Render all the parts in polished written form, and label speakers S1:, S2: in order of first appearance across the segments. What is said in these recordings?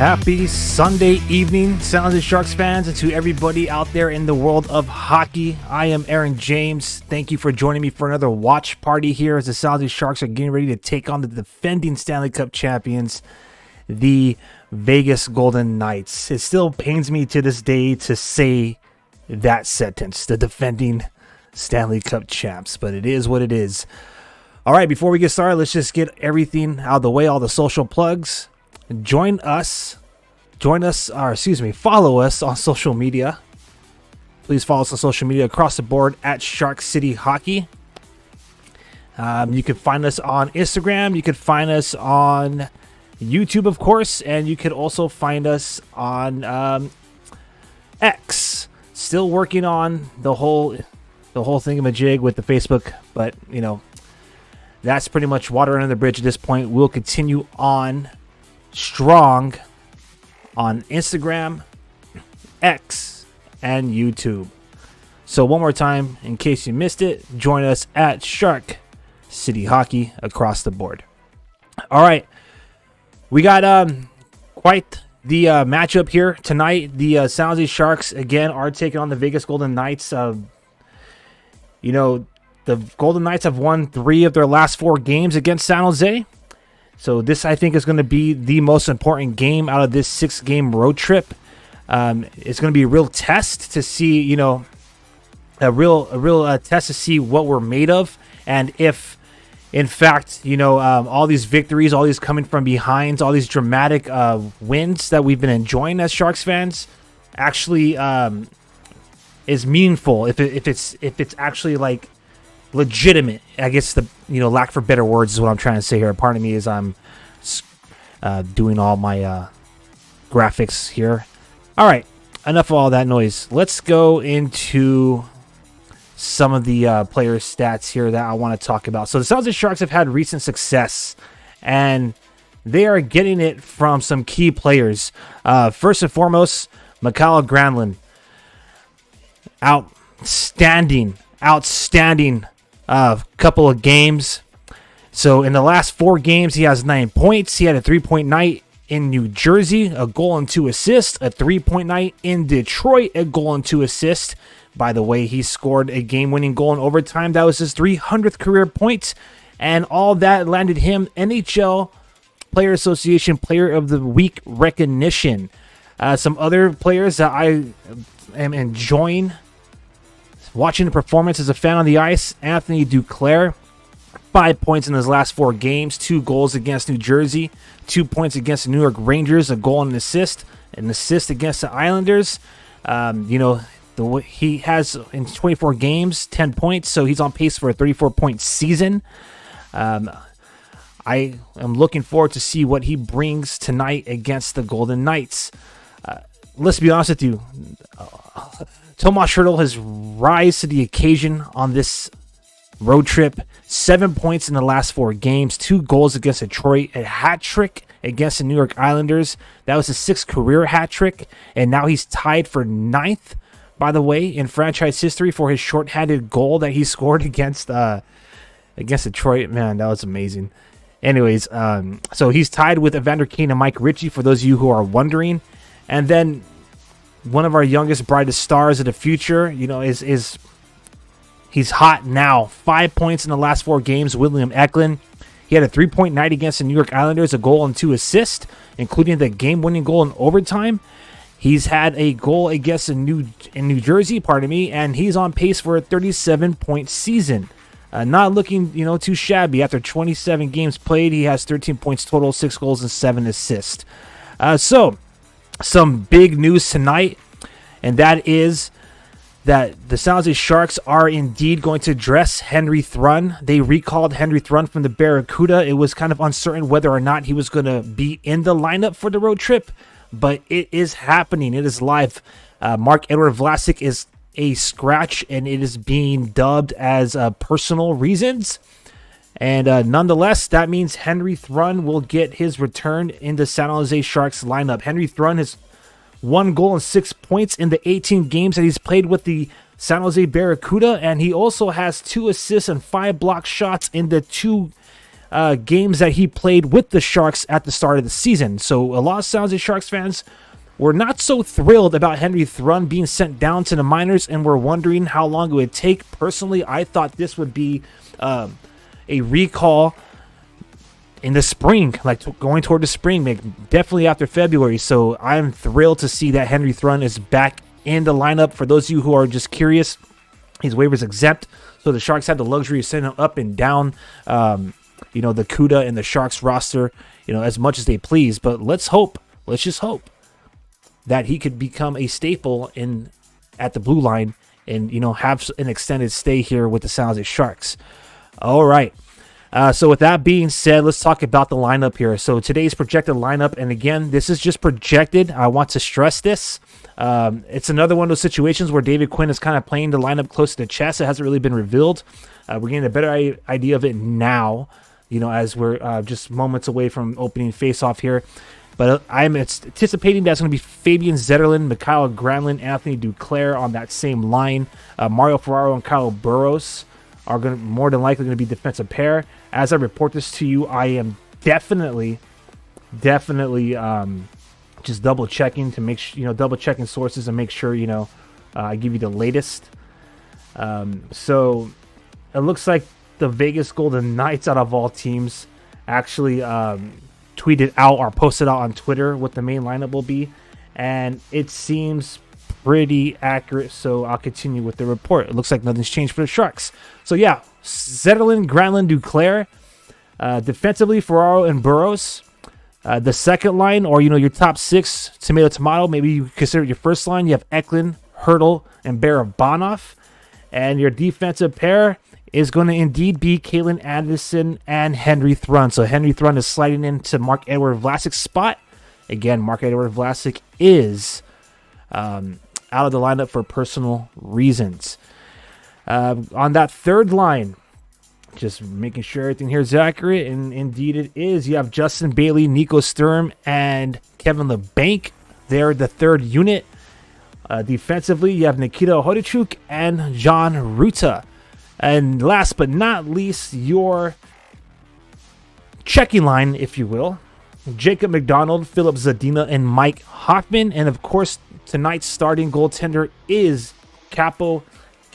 S1: Happy Sunday evening, San Jose Sharks fans, and to everybody out there in the world of hockey. I am Aaron James. Thank you for joining me for another watch party here as the San Jose Sharks are getting ready to take on the defending Stanley Cup champions, the Vegas Golden Knights. It still pains me to this day to say that sentence, the defending Stanley Cup champs, but it is what it is. All right, before we get started, let's just get everything out of the way, all the social plugs. Follow us on social media. Please follow us on social media across the board at Shark City Hockey. You can find us on Instagram. You can find us on YouTube, of course, and you can also find us on X. Still working on the whole thingamajig with the Facebook, but that's pretty much water under the bridge at this point. We'll continue on strong on Instagram, X, and YouTube. So one more time, in case you missed it, join us at Shark City Hockey across the board. All right, we got quite the matchup here tonight. The San Jose Sharks again are taking on the Vegas Golden Knights. The Golden Knights have won 3 of their last 4 games against San Jose. So this, I think, is going to be the most important game out of this 6-game road trip. It's going to be a real test to see, a real test to see what we're made of, and if, in fact, all these victories, all these coming from behinds, all these dramatic wins that we've been enjoying as Sharks fans, actually is meaningful. If it's actually like legitimate, I guess the lack for better words is what I'm trying to say here. Pardon me as I'm doing all my graphics here. All right, enough of all that noise. Let's go into some of the player stats here that I want to talk about. So the San Jose Sharks have had recent success, and they are getting it from some key players. First and foremost, Mikael Granlund. Outstanding couple of games. So in the last 4 games, he has 9 points. He had a 3-point night in New Jersey, a goal and 2 assists, a 3-point night in Detroit, a goal and 2 assists. By the way, he scored a game-winning goal in overtime. That was his 300th career point, and all that landed him NHL Player Association Player of the Week recognition. Some other players that I am enjoying watching the performance as a fan on the ice: Anthony Duclair, 5 points in his last 4 games, 2 goals against New Jersey, 2 points against the New York Rangers, a goal and an assist against the Islanders. He has in 24 games, 10 points, so he's on pace for a 34-point season. I am looking forward to see what he brings tonight against the Golden Knights. Let's be honest with you. Tomas Hertl has rise to the occasion on this road trip. 7 points in the last 4 games, 2 goals against Detroit, a hat trick against the New York Islanders. That was his 6th career hat trick, and now he's tied for 9th, by the way, in franchise history for his shorthanded goal that he scored against Detroit. Man, that was amazing. Anyways, so he's tied with Evander Kane and Mike Ritchie, for those of you who are wondering. And then one of our youngest, brightest stars of the future, is he's hot now. 5 points in the last 4 games, William Eklund. He had a 3-point night against the New York Islanders, a goal and 2 assists, including the game-winning goal in overtime. He's had a goal against in New Jersey, and he's on pace for a 37-point season. Not looking, too shabby. After 27 games played, he has 13 points total, 6 goals and 7 assists. So some big news tonight, and that is that the San Jose Sharks are indeed going to dress Henry Thrun. They recalled Henry Thrun from the Barracuda. It was kind of uncertain whether or not he was going to be in the lineup for the road trip, but it is happening. It is live. Mark-Edouard Vlasic is a scratch, and it is being dubbed as personal reasons. And nonetheless, that means Henry Thrun will get his return in the San Jose Sharks lineup. Henry Thrun has 1 goal and 6 points in the 18 games that he's played with the San Jose Barracuda, and he also has 2 assists and 5 block shots in the 2 games that he played with the Sharks at the start of the season. So a lot of San Jose Sharks fans were not so thrilled about Henry Thrun being sent down to the minors, and were wondering how long it would take. Personally, I thought this would be a recall in the spring, like going toward the spring, definitely after February. So I'm thrilled to see that Henry Thrun is back in the lineup. For those of you who are just curious, his waivers exempt, so the Sharks had the luxury of sending him up and down, the CUDA and the Sharks roster, as much as they please. But let's just hope that he could become a staple at the blue line and, have an extended stay here with the San Jose Sharks. All right. So with that being said, let's talk about the lineup here. So today's projected lineup, and again, this is just projected. I want to stress this. It's another one of those situations where David Quinn is kind of playing the lineup close to the chest. It hasn't really been revealed. We're getting a better idea of it now, as we're just moments away from opening face-off here. But I'm anticipating that's going to be Fabian Zetterlund, Mikael Granlund, Anthony Duclair on that same line. Mario Ferraro and Kyle Burroughs are more than likely going to be defensive pair. As I report this to you, I am definitely just double checking to make sure, double checking sources and make sure, I give you the latest. So it looks like the Vegas Golden Knights, out of all teams, actually tweeted out or posted out on Twitter what the main lineup will be, and it seems pretty accurate, so I'll continue with the report. It looks like nothing's changed for the Sharks. So yeah, Zetterlund, Granlund, Duclair. Defensively, Ferraro and Burroughs. The second line, or your top 6, tomato, maybe you consider it your first line. You have Eklund, Hertl, and Barabanov. And your defensive pair is going to indeed be Calen Anderson and Henry Thrun. So Henry Thrun is sliding into Marc-Edouard Vlasic's spot. Again, Marc-Edouard Vlasic is out of the lineup for personal reasons. On that third line, just making sure everything here is accurate, and indeed it is. You have Justin Bailey, Nico Sturm, and Kevin LeBanc. They're the third unit. Defensively, you have Nikita Hodachuk and John Ruta. And last but not least, your checking line, if you will. Jacob McDonald, Philip Zadina, and Mike Hoffman. And of course, tonight's starting goaltender is Kaapo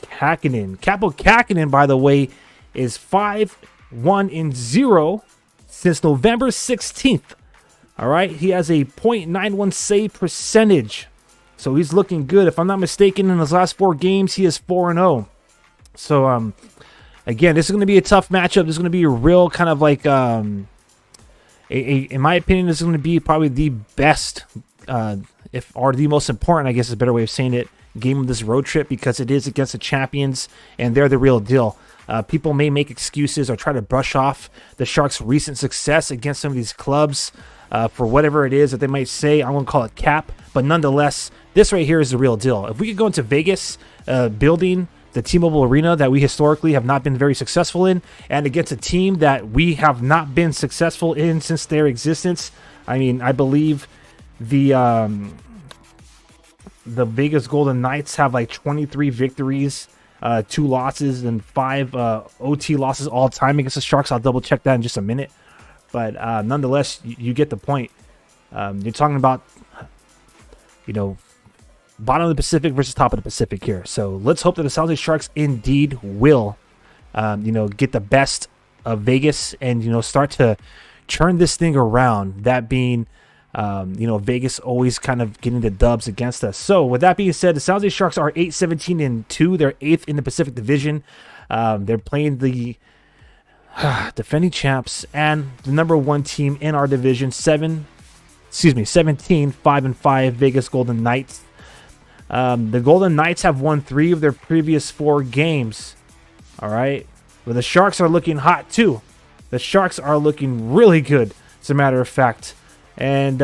S1: Kähkönen. Kaapo Kähkönen, by the way, is 5-1-0 since November 16th. All right, he has a .91 save percentage, so he's looking good. If I'm not mistaken, in his last 4 games, he is 4-0. So, again, this is going to be a tough matchup. This is going to be a real kind of like, in my opinion, this is going to be probably the best, or the most important, I guess is a better way of saying it, game of this road trip, because it is against the champions, and they're the real deal. People may make excuses or try to brush off the Sharks' recent success against some of these clubs for whatever it is that they might say. I'm going to call it cap, but nonetheless, this right here is the real deal. If we could go into Vegas, building the T-Mobile Arena that we historically have not been very successful in, and against a team that we have not been successful in since their existence, I mean, I believe the Vegas Golden Knights have like 23 victories, 2 losses, and 5 OT losses all time against the Sharks. I'll double check that in just a minute. But nonetheless, you get the point. You're talking about, bottom of the Pacific versus top of the Pacific here. So let's hope that the San Jose Sharks indeed will, get the best of Vegas and, start to turn this thing around. That being, Vegas always kind of getting the dubs against us. So with that being said, the San Jose Sharks are 8-17-2. They're 8th in the Pacific Division. They're playing the defending champs and the number 1 team in our division, 17-5-5 Vegas Golden Knights. The Golden Knights have won 3 of their previous 4 games. All right. But the Sharks are looking hot too. The Sharks are looking really good, as a matter of fact. And,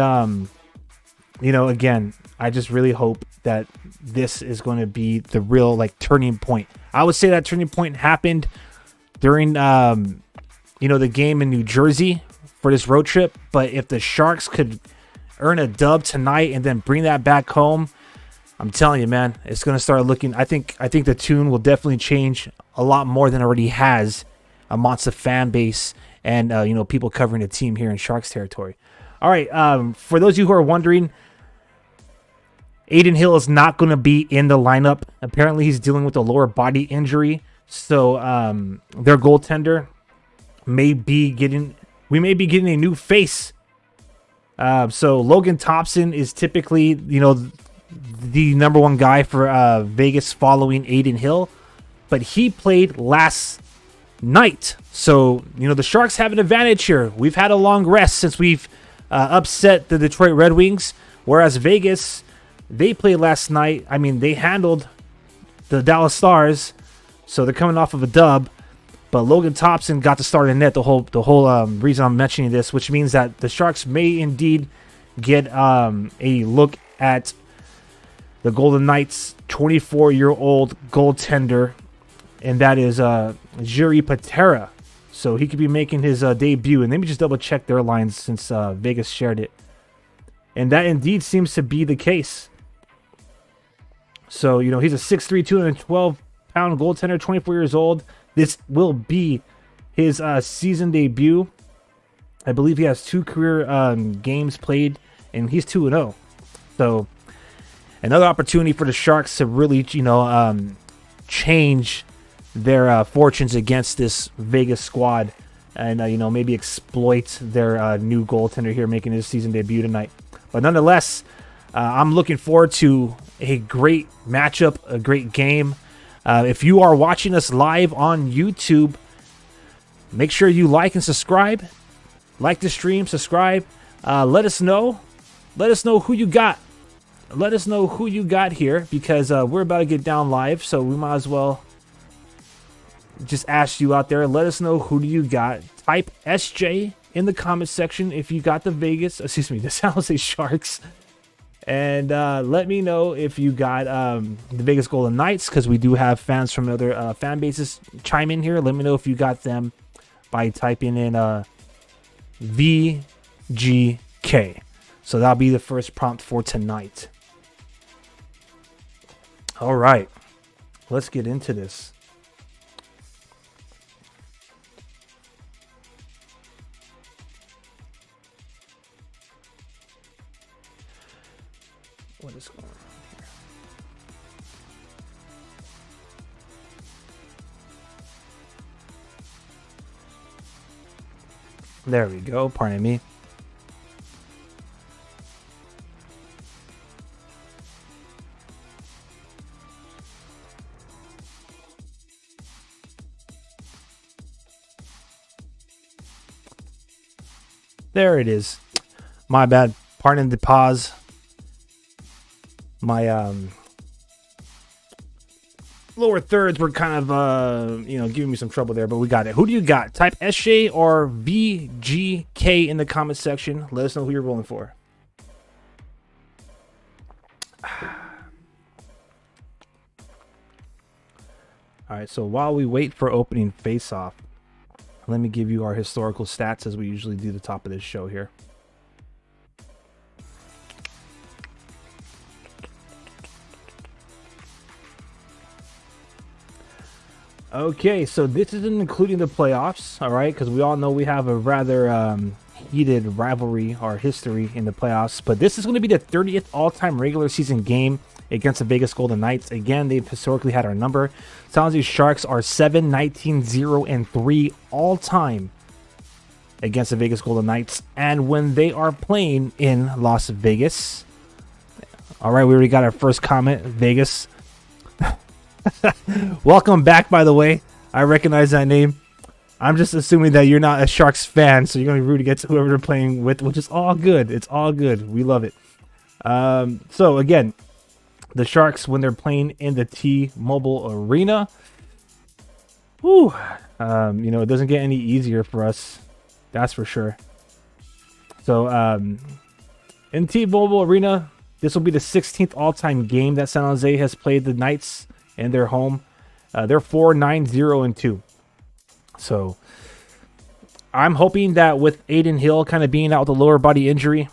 S1: again, I just really hope that this is going to be the real like turning point. I would say that turning point happened during the game in New Jersey for this road trip. But if the Sharks could earn a dub tonight and then bring that back home, I'm telling you, man, it's going to start looking. I think the tune will definitely change a lot more than it already has amongst the fan base and people covering the team here in Sharks territory. All right, for those of you who are wondering, Adin Hill is not going to be in the lineup. Apparently, he's dealing with a lower body injury, so their goaltender may be getting a new face. So Logan Thompson is typically, the number one guy for Vegas following Adin Hill, but he played last night. So, the Sharks have an advantage here. We've had a long rest since we've upset the Detroit Red Wings, whereas Vegas, they played last night. I mean, they handled the Dallas Stars, so they're coming off of a dub. But Logan Thompson got to start in net. The whole reason I'm mentioning this, which means that the Sharks may indeed get a look at the Golden Knights' 24-year-old goaltender, and that is Jiri Patera. So he could be making his debut. And let me just double check their lines since Vegas shared it. And that indeed seems to be the case. So, he's a 6'3", 212-pound goaltender, 24 years old. This will be his season debut. I believe he has 2 career games played, and he's 2-0. So, another opportunity for the Sharks to really, change their fortunes against this Vegas squad, and maybe exploit their new goaltender here making his season debut tonight. But nonetheless, I'm looking forward to a great matchup, a great game. If you are watching us live on YouTube, make sure you like and subscribe. Like the stream, subscribe. Let us know. Let us know who you got. Let us know who you got here, because we're about to get down live, so we might as well just ask you out there. Let us know who do you got. Type SJ in the comment section if you got the San Jose Sharks. And let me know if you got the Vegas Golden Knights, because we do have fans from other fan bases chime in here. Let me know if you got them by typing in VGK. So that'll be the first prompt for tonight. All right, let's get into this. What is going on here? There we go. Pardon me. There it is. My bad. Pardon the pause. My lower thirds were kind of giving me some trouble there, but we got it. Who do you got? Type SJ or VGK in the comment section. Let us know who you're rolling for. All right, so while we wait for opening face-off, let me give you our historical stats as we usually do the top of this show here. Okay, so this isn't including the playoffs, all right, because we all know we have a rather heated rivalry or history in the playoffs, but this is going to be the 30th all-time regular season game against the Vegas Golden Knights. Again, they've historically had our number. San Jose Sharks are 7-19-0-3 all-time against the Vegas Golden Knights, and when they are playing in Las Vegas. All right, we already got our first comment, Vegas. Welcome back, by the way. I recognize that name. I'm just assuming that you're not a Sharks fan, so you're going to be rooting against whoever they're playing with, which is all good. It's all good. We love it. So, again, the Sharks, when they're playing in the T-Mobile Arena, it doesn't get any easier for us. That's for sure. So, in T-Mobile Arena, This will be the 16th all-time game that San Jose has played the Knights in their home. They're 4-9-0-2. So I'm hoping that with Adin Hill kind of being out with a lower body injury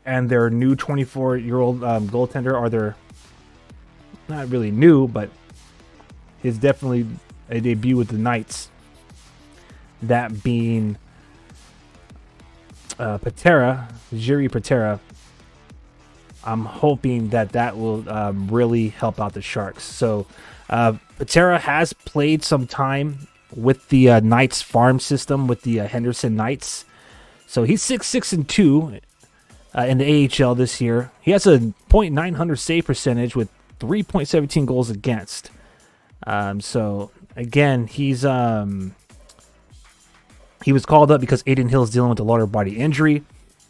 S1: and their new 24-year-old goaltender, or their, not really new, but it's definitely a debut with the Knights, that being Patera, Jiri Patera. I'm hoping that will really help out the Sharks. So Patera has played some time with the Knights farm system, with the Henderson Knights. So he's 6-6-2 in the AHL this year. He has a .900 save percentage with 3.17 goals against. So again, he was called up because Adin Hill is dealing with a lower body injury.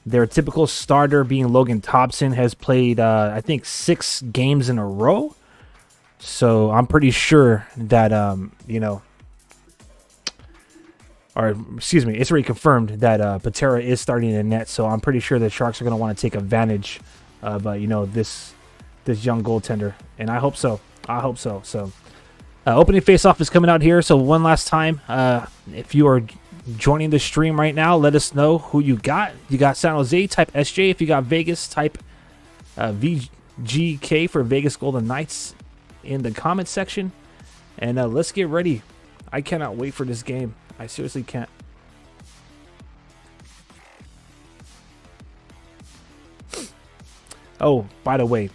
S1: Their typical starter, being Logan Thompson, has played I think 6 games in a row. So I'm pretty sure that it's already confirmed that Patera is starting in net. So I'm pretty sure the Sharks are going to want to take advantage of this young goaltender, and I hope so. So opening faceoff is coming out here. So one last time, if you are joining the stream right now, let us know who you got. You got San Jose, type SJ. If you got Vegas, type VGK for Vegas Golden Knights in the comment section. And let's get ready. I cannot wait for this game. I seriously can't. Oh, by the way,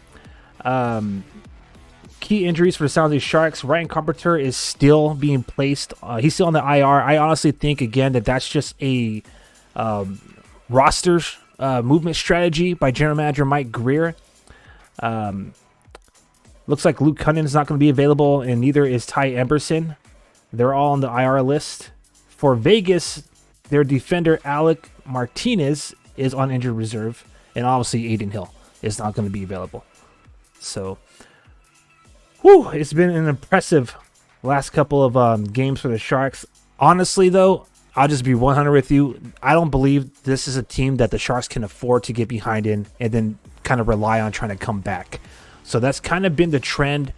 S1: key injuries for the San Jose Sharks. Ryan Carpenter is still being placed. He's still on the IR. I honestly think, again, that's just a roster movement strategy by General Manager Mike Grier. Looks like Luke Cunningham is not going to be available, and neither is Ty Emberson. They're all on the IR list. For Vegas, their defender Alec Martinez is on injured reserve, and obviously Adin Hill is not going to be available. So, it's been an impressive last couple of games for the Sharks. Honestly, though, I'll just be 100 with you. I don't believe this is a team that the Sharks can afford to get behind in and then kind of rely on trying to come back. So that's kind of been the trend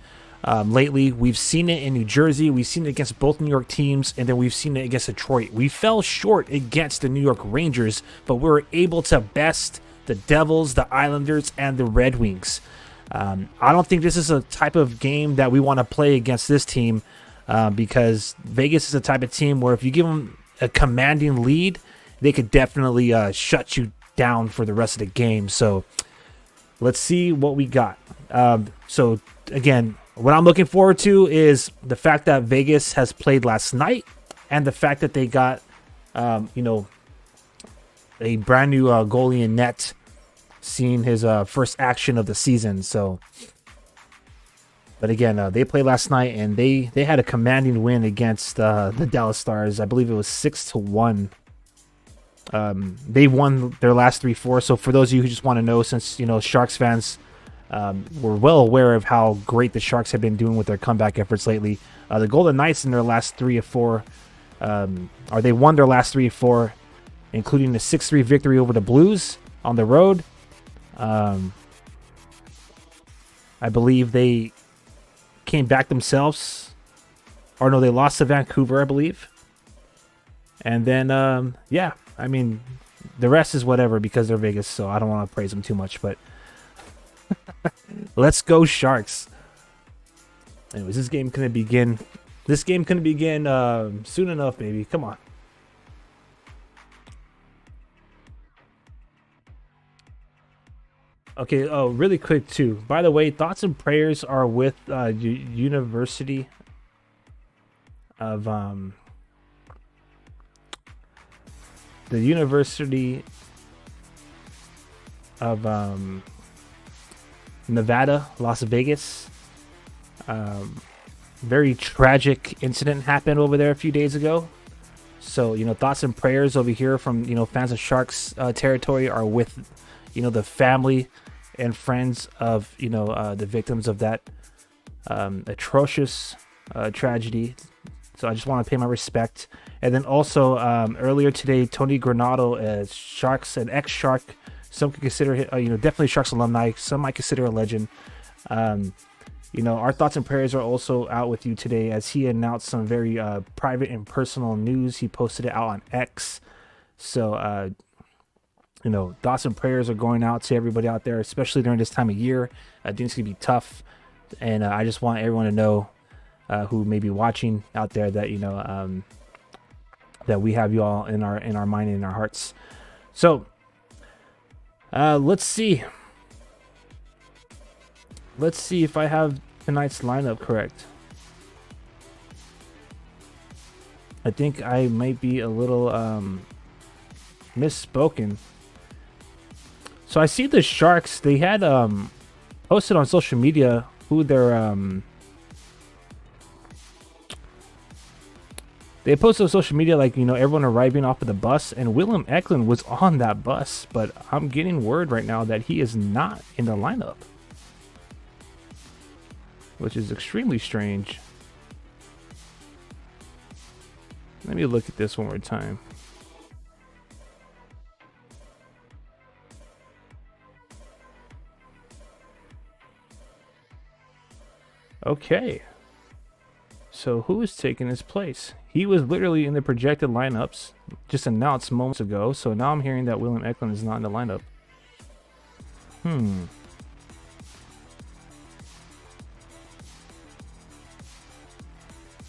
S1: lately. We've seen it in New Jersey. We've seen it against both New York teams, and then we've seen it against Detroit. We fell short against the New York Rangers, but we were able to best the Devils, the Islanders, and the Red Wings. I don't think this is a type of game that we want to play against this team because Vegas is the type of team where if you give them a commanding lead, they could definitely shut you down for the rest of the game. So let's see what we got. So again, what I'm looking forward to is the fact that Vegas has played last night and the fact that they got, a brand new goalie in net, seeing his first action of the season. So, but again, they played last night and they had a commanding win against the Dallas Stars. I believe it was 6-1. They won their last 3-4. So for those of you who just want to know, since Sharks fans were well aware of how great the Sharks have been doing with their comeback efforts lately, the Golden Knights in their last 3 of 4, or they won their last 3 of 4, including the 6-3 victory over the Blues on the road. I believe they came back themselves, or no, they lost to Vancouver, I believe. And then, I mean, the rest is whatever because they're Vegas, so I don't want to praise them too much, but let's go Sharks. Anyways, this game couldn't begin soon enough, baby. Come on. Okay, really quick too. By the way, thoughts and prayers are with University of the University of Nevada, Las Vegas. Very tragic incident happened over there a few days ago. So, thoughts and prayers over here from, fans of Sharks territory are with, the family and friends of, the victims of that atrocious tragedy. So I just want to pay my respect. And then also earlier today, Tony Granato, an ex-Shark Some could consider him, definitely Sharks alumni. Some might consider a legend. Our thoughts and prayers are also out with you today, as he announced some very private and personal news. He posted it out on X. So, thoughts and prayers are going out to everybody out there, especially during this time of year. I think it's going to be tough. And I just want everyone to know who may be watching out there that, that we have you all in our mind and in our hearts. So, let's see. Let's see if I have tonight's lineup correct. I think I might be a little misspoken. So I see the Sharks, they had posted on social media who their they posted on social media, like, everyone arriving off of the bus, and Willem Eklund was on that bus, but I'm getting word right now that he is not in the lineup, which is extremely strange. Let me look at this one more time. Okay. So who is taking his place? He was literally in the projected lineups, just announced moments ago. So now I'm hearing that Willem Eklund is not in the lineup.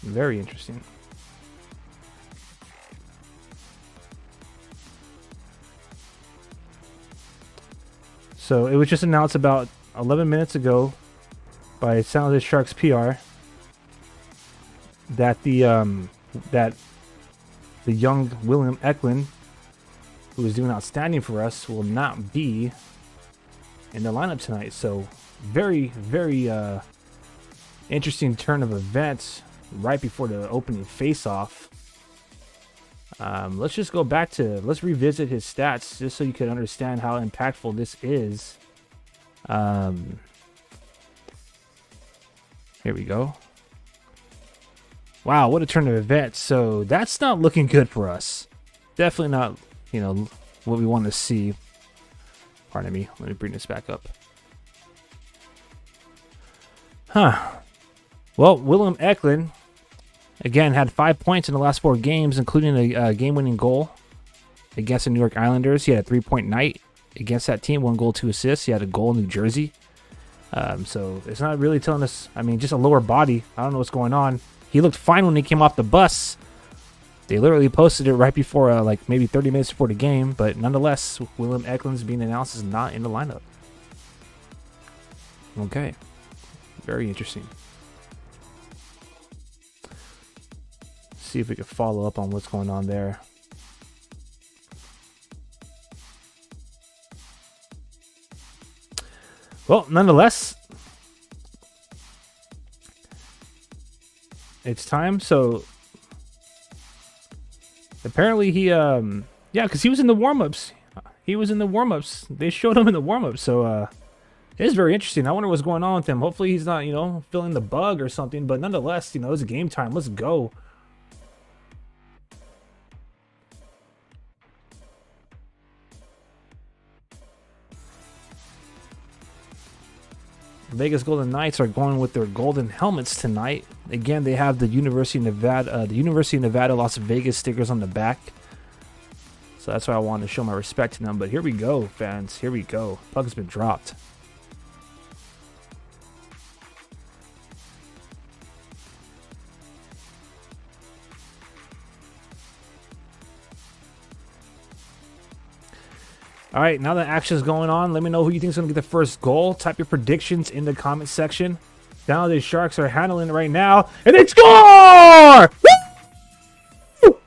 S1: Very interesting. So it was just announced about 11 minutes ago by San Jose Sharks PR that the young Willem Eklund, who is doing outstanding for us, will not be in the lineup tonight. So very, very interesting turn of events right before the opening face-off. Let's just go back to, let's revisit his stats just so you can understand how impactful this is. Here we go. Wow, what a turn of events. So that's not looking good for us. Definitely not, what we want to see. Pardon me. Let me bring this back up. Well, Willem Eklund, again, had 5 points in the last 4 games, including a game-winning goal against the New York Islanders. He had a 3-point night against that team, 1 goal, 2 assists. He had a goal in New Jersey. So it's not really telling us, just a lower body. I don't know what's going on. He looked fine when he came off the bus. They literally posted it right before, maybe 30 minutes before the game. But nonetheless, Willem Eklund's being announced as not in the lineup. Okay. Very interesting. See if we can follow up on what's going on there. Well, nonetheless, it's time. So apparently he because he was in the warm-ups. They showed him in the warm-ups. So it is very interesting. I wonder what's going on with him. Hopefully he's not, feeling the bug or something, but nonetheless, it's game time. Let's go. Vegas Golden Knights are going with their golden helmets tonight. Again, they have the University of Nevada, Las Vegas stickers on the back. So that's why I wanted to show my respect to them. But here we go, fans. Here we go. Puck has been dropped. All right, now that action's going on, let me know who you think is going to get the first goal. Type your predictions in the comment section. Now the Sharks are handling it right now, and they score! Woo!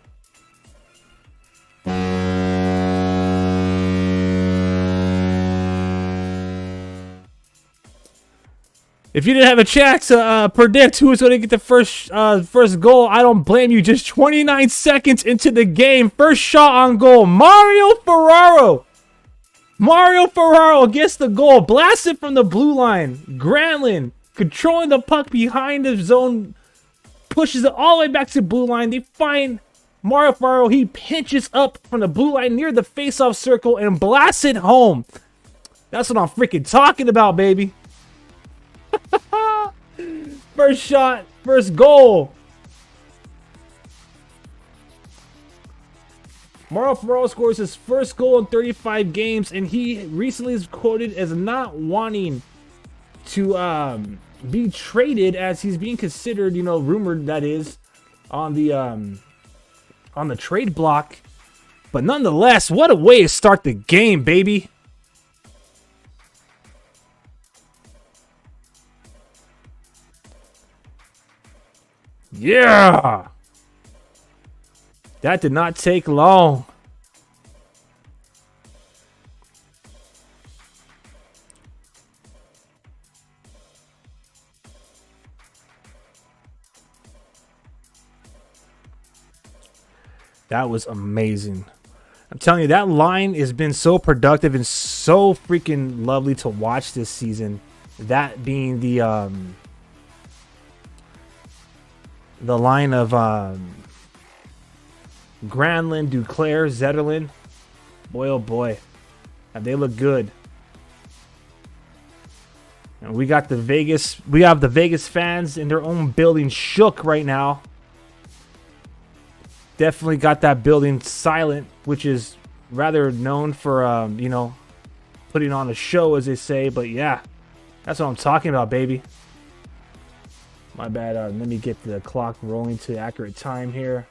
S1: If you didn't have a chance to predict who's going to get the first goal, I don't blame you. Just 29 seconds into the game, first shot on goal, Mario Ferraro. Mario Ferraro gets the goal, blasted from the blue line. Granlund controlling the puck behind the zone, pushes it all the way back to the blue line. They find Mario Ferraro, he pinches up from the blue line near the face-off circle and blasts it home. That's what I'm freaking talking about, baby. First shot, first goal. Mario Ferraro scores his first goal in 35 games, and he recently is quoted as not wanting to be traded, as he's being considered, you know, rumored that is, on the trade block. But nonetheless, what a way to start the game, baby. Yeah. That did not take long. That was amazing. I'm telling you, that line has been so productive and so freaking lovely to watch this season. That being the line of Granlund, Duclair, Zetterlund. Boy, oh boy. And they look good. And we have the Vegas fans in their own building shook right now. Definitely got that building silent, which is rather known for, you know, putting on a show, as they say. But yeah, that's what I'm talking about, baby. My bad. Let me get the clock rolling to accurate time here.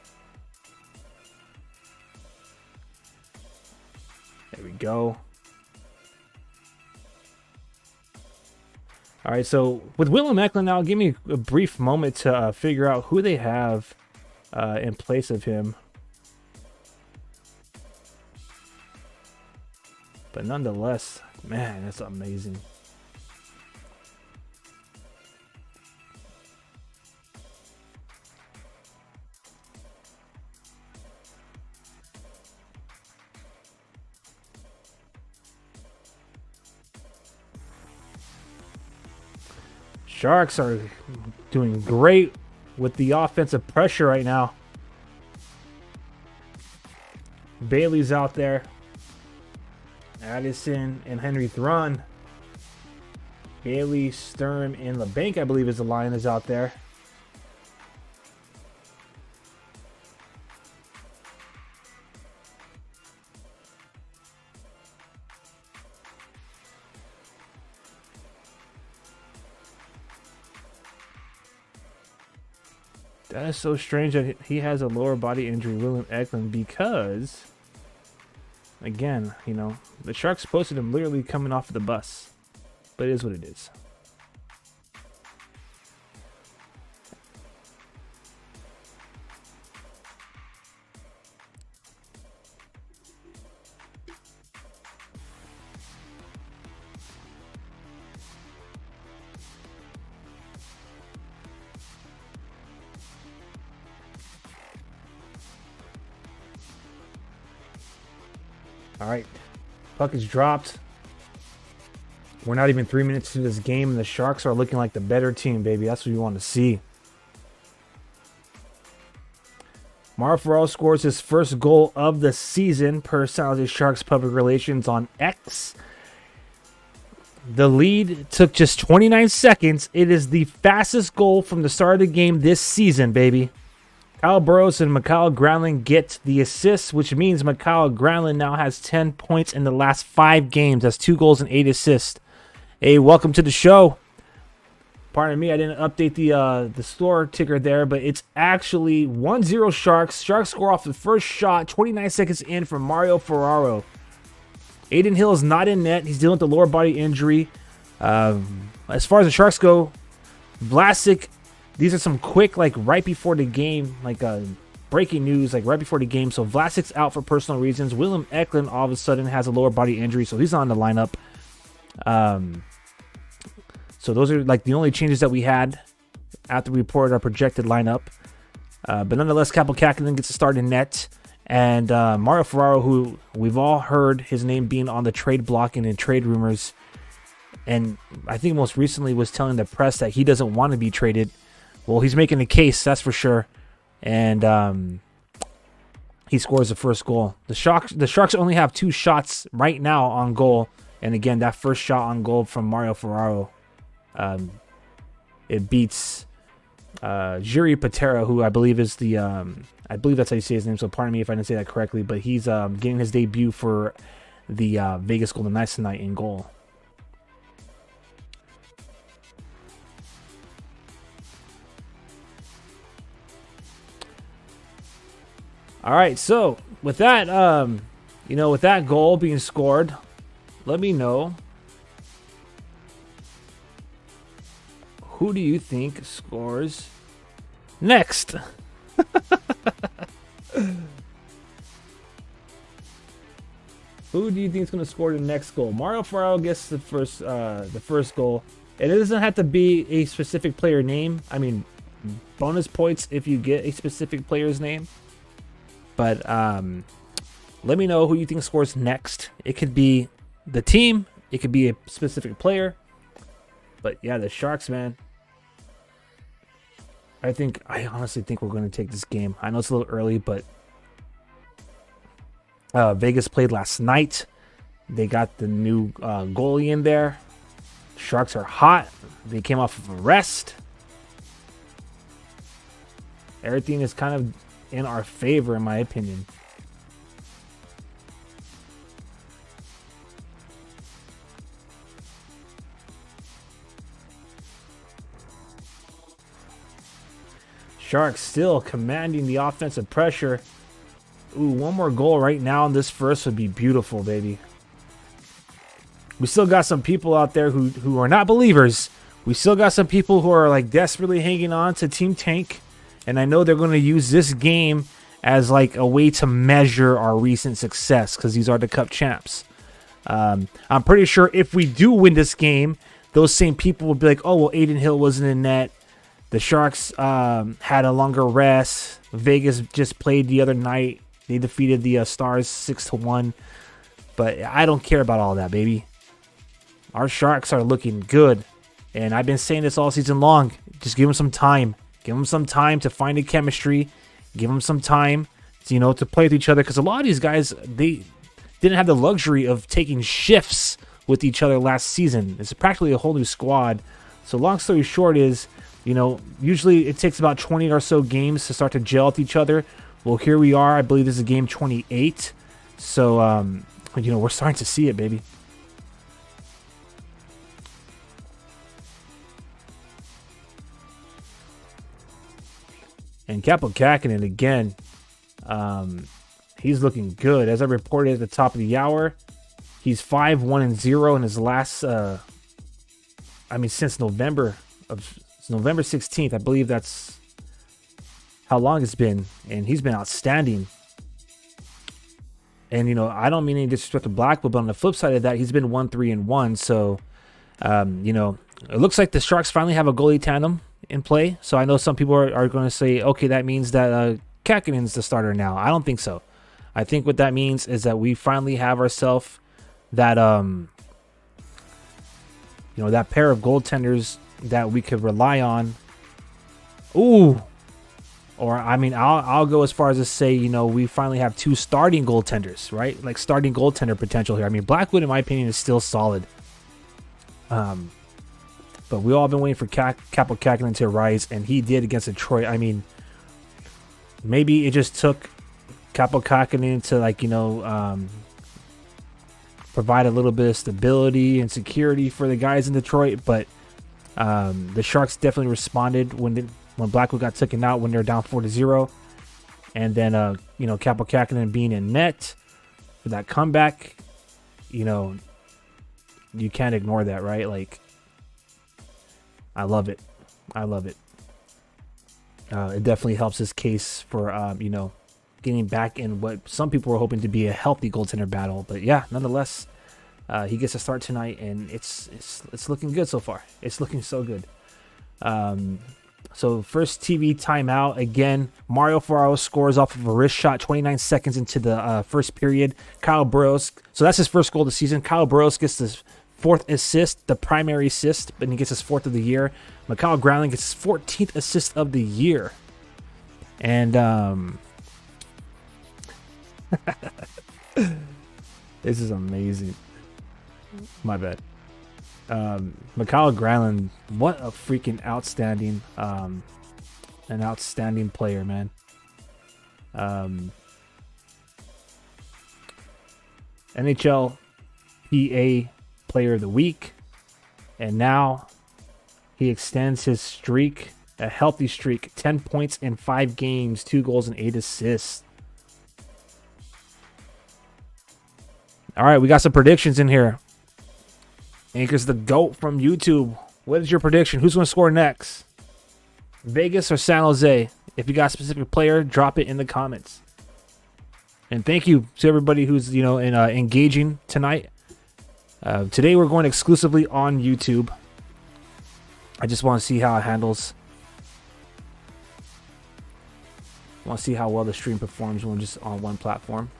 S1: There we go. All right, so with Willem Eklund now, give me a brief moment to figure out who they have in place of him. But nonetheless, man, that's amazing. Sharks are doing great with the offensive pressure right now. Bailey's out there. Addison and Henry Thrun. Bailey, Sturm, and LeBanc, I believe, is the line is out there. That is so strange that he has a lower body injury, Willem Eklund, because, again, you know, the Sharks posted him literally coming off the bus. But it is what it is. All right, puck is dropped. We're not even 3 minutes into this game, and the Sharks are looking like the better team, baby. That's what you want to see. Mario Ferraro scores his first goal of the season per San Jose Sharks Public Relations on X. The lead took just 29 seconds. It is the fastest goal from the start of the game this season, baby. Kyle Burroughs and Mikael Granlund get the assists, which means Mikael Granlund now has 10 points in the last 5 games. That's 2 goals and 8 assists. Hey, welcome to the show. Pardon me, I didn't update the score ticker there, but it's actually 1-0 Sharks. Sharks score off the first shot, 29 seconds in from Mario Ferraro. Adin Hill is not in net. He's dealing with a lower body injury. As far as the Sharks go, Vlasic, these are some quick, like right before the game, like breaking news, like right before the game. So Vlasic's out for personal reasons. Willem Eklund all of a sudden has a lower body injury, so he's on the lineup. So those are like the only changes that we had after we reported our projected lineup. But nonetheless, Kaapo Kähkönen gets a start in net. And Mario Ferraro, who we've all heard his name being on the trade block and in trade rumors. And I think most recently was telling the press that he doesn't want to be traded. Well, he's making a case, that's for sure. And he scores the first goal. The Sharks only have 2 shots right now on goal, and again, that first shot on goal from Mario Ferraro, it beats Jiri Patera, who I believe is the I believe that's how you say his name. So pardon me if I didn't say that correctly, but he's getting his debut for the Vegas Golden Knights tonight in goal. All right, so with that, with that goal being scored, let me know, who do you think scores next? Who do you think is going to score the next goal? Mario Ferraro gets the first goal. And it doesn't have to be a specific player name. I mean, bonus points if you get a specific player's name. But let me know who you think scores next. It could be the team. It could be a specific player. But yeah, the Sharks, man. I honestly think we're going to take this game. I know it's a little early, but Vegas played last night. They got the new goalie in there. Sharks are hot. They came off of a rest. Everything is kind of in our favor, in my opinion. Sharks still commanding the offensive pressure. Ooh, one more goal right now in this first would be beautiful, baby. We still got some people out there who are not believers. We still got some people who are like desperately hanging on to Team Tank. And I know they're going to use this game as like a way to measure our recent success because these are the Cup champs. I'm pretty sure if we do win this game, those same people will be like, oh, well, Adin Hill wasn't in net. The Sharks had a longer rest. Vegas just played the other night. They defeated the Stars 6-1. But I don't care about all that, baby. Our Sharks are looking good. And I've been saying this all season long. Just give them some time. Give them some time to find a chemistry. Give them some time, to play with each other. Because a lot of these guys, they didn't have the luxury of taking shifts with each other last season. It's practically a whole new squad. So long story short is, usually it takes about 20 or so games to start to gel with each other. Well, here we are. I believe this is game 28. So, we're starting to see it, baby. And Kaapo Kähkönen again, he's looking good. As I reported at the top of the hour, he's 5-1-0 in his last, since November 16th. I believe that's how long it's been. And he's been outstanding. And, I don't mean any disrespect to Blackwood, but on the flip side of that, he's been 1-3-1. So, it looks like the Sharks finally have a goalie tandem in play. So I know some people are going to say, okay, that means that Kähkönen's the starter now. I don't think so. I think what that means is that we finally have ourselves that that pair of goaltenders that we could rely on. Ooh. Or I'll go as far as to say, we finally have 2 starting goaltenders, right? Like starting goaltender potential here. Blackwood, in my opinion, is still solid. But we all been waiting for Kaapo Kähkönen to rise, and he did against Detroit. Maybe it just took Kaapo Kähkönen to provide a little bit of stability and security for the guys in Detroit. But the Sharks definitely responded when Blackwood got taken out when they're down 4-0, and then Kaapo Kähkönen being in net for that comeback. You can't ignore that, right? I love it. It definitely helps his case for, getting back in what some people were hoping to be a healthy goaltender battle. But yeah, nonetheless, he gets a start tonight, and it's looking good so far. It's looking so good. So first TV timeout again. Mario Ferraro scores off of a wrist shot 29 seconds into the first period. Kyle Burrows. So that's his first goal of the season. Kyle Burrows gets his 4th assist, the primary assist, but he gets his 4th of the year. Mikael Granlund gets his 14th assist of the year. And This is amazing. My bad. Mikael Granlund, what a freaking outstanding, an outstanding player, man. NHL PA Player of the Week, and now he extends his streak, a healthy streak, 10 points in 5 games, 2 goals and 8 assists. All right, we got some predictions in here. Anchor's the GOAT from YouTube. What is your prediction? Who's going to score next? Vegas or San Jose? If you got a specific player, drop it in the comments. And thank you to everybody who's engaging tonight. Today we're going exclusively on YouTube. I just want to see how it handles. I want to see how well the stream performs when we're just on one platform.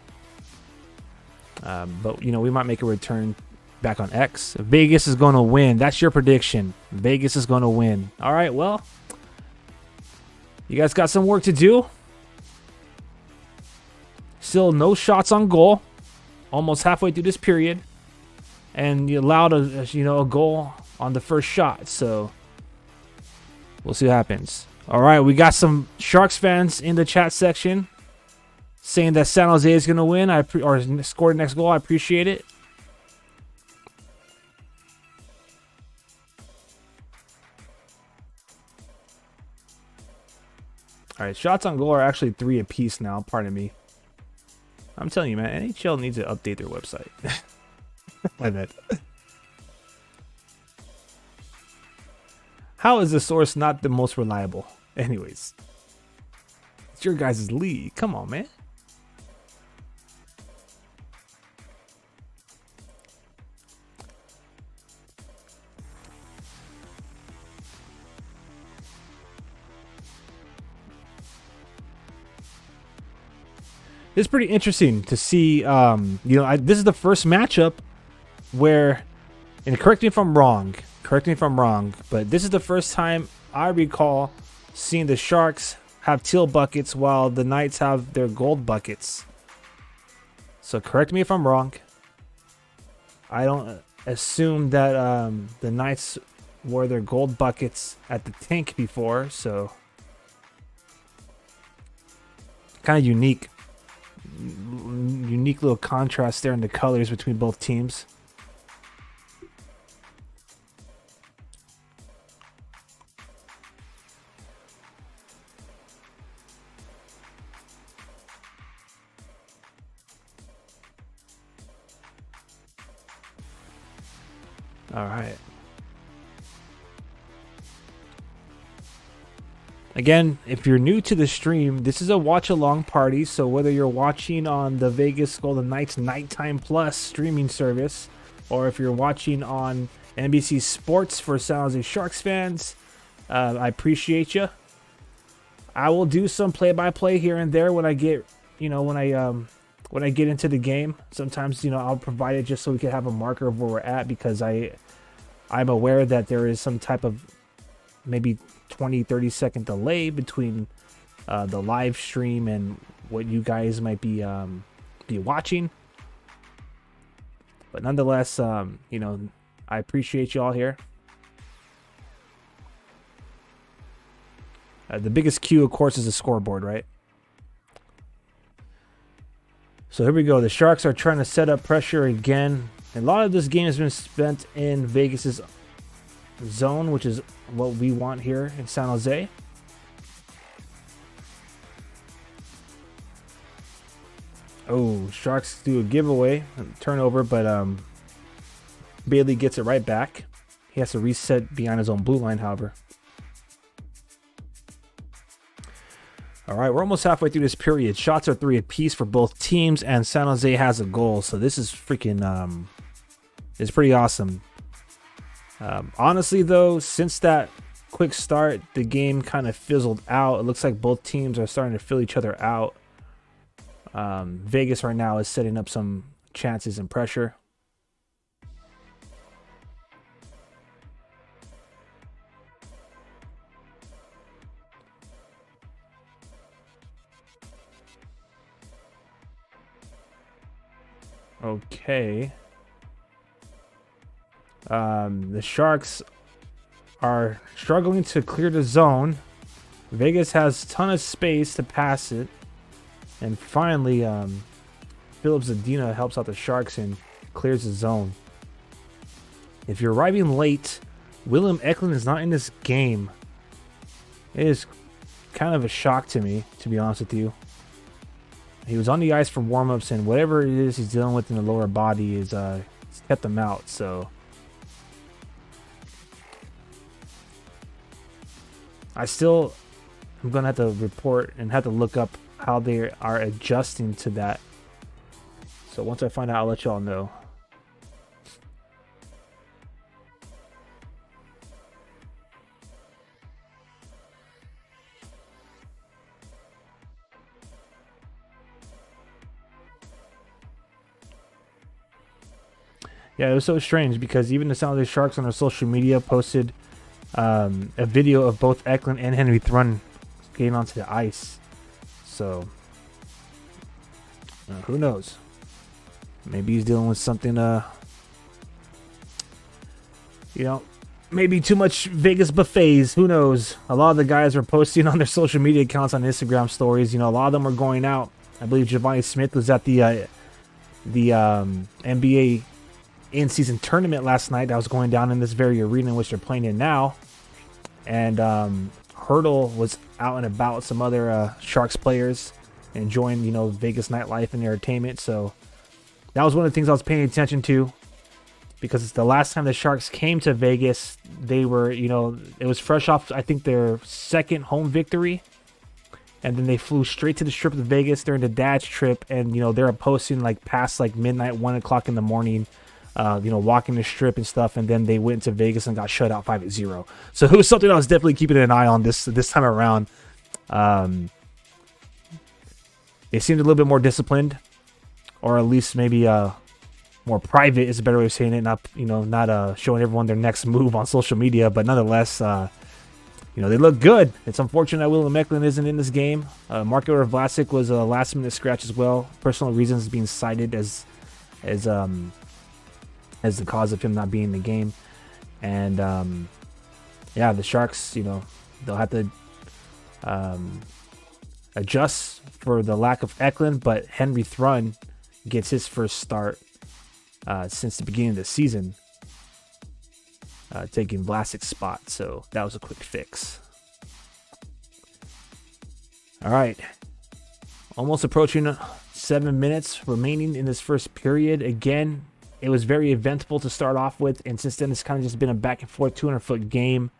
S1: But we might make a return back on X. Vegas is going to win. That's your prediction. Vegas is going to win. All right, well, you guys got some work to do. Still no shots on goal. Almost halfway through this period. And you allowed a goal on the first shot. So we'll see what happens. All right, we got some Sharks fans in the chat section saying that San Jose is going to win or score the next goal. I appreciate it. All right, shots on goal are actually 3 apiece now. Pardon me. I'm telling you, man, NHL needs to update their website. My bad. How is the source not the most reliable? Anyways, it's your guys' league. Come on, man. It's pretty interesting to see. This is the first matchup where, and correct me if I'm wrong, but this is the first time I recall seeing the Sharks have teal buckets while the Knights have their gold buckets. So correct me if I'm wrong. I don't assume that the Knights wore their gold buckets at the tank before, so kind of unique little contrast there in the colors between both teams. All right. Again, if you're new to the stream, this is a watch-along party, so whether you're watching on the Vegas Golden Knights Nighttime Plus streaming service, or if you're watching on NBC Sports for San Jose Sharks fans, I appreciate you. I will do some play-by-play here and there when I get, when I get into the game. Sometimes, I'll provide it just so we can have a marker of where we're at, because I'm aware that there is some type of maybe 20-30 second delay between the live stream and what you guys might be watching. But nonetheless, I appreciate you all here. The biggest cue, of course, is the scoreboard, right? So here we go. The Sharks are trying to set up pressure again. A lot of this game has been spent in Vegas's zone, which is what we want here in San Jose. Oh, Sharks do a giveaway, turnover, but Bailey gets it right back. He has to reset behind his own blue line, however. All right, we're almost halfway through this period. Shots are 3 apiece for both teams, and San Jose has a goal. So this is freaking, it's pretty awesome. Honestly, though, since that quick start, the game kind of fizzled out. It looks like both teams are starting to fill each other out. Vegas right now is setting up some chances and pressure. Okay. The Sharks are struggling to clear the zone. Vegas has a ton of space to pass it. And finally, Philip Zadina helps out the Sharks and clears the zone. If you're arriving late, William Eklund is not in this game. It is kind of a shock to me, to be honest with you. He was on the ice for warm-ups, and whatever it is he's dealing with in the lower body is it's kept him out. So I'm gonna have to report and have to look up how they are adjusting to that. So once I find out, I'll let y'all know. Yeah, it was so strange because even the San Jose Sharks on their social media posted a video of both Eklund and Henry Thrun getting onto the ice. So who knows? Maybe he's dealing with something. Maybe too much Vegas buffets. Who knows? A lot of the guys were posting on their social media accounts on Instagram stories. A lot of them were going out. I believe Giovanni Smith was at the NBA in-season tournament last night that was going down in this very arena in which they're playing in now. And Hurdle was out and about with some other Sharks players enjoying, Vegas nightlife and entertainment. So that was one of the things I was paying attention to, because it's the last time the Sharks came to Vegas. They were, it was fresh off, I think, their second home victory. And then they flew straight to the Strip of Vegas during the Dad's trip. And, they're posting past midnight, 1 o'clock in the morning, walking the Strip and stuff. And then they went to Vegas and got shut out 5-0. So it was something I was definitely keeping an eye on this time around. They seemed a little bit more disciplined, or at least maybe more private is a better way of saying it. Not showing everyone their next move on social media, but nonetheless, they look good. It's unfortunate that William Eklund isn't in this game. Marko Vlasic was a last-minute scratch as well. Personal reasons being cited as the cause of him not being in the game. And the Sharks, they'll have to adjust for the lack of Eklund, but Henry Thrun gets his first start since the beginning of the season, taking Vlasic's spot. So that was a quick fix. All right. Almost approaching 7 minutes remaining in this first period. Again, it was very eventful to start off with, and since then it's kind of just been a back and forth 200-foot game.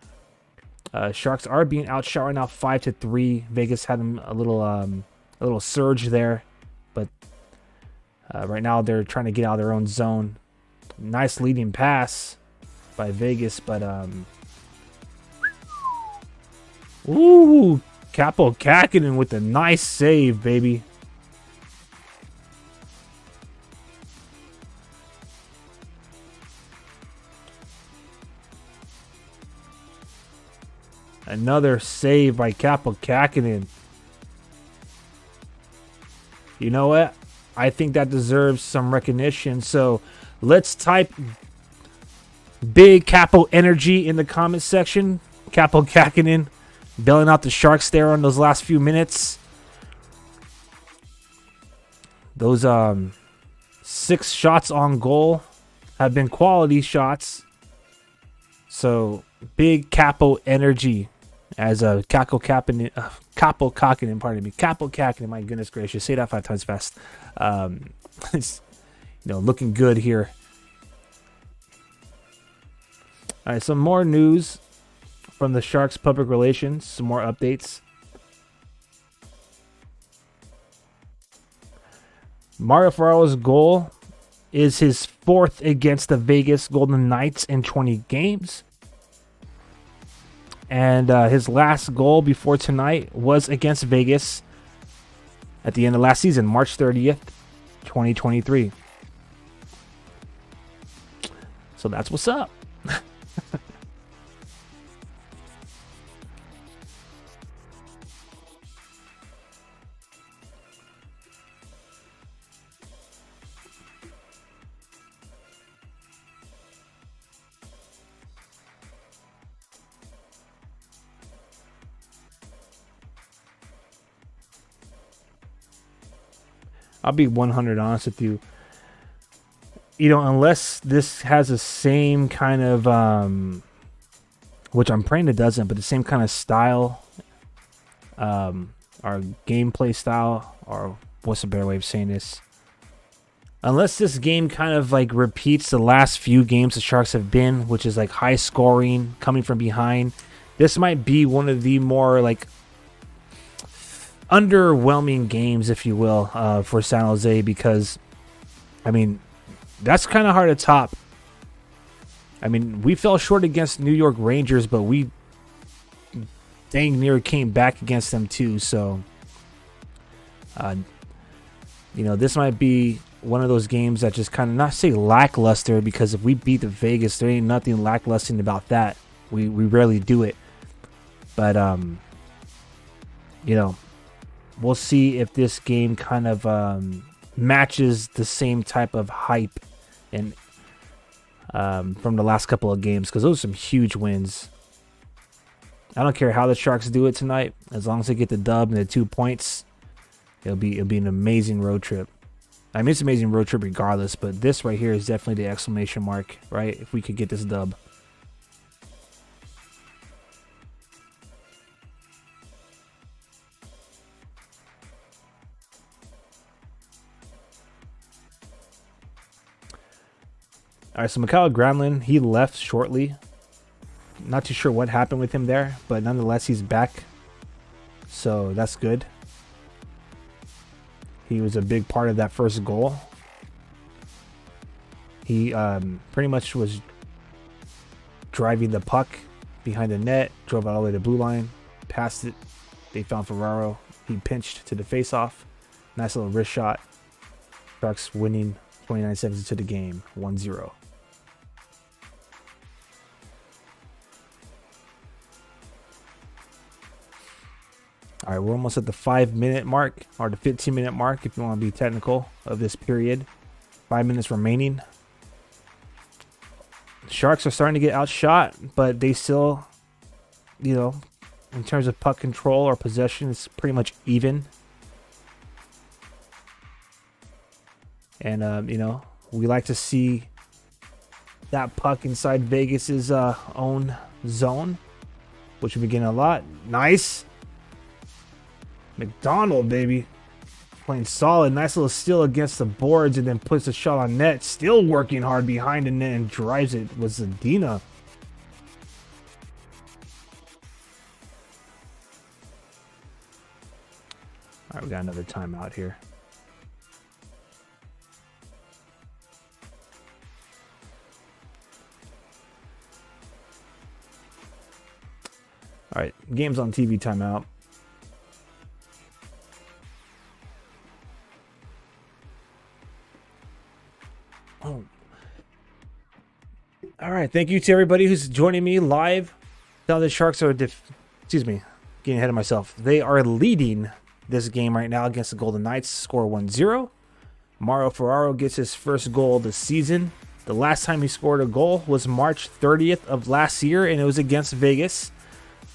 S1: Sharks are being outshot right now 5-3. Vegas had them a little surge there, but right now they're trying to get out of their own zone. Nice leading pass by Vegas, but Capo Kakinen with a nice save, baby. Another save by Capo Kakinen. You know what? I think that deserves some recognition. So let's type big Capo energy in the comment section. Capo Kakinen bailing out the Sharks there on those last few minutes. Those 6 shots on goal have been quality shots. So big Capo energy as a Capo Kakinen, pardon me. Capo Kakinen, my goodness gracious. Say that 5 times fast. It's, looking good here. All right, some more news from the Sharks public relations, some more updates. Mario Ferraro's goal is his 4th against the Vegas Golden Knights in 20 games. And his last goal before tonight was against Vegas at the end of last season, March 30th, 2023. So that's what's up. I'll be 100 honest with you. You know, unless this has the same kind of, which I'm praying it doesn't, but the same kind of style, or gameplay style, or what's a better way of saying this? Unless this game kind of like repeats the last few games the Sharks have been, which is like high scoring, coming from behind, this might be one of the more like underwhelming games, if you will, for San Jose, because, I mean, that's kind of hard to top. I mean, we fell short against New York Rangers, but we dang near came back against them too. So, you know, this might be one of those games that just kind of, not say lackluster, because if we beat the Vegas, there ain't nothing lackluster about that. We rarely do it. But, you know, we'll see if this game kind of matches the same type of hype and from the last couple of games, because those are some huge wins. I don't care how the Sharks do it tonight, as long as they get the dub and the 2 points, it'll be an amazing road trip. I mean, it's an amazing road trip regardless, but this right here is definitely the exclamation mark, right? If we could get this dub. All right, so Mikael Granlund, he left shortly. Not too sure what happened with him there, but nonetheless, he's back. So that's good. He was a big part of that first goal. He pretty much was driving the puck behind the net, drove all the way to the blue line, passed it. They found Ferraro. He pinched to the faceoff. Nice little wrist shot. Sharks winning 29 seconds into the game, 1-0. All right, we're almost at the 5-minute mark, or the 15-minute mark, if you want to be technical, of this period. 5 minutes remaining. Sharks are starting to get outshot, but they still, you know, in terms of puck control or possession, it's pretty much even. And, you know, we like to see that puck inside Vegas's own zone, which we've been getting a lot. Nice. McDonald, baby. Playing solid. Nice little steal against the boards and then puts a shot on net. Still working hard behind the net and drives it. Was Zadina. All right, we got another timeout here. All right, games on TV timeout. Oh. All right, thank you to everybody who's joining me live. Now the Sharks are, getting ahead of myself. They are leading this game right now against the Golden Knights. Score 1-0. Mario Ferraro gets his first goal of the season. The last time he scored a goal was March 30th of last year, and it was against Vegas.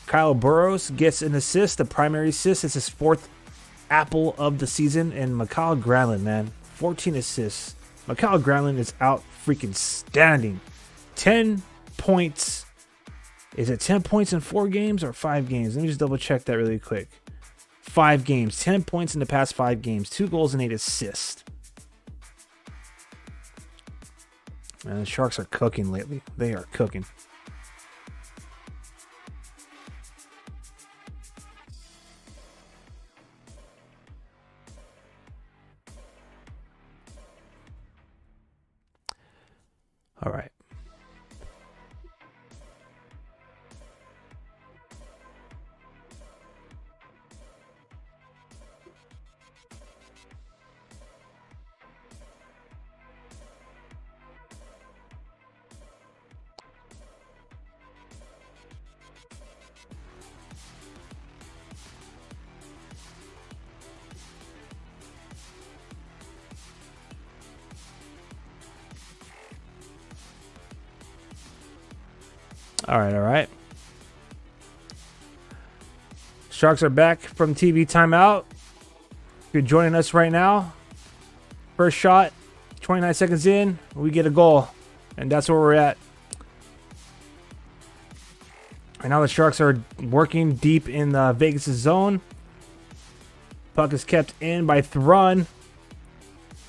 S1: Kyle Burroughs gets an assist, the primary assist. It's his fourth apple of the season. And Mikael Granlund, man, 14 assists. Mikael Granlund is out freaking standing. 10 points. Is it 10 points in 4 games or 5 games? Let me just double check that really quick. 5 games. 10 points in the past 5 games. 2 goals and 8 assists. Man, the Sharks are cooking lately. They are cooking. All right. All right. Sharks are back from TV timeout. If you're joining us right now, First shot, 29 seconds in, we get a goal. And that's where we're at. And now the Sharks are working deep in Vegas' zone. Puck is kept in by Thrun.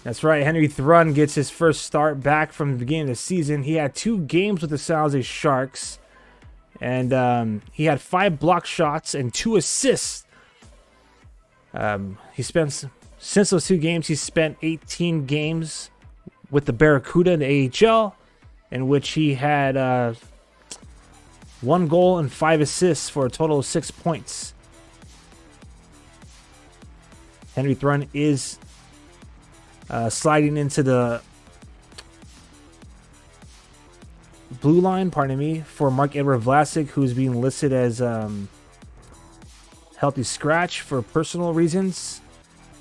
S1: That's right, Henry Thrun gets his first start back from the beginning of the season. He had 2 games with the San Jose Sharks. And he had 5 block shots and 2 assists. Since those 2 games, he spent 18 games with the Barracuda in the AHL, in which he had 1 goal and 5 assists for a total of 6 points. Henry Thrun is sliding into the blue line, pardon me, for Marc-Edouard Vlasic, who's being listed as healthy scratch for personal reasons.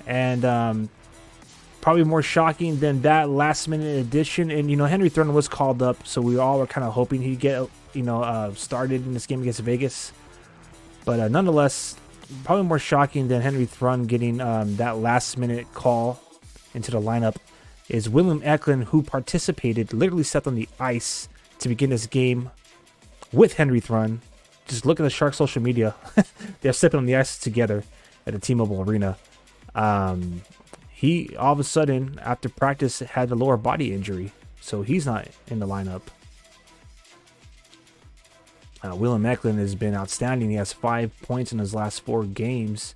S1: And probably more shocking than that, last minute addition. And, Henry Thrun was called up, so we all were kind of hoping he'd get, started in this game against Vegas. But nonetheless, probably more shocking than Henry Thrun getting that last minute call into the lineup is William Eklund, who participated, literally stepped on the ice to begin this game with Henry Thrun. Just look at the Sharks social media. They're stepping on the ice together at the T-Mobile Arena. He, all of a sudden, after practice, had a lower body injury, so he's not in the lineup. William Eklund has been outstanding. He has 5 points in his last 4 games.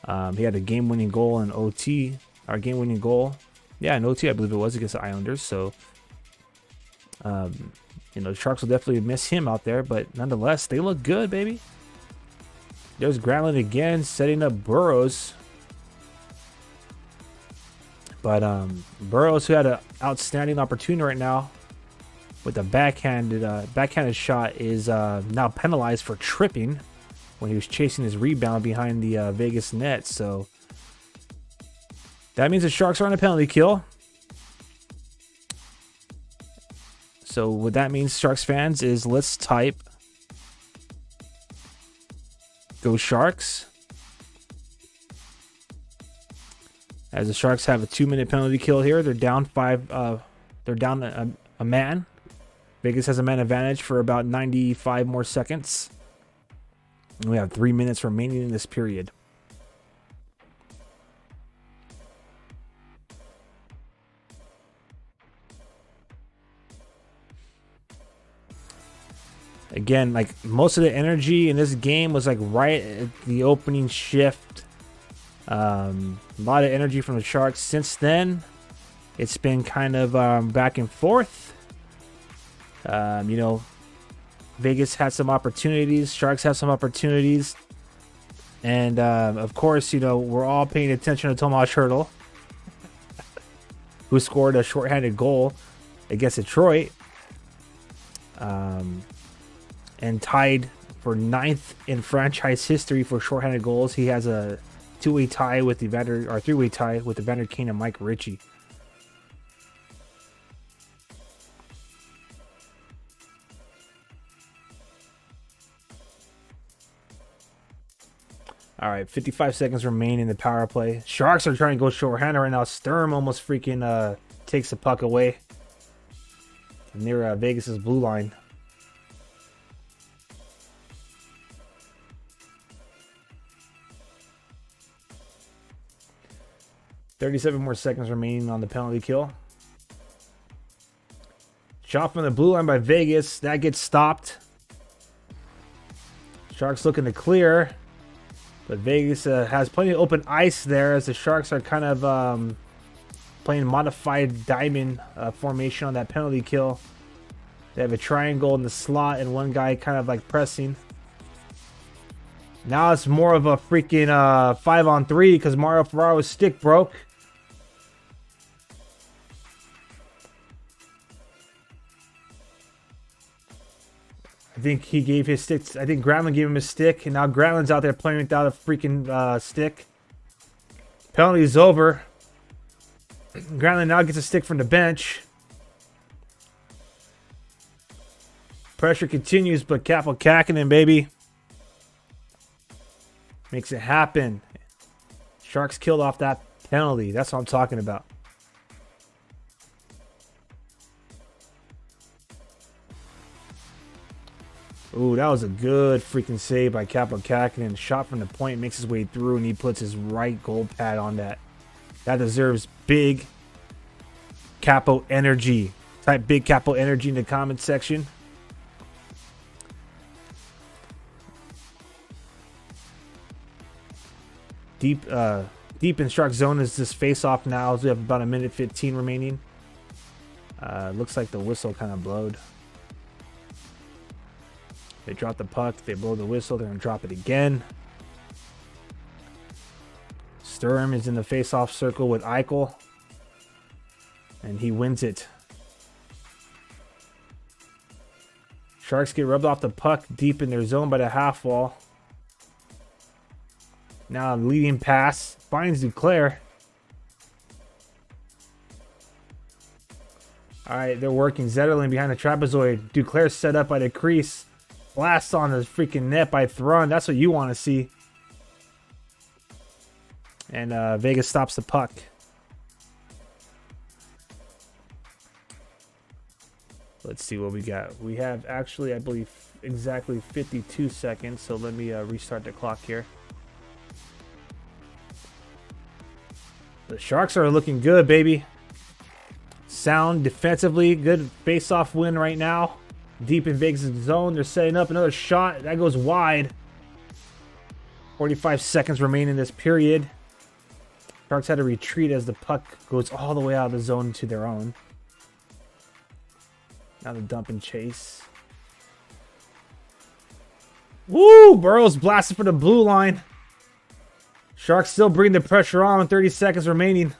S1: He had a game-winning goal in OT, or game-winning goal. Yeah, in OT, I believe it was, against the Islanders. So, the Sharks will definitely miss him out there, but nonetheless, they look good, baby. There's Granlund again, setting up Burrows. But Burrows, who had an outstanding opportunity right now with a backhanded shot, is now penalized for tripping when he was chasing his rebound behind the Vegas net. So that means the Sharks are on a penalty kill. So what that means, Sharks fans, is let's type "Go Sharks," as the Sharks have a 2-minute penalty kill here. They're down 5. They're down a man. Vegas has a man advantage for about 95 more seconds. And we have 3 minutes remaining in this period. Again, like, most of the energy in this game was like right at the opening shift. A lot of energy from the Sharks. Since then, it's been kind of back and forth. Vegas had some opportunities. Sharks have some opportunities. And, of course, we're all paying attention to Tomas Hertl, who scored a shorthanded goal against Detroit. And tied for 9th in franchise history for shorthanded goals. He has a 2-way tie with Evander, or 3-way tie with Evander Kane and Mike Ritchie. All right, 55 seconds remain in the power play. Sharks are trying to go shorthanded right now. Sturm almost freaking takes the puck away near Vegas's blue line. $37 more seconds remaining on the penalty kill. Shot from the blue line by Vegas. That gets stopped. Sharks looking to clear. But Vegas has plenty of open ice there, as the Sharks are kind of playing modified diamond formation on that penalty kill. They have a triangle in the slot and one guy kind of like pressing. Now it's more of a freaking 5-on-3 because Mario Ferraro's stick broke. I think he gave his stick. I think Granlund gave him his stick, and now Granlund's out there playing without a freaking stick. Penalty is over. Granlund now gets a stick from the bench. Pressure continues, but Kaapo Kähkönen, baby, makes it happen. Sharks killed off that penalty. That's what I'm talking about. Ooh, that was a good freaking save by Capo Kakinen. Shot from the point, makes his way through, and he puts his right gold pad on that. That deserves big Capo energy. Type big Capo energy in the comment section. Deep in Shark zone is this face off now. So we have about 1:15 remaining. Looks like the whistle kind of blowed. They drop the puck. They blow the whistle. They're going to drop it again. Sturm is in the face-off circle with Eichel. And he wins it. Sharks get rubbed off the puck deep in their zone by the half wall. Now leading pass. Finds Duclair. Alright, they're working. Zetterlund behind the trapezoid. Duclair set up by the crease. Blast on the freaking net by Thrun. That's what you want to see. And Vegas stops the puck. Let's see what we got. We have actually, I believe, exactly 52 seconds. So let me restart the clock here. The Sharks are looking good, baby. Sound defensively. Good face-off win right now. Deep in Vegas' zone. They're setting up another shot. That goes wide. 45 seconds remain in this period. Sharks had to retreat as the puck goes all the way out of the zone to their own. Now the dump and chase. Woo! Burrows blasted for the blue line. Sharks still bring the pressure on. 30 seconds remaining.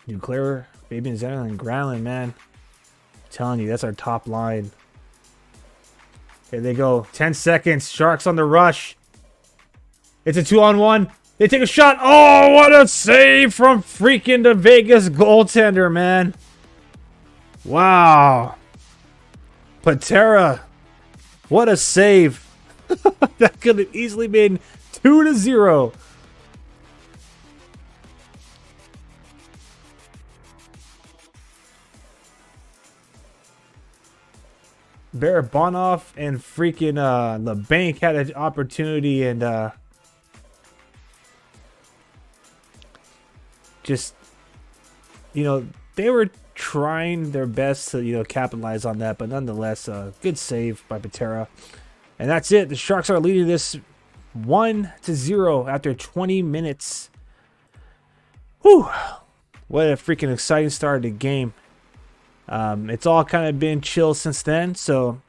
S1: Duclair, Fabian Zetterlund, and Granlund, man. I'm telling you, that's our top line. Here they go. 10 seconds. Sharks on the rush. It's a 2-on-1. They take a shot. Oh, what a save from freaking the Vegas goaltender, man. Wow. Patera. What a save. That could have easily been 2-0. Barabanov and freaking LeBanc had an opportunity, and just, you know, they were trying their best to, you know, capitalize on that, but nonetheless, good save by Patera. And that's it. The Sharks are leading this 1-0 after 20 minutes. Whew. What a freaking exciting start of the game. It's all kind of been chill since then, so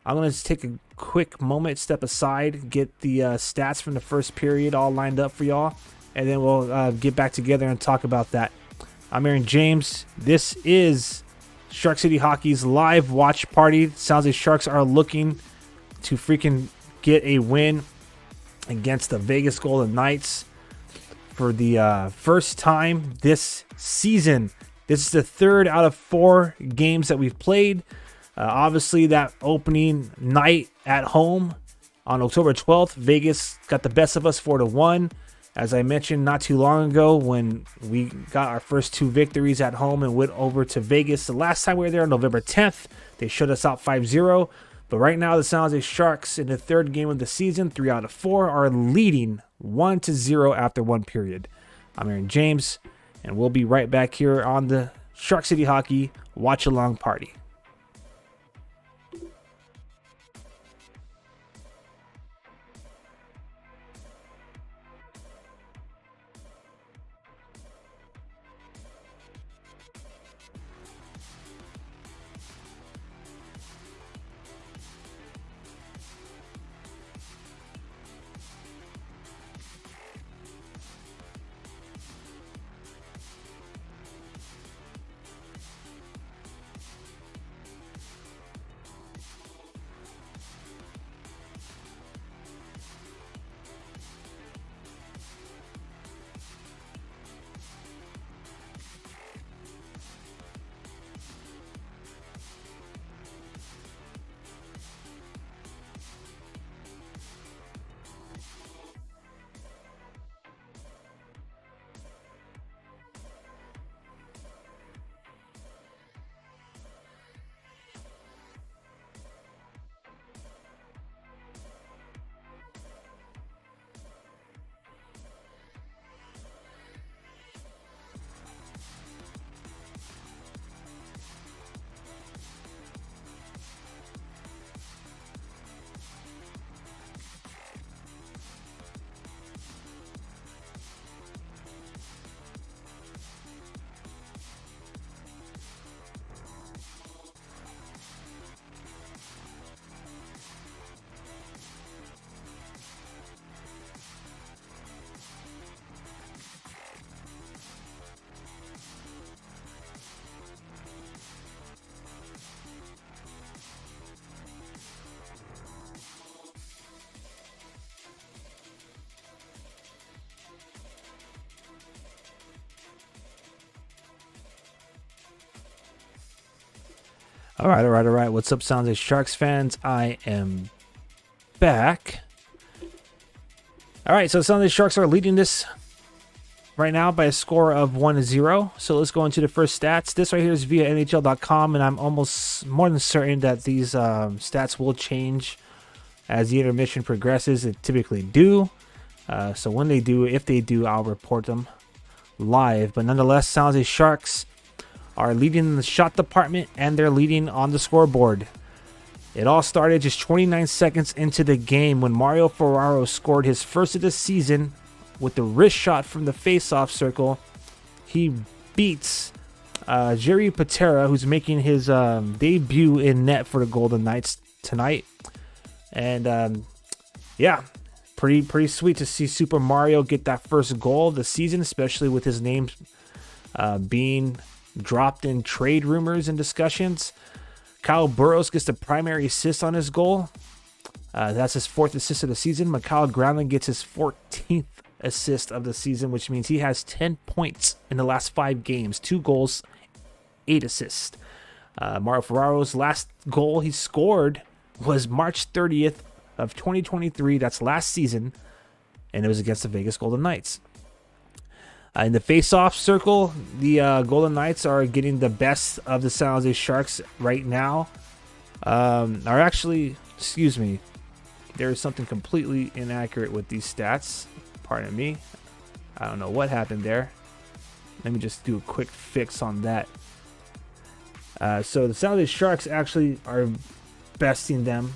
S1: I'm going to just take a quick moment, step aside, get the stats from the first period all lined up for y'all, and then we'll get back together and talk about that. I'm Aaron James. This is Shark City Hockey's live watch party. Sounds like Sharks are looking to freaking get a win against the Vegas Golden Knights for the first time this season. This is the third out of 4 games that we've played. Obviously, that opening night at home on October 12th, Vegas got the best of us 4-1. As I mentioned not too long ago, when we got our first 2 victories at home and went over to Vegas the last time we were there on November 10th, they shut us out 5-0. But right now, the San Jose Sharks in the third game of the season, 3 out of 4, are leading 1-0 after 1 period. I'm Aaron James, and we'll be right back here on the Shark City Hockey Watch Along Party. All right. What's up, Sounds like Sharks fans? I am back. All right, so Sounds like Sharks are leading this right now by a score of 1-0. So let's go into the first stats. This right here is via NHL.com, and I'm almost more than certain that these stats will change as the intermission progresses. It typically do. So when they do, if they do, I'll report them live. But nonetheless, Sounds like Sharks are leading in the shot department, and they're leading on the scoreboard. It all started just 29 seconds into the game when Mario Ferraro scored his first of the season with the wrist shot from the face-off circle. He beats Jerry Patera, who's making his debut in net for the Golden Knights tonight. And yeah, pretty sweet to see Super Mario get that first goal of the season, especially with his name being dropped in trade rumors and discussions. Kyle Burroughs gets the primary assist on his goal. That's his 4th assist of the season. Mikael Granlund gets his 14th assist of the season, which means he has 10 points in the last 5 games, 2 goals, 8 assists. Mario Ferraro's last goal he scored was March 30th of 2023. That's last season, and it was against the Vegas Golden Knights. In the face-off circle, the Golden Knights are getting the best of the San Jose Sharks right now. Excuse me, there is something completely inaccurate with these stats. Pardon me. I don't know what happened there. Let me just do a quick fix on that. So the San Jose Sharks actually are besting them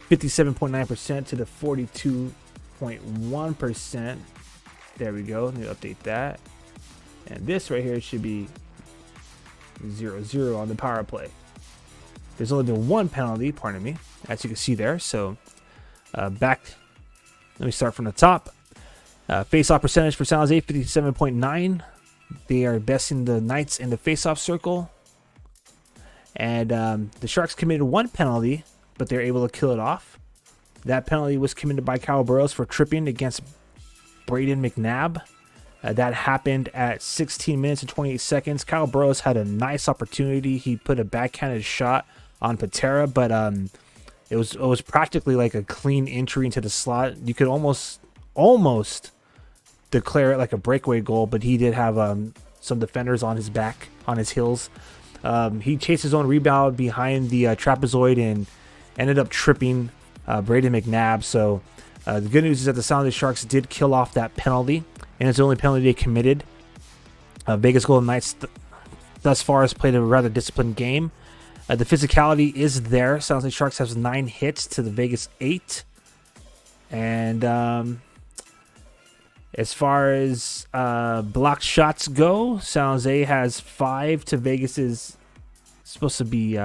S1: 57.9% to the 42.1%. There we go. Let me update that. And this right here should be 0-0 on the power play. There's only been 1 penalty, pardon me, as you can see there. So back, let me start from the top. Face-off percentage for San Jose, 57.9. They are besting the Knights in the face-off circle. And the Sharks committed 1 penalty, but they're able to kill it off. That penalty was committed by Kyle Burroughs for tripping against Brayden McNabb. That happened at 16 minutes and 28 seconds. Kyle Burroughs had a nice opportunity. He put a backhanded shot on Patera, but it was practically like a clean entry into the slot. You could almost declare it like a breakaway goal, but he did have some defenders on his back, on his heels. He chased his own rebound behind the trapezoid and ended up tripping Brayden McNabb. So the good news is that the San Jose Sharks did kill off that penalty, and it's the only penalty they committed. Vegas Golden Knights thus far has played a rather disciplined game. The physicality is there. San Jose Sharks has 9 hits to the Vegas 8. And as far as blocked shots go, San Jose has 5 to Vegas's supposed to be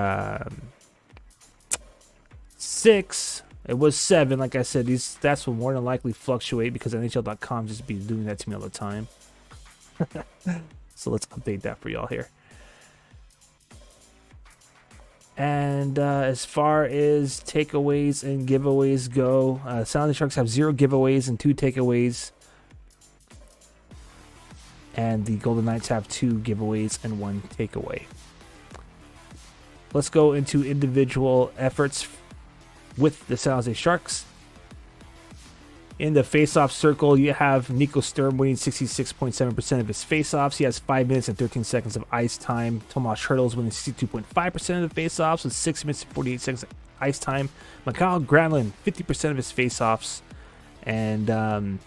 S1: 6. It was 7. Like I said, these stats will more than likely fluctuate because NHL.com just be doing that to me all the time. So let's update that for y'all here. And as far as takeaways and giveaways go, San Jose Sharks have 0 giveaways and 2 takeaways. And the Golden Knights have 2 giveaways and 1 takeaway. Let's go into individual efforts with the San Jose Sharks. In the face-off circle, you have Nico Sturm winning 66.7% of his face-offs. He has 5 minutes and 13 seconds of ice time. Tomas Hertl winning 62.5% of the face-offs with 6 minutes and 48 seconds of ice time. Mikael Granlund, 50% of his face-offs. And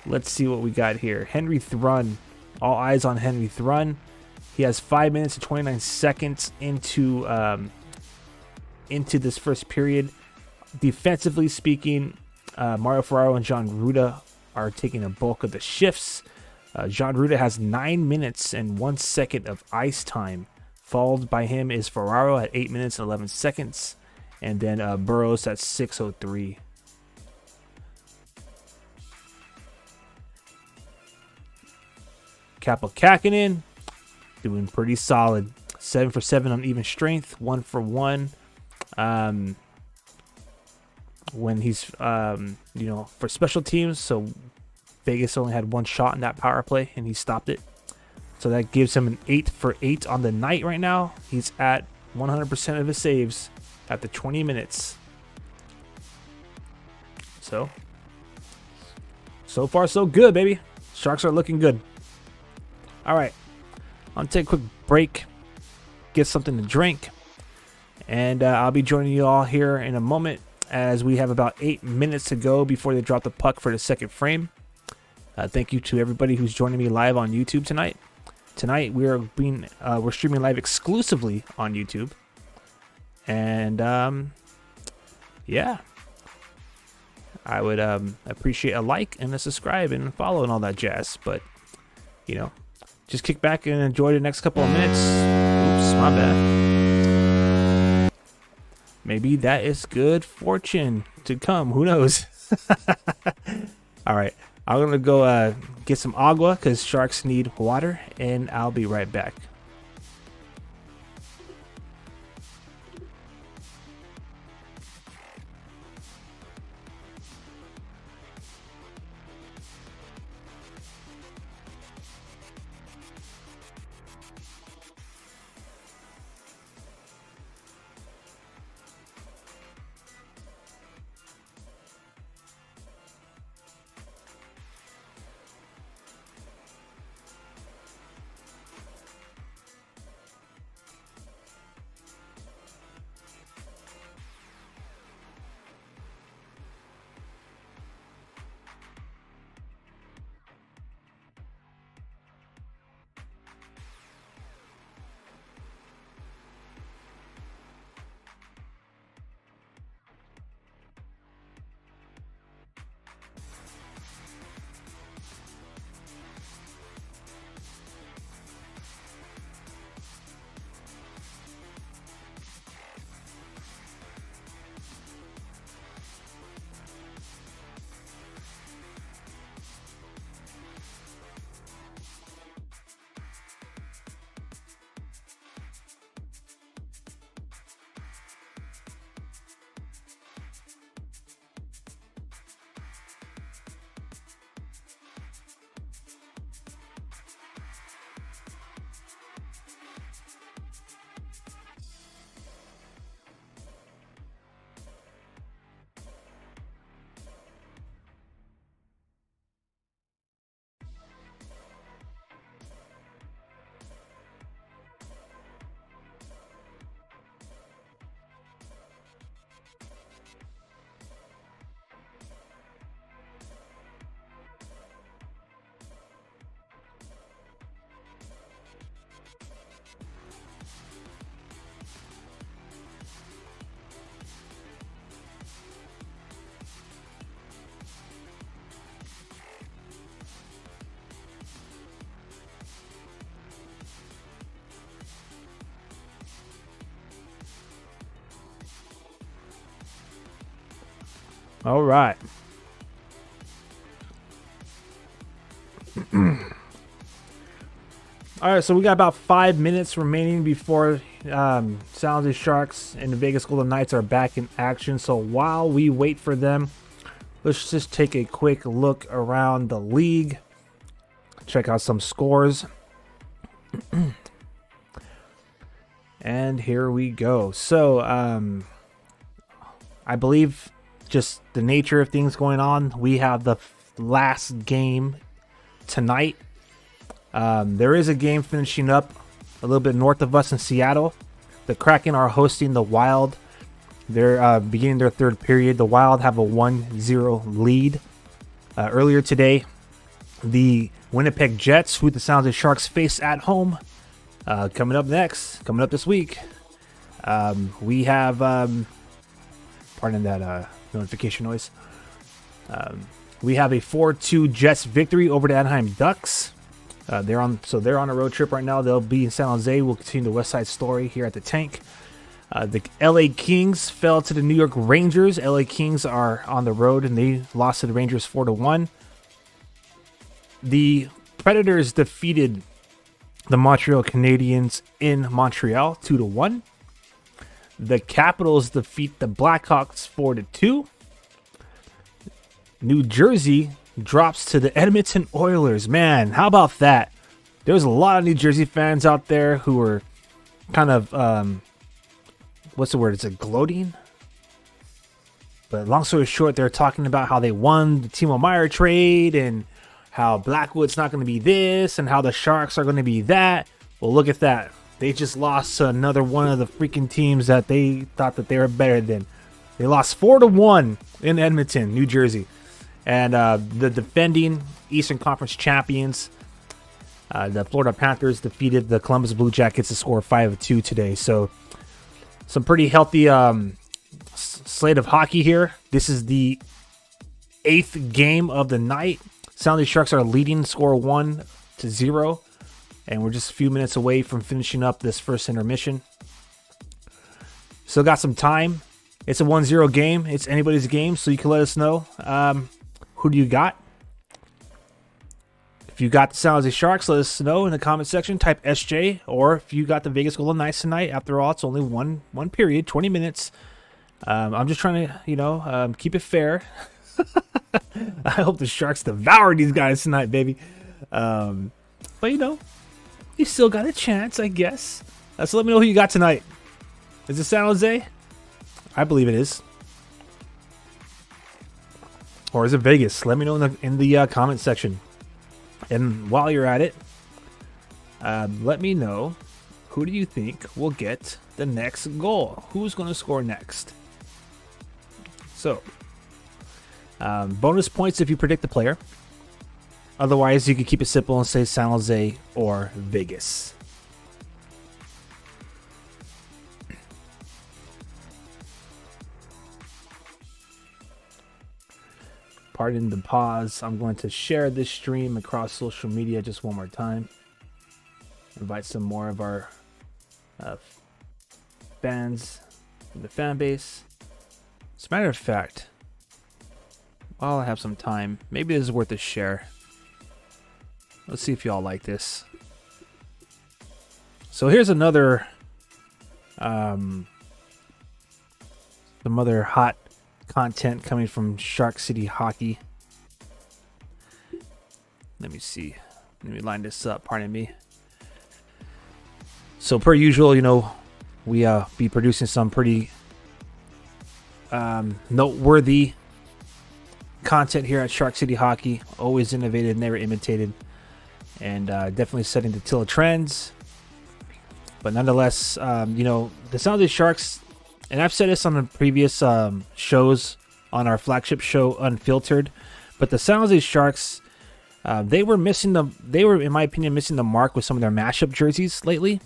S1: let's see what we got here. Henry Thrun, all eyes on Henry Thrun. He has 5 minutes and 29 seconds into this first period. Defensively speaking, Mario Ferraro and John Ruda are taking a bulk of the shifts. John Ruda has 9 minutes and 1 second of ice time. Followed by him is Ferraro at 8 minutes and 11 seconds. And then Burroughs at 6:03. Kaapo Kähkönen doing pretty solid. 7 for 7 on even strength. 1 for 1. When he's, for special teams. So Vegas only had 1 shot in that power play, and he stopped it. So that gives him an 8 for 8 on the night right now. He's at 100% of his saves after 20 minutes. So far so good, baby. Sharks are looking good. All right, I'll take a quick break, get something to drink, and I'll be joining you all here in a moment as we have about 8 minutes to go before they drop the puck for the second frame. Thank you to everybody who's joining me live on YouTube tonight. Tonight we're streaming live exclusively on YouTube, and yeah, I would appreciate a like and a subscribe and follow and all that jazz. But you know, just kick back and enjoy the next couple of minutes. Oops, my bad. Maybe that is good fortune to come. Who knows? All right, I'm gonna go get some agua because Sharks need water, and I'll be right back. All right. All right, so we got about 5 minutes remaining before San Jose Sharks and the Vegas Golden Knights are back in action. So while we wait for them, let's just take a quick look around the league. Check out some scores. And here we go. So I believe just the nature of things going on, we have the last game tonight. There is a game finishing up a little bit north of us in Seattle. The Kraken are hosting the Wild. They're beginning their third period. The Wild have a 1-0 lead. Earlier today, the Winnipeg Jets, who the San Jose Sharks face at home, coming up this week. We have, pardon that notification noise. We have a 4-2 Jets victory over the Anaheim Ducks. They're on a road trip right now. They'll be in San Jose. We'll continue the West Side Story here at the Tank. The LA Kings fell to the New York Rangers. LA Kings are on the road and they lost to the Rangers 4-1. The Predators defeated the Montreal Canadiens in Montreal 2-1. The Capitals defeat the Blackhawks 4-2. New Jersey drops to the Edmonton Oilers. Man, how about that? There's a lot of New Jersey fans out there who were kind of what's the word? It's a gloating. But long story short, they're talking about how they won the Timo Meier trade and how Blackwood's not going to be this and how the Sharks are going to be that. Well, look at that. They just lost to another one of the freaking teams that they thought that they were better than. They lost 4-1 in Edmonton, New Jersey. And the defending Eastern Conference champions, the Florida Panthers, defeated the Columbus Blue Jackets to score 5-2 today. So some pretty healthy slate of hockey here. This is the 8th game of the night. San Jose Sharks are leading score 1-0. And we're just a few minutes away from finishing up this first intermission. Still got some time. It's a 1-0 game. It's anybody's game, so you can let us know. Who do you got? If you got the San Jose Sharks, let us know in the comment section. Type SJ. Or if you got the Vegas Golden Knights tonight, after all, it's only one period, 20 minutes. I'm just trying to, keep it fair. I hope the Sharks devour these guys tonight, baby. But, you still got a chance, I guess. So let me know who you got tonight. Is it San Jose? I believe it is. Or is it Vegas? Let me know in the comment section. And while you're at it, let me know, who do you think will get the next goal? Who's going to score next? So, bonus points if you predict the player. Otherwise, you can keep it simple and say San Jose or Vegas. Pardon the pause. I'm going to share this stream across social media just one more time. Invite some more of our fans in the fan base. As a matter of fact, while I have some time, maybe this is worth a share. Let's see if y'all like this. So here's another some other hot content coming from Shark City Hockey. Let me see. Let me line this up. Pardon me. So per usual, we be producing some pretty noteworthy content here at Shark City Hockey. Always innovative, never imitated, and definitely setting the Tilla trends. But nonetheless, the San Jose Sharks, and I've said this on the previous shows on our flagship show, Unfiltered, but the San Jose Sharks, they were, in my opinion, missing the mark with some of their mashup jerseys lately.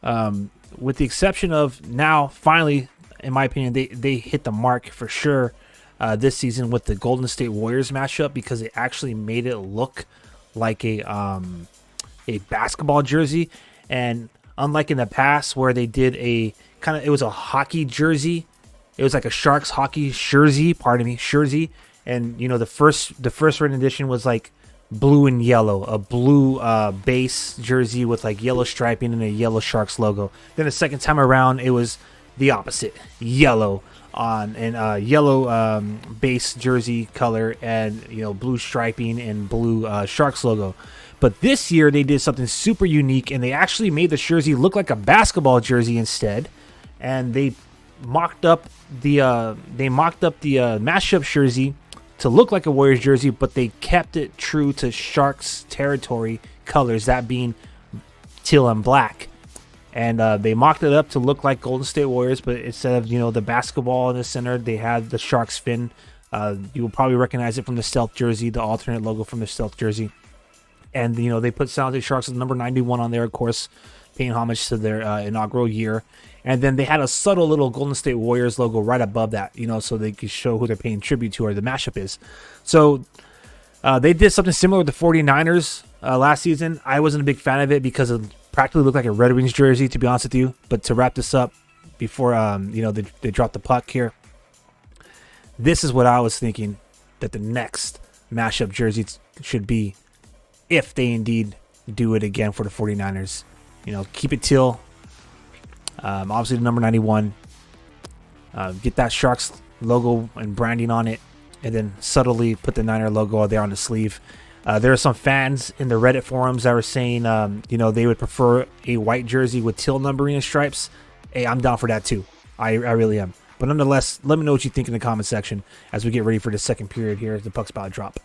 S1: With the exception of now, finally, in my opinion, they hit the mark for sure this season with the Golden State Warriors mashup, because they actually made it look like a basketball jersey. And unlike in the past where they did it was a hockey jersey. It was like a Sharks hockey jersey, and the first rendition was like blue and yellow, a blue base jersey with like yellow striping and a yellow Sharks logo. Then the second time around, it was the opposite, yellow on and yellow base jersey color and blue striping and blue Sharks logo. But this year they did something super unique, and they actually made the jersey look like a basketball jersey instead, and they mocked up the mashup jersey to look like a Warriors jersey, but they kept it true to Sharks territory colors, that being teal and black. And they mocked it up to look like Golden State Warriors, but instead of the basketball in the center, they had the Sharks fin. You will probably recognize it from the Stealth jersey, the alternate logo from the Stealth jersey. And they put San Jose Sharks as number 91 on there, of course, paying homage to their inaugural year. And then they had a subtle little Golden State Warriors logo right above that, so they could show who they're paying tribute to, or the mashup is. So they did something similar with the 49ers last season. I wasn't a big fan of it because it practically looked like a Red Wings jersey, to be honest with you. But to wrap this up before they drop the puck here, this is what I was thinking that the next mashup jersey should be, if they indeed do it again for the 49ers. Keep it teal. Obviously the number 91. Get that Sharks logo and branding on it, and then subtly put the Niner logo there on the sleeve. There are some fans in the Reddit forums that were saying, they would prefer a white jersey with teal numbering and stripes. Hey, I'm down for that too. I really am. But nonetheless, let me know what you think in the comment section as we get ready for the second period here. The puck's about to drop.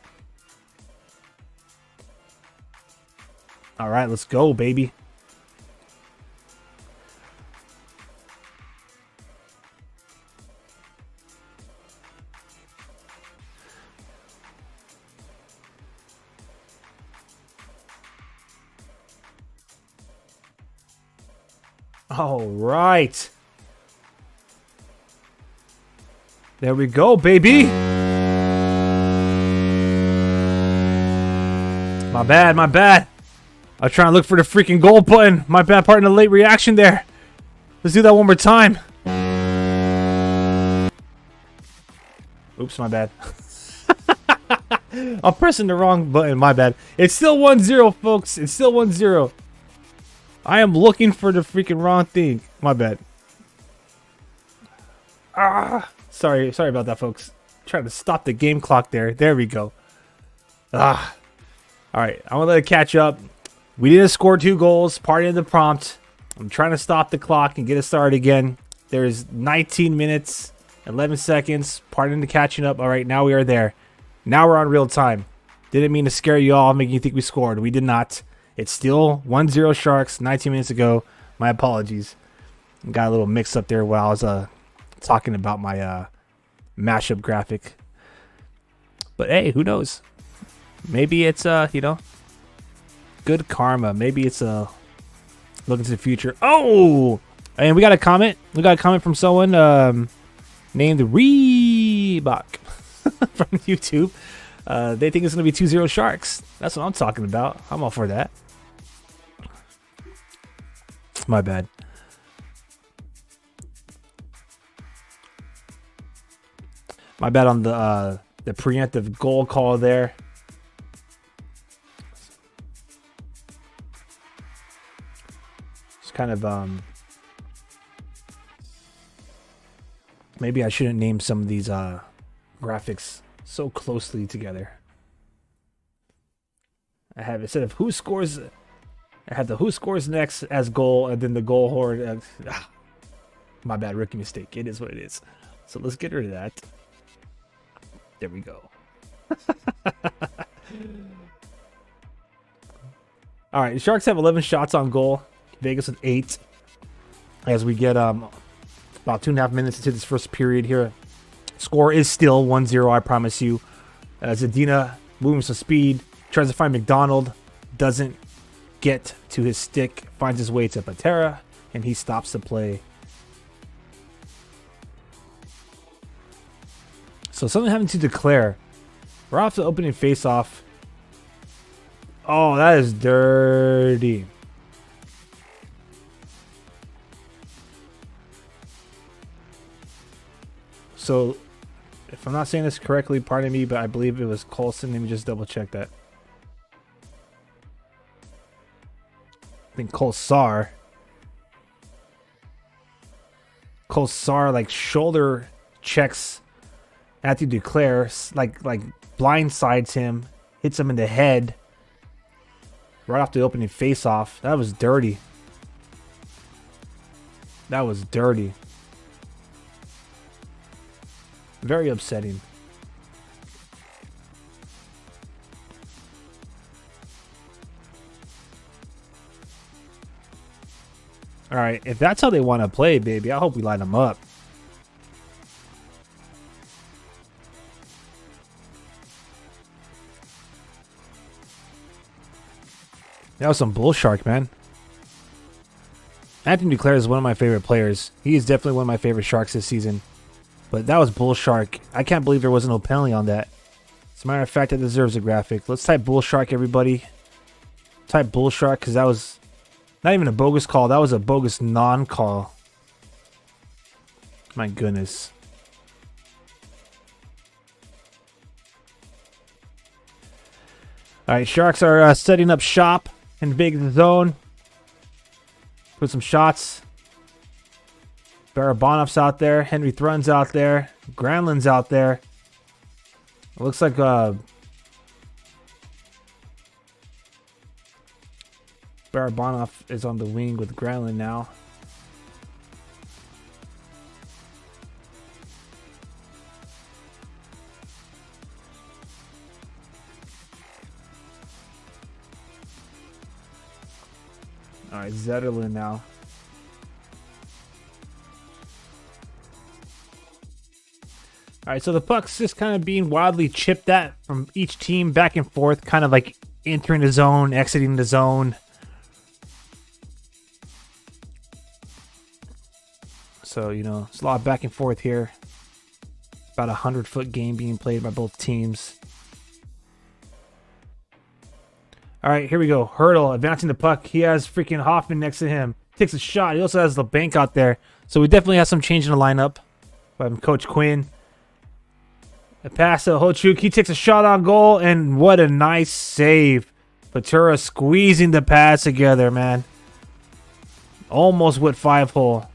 S1: All right, let's go, baby. All right. There we go, baby. My bad, my bad. I was trying to look for the freaking goal button. My bad part in the late reaction there. Let's do that one more time. Oops, my bad. I'm pressing the wrong button, my bad. It's still 1-0, folks. It's still 1-0. I am looking for the freaking wrong thing. My bad. Sorry about that, folks. Trying to stop the game clock there. There we go. All right, I'm gonna let it catch up. We didn't score 2 goals. Part of the prompt. I'm trying to stop the clock and get it started again. There's 19 minutes, 11 seconds. Pardon the catching up. All right, now we are there. Now we're on real time. Didn't mean to scare you all, making you think we scored. We did not. It's still 1-0 Sharks. 19 minutes ago. My apologies. Got a little mix up there while I was talking about my mashup graphic. But hey, who knows? Maybe it's good karma. Maybe it's look into the future. Oh, and we got a comment. We got a comment from someone named Reebok from YouTube. They think it's gonna be 2-0 Sharks. That's what I'm talking about. I'm all for that. My bad. My bad on the preemptive goal call there. It's kind of maybe I shouldn't name some of these graphics so closely together. I have instead of who scores, I have the who scores next as goal, and then the goal horn. My bad, rookie mistake. It is what it is. So let's get rid of that. There we go. All right, the Sharks have 11 shots on goal. Vegas with 8. As we get about 2.5 minutes into this first period here. Score is still 1-0, I promise you. Zadina moving some speed. Tries to find McDonald. Doesn't get to his stick. Finds his way to Patera. And he stops the play. So something having to declare. We're off to opening face-off. Oh, that is dirty. So, if I'm not saying this correctly, pardon me, but I believe it was Coulson. Let me just double check that. I think Kolesar like shoulder checks Anthony Duclair, like blindsides him, hits him in the head right off the opening face-off. That was dirty. That was dirty. Very upsetting. All right, if that's how they want to play, baby, I hope we line them up. That was some bull shark, man. Anthony Duclair is one of my favorite players. He is definitely one of my favorite Sharks this season. But that was bull shark. I can't believe there wasn't no penalty on that. As a matter of fact, that deserves a graphic. Let's type bull shark, everybody. Type bull shark because that was not even a bogus call. That was a bogus non-call. My goodness. All right, Sharks are setting up shop in big zone. Put some shots. Barabanov's out there. Henry Thrun's out there. Granlund's out there. It looks like Barabanov is on the wing with Granlund now. All right, Zetterlund now. All right, so the puck's just kind of being wildly chipped at from each team back and forth, kind of like entering the zone, exiting the zone. So, you know, it's a lot of back and forth here. About a 100-foot game being played by both teams. All right, here we go. Hurdle advancing the puck. He has freaking Hoffman next to him. Takes a shot. He also has the bank out there. So we definitely have some change in the lineup by Coach Quinn. A pass to Hochuk. He takes a shot on goal, and what a nice save. Patura squeezing the pads together, man. Almost with 5-hole.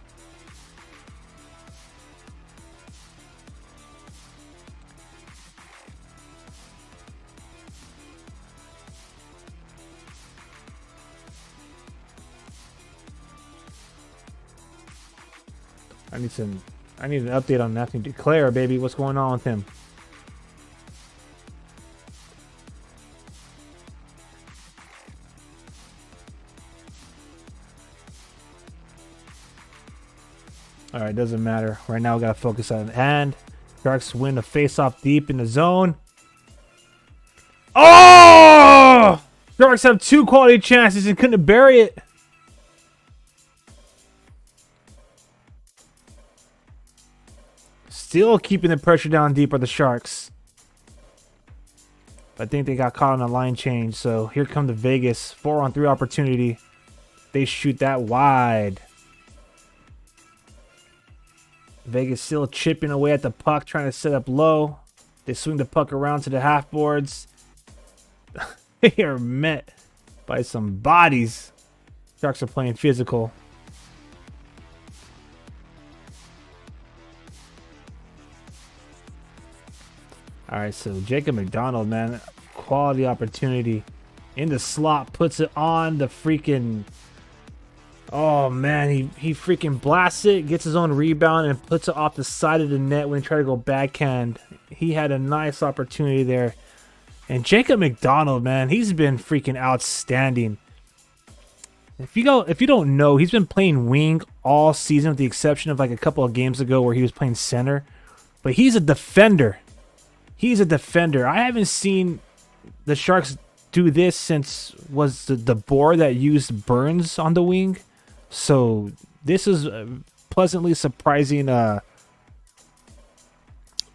S1: I need an update on Anthony Duclair, baby. What's going on with him? All right, doesn't matter. Right now, we got to focus on hand. Sharks win a face-off deep in the zone. Oh! Sharks have 2 quality chances and couldn't bury it. Still keeping the pressure down deep are the Sharks. I think they got caught on a line change, so here come the Vegas 4-on-3 opportunity. They shoot that wide. Vegas still chipping away at the puck, trying to set up low. They swing the puck around to the half boards. They are met by some bodies. Sharks are playing physical. All right, so Jacob McDonald, man, quality opportunity in the slot, puts it on the freaking. Oh man, he freaking blasts it, gets his own rebound, and puts it off the side of the net when he tried to go backhand. He had a nice opportunity there. And Jacob McDonald, man, he's been freaking outstanding. If you don't know, he's been playing wing all season with the exception of like a couple of games ago where he was playing center. But he's a defender. He's a defender. I haven't seen the Sharks do this since was the Boar that used Burns on the wing. So this is pleasantly surprising. Ooh,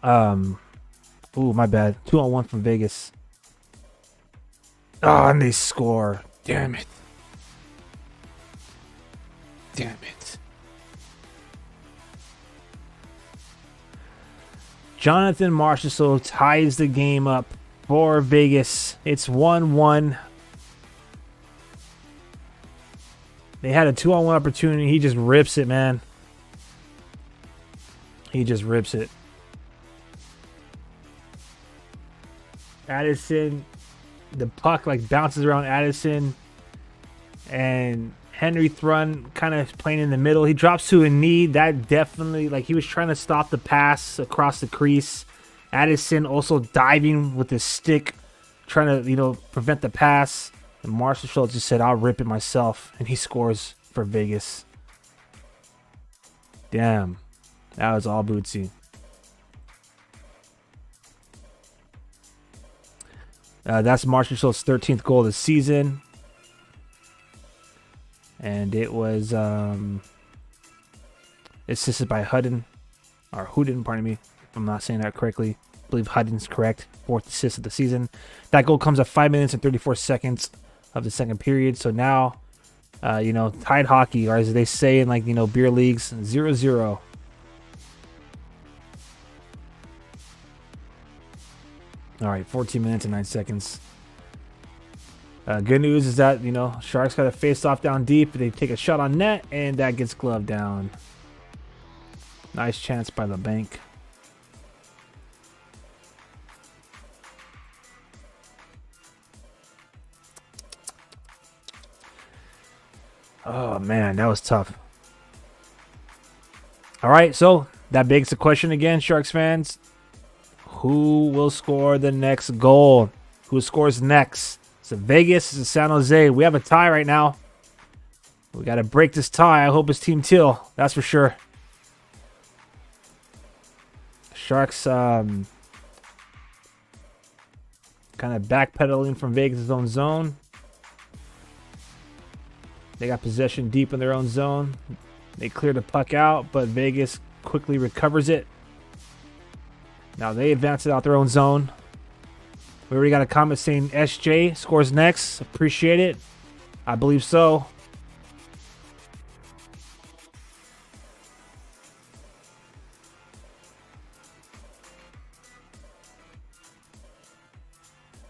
S1: my bad. 2-on-1 from Vegas. Oh, and they score. Damn it. Damn it. Jonathan Marchessault ties the game up for Vegas. It's 1-1. They had a 2-on-1 opportunity. He just rips it, man. He just rips it. Addison, the puck like bounces around Addison, and Henry Thrun kind of playing in the middle. He drops to a knee. That definitely, like, he was trying to stop the pass across the crease. Addison also diving with his stick, trying to, prevent the pass. And Marchessault just said, "I'll rip it myself," and he scores for Vegas. Damn, that was all Bootsy. That's Marchessault's 13th goal of the season. And it was assisted by Hudden. Or Hudden, pardon me, if I'm not saying that correctly. I believe Hudden's correct. 4th assist of the season. That goal comes at 5 minutes and 34 seconds of the second period. So now, tied hockey, or as they say in beer leagues, 0-0. All right, 14 minutes and 9 seconds. Good news is that, Sharks got a face-off down deep. They take a shot on net, and that gets gloved down. Nice chance by the bank. Oh, man, that was tough. All right, so that begs the question again, Sharks fans. Who will score the next goal? Who scores next? Is it Vegas? Is it San Jose? We have a tie right now. We got to break this tie. I hope it's Team Teal. That's for sure. Sharks kind of backpedaling from Vegas' own zone. They got possession deep in their own zone. They clear the puck out, but Vegas quickly recovers it. Now they advance it out their own zone. We already got a comment saying SJ scores next. Appreciate it. I believe so.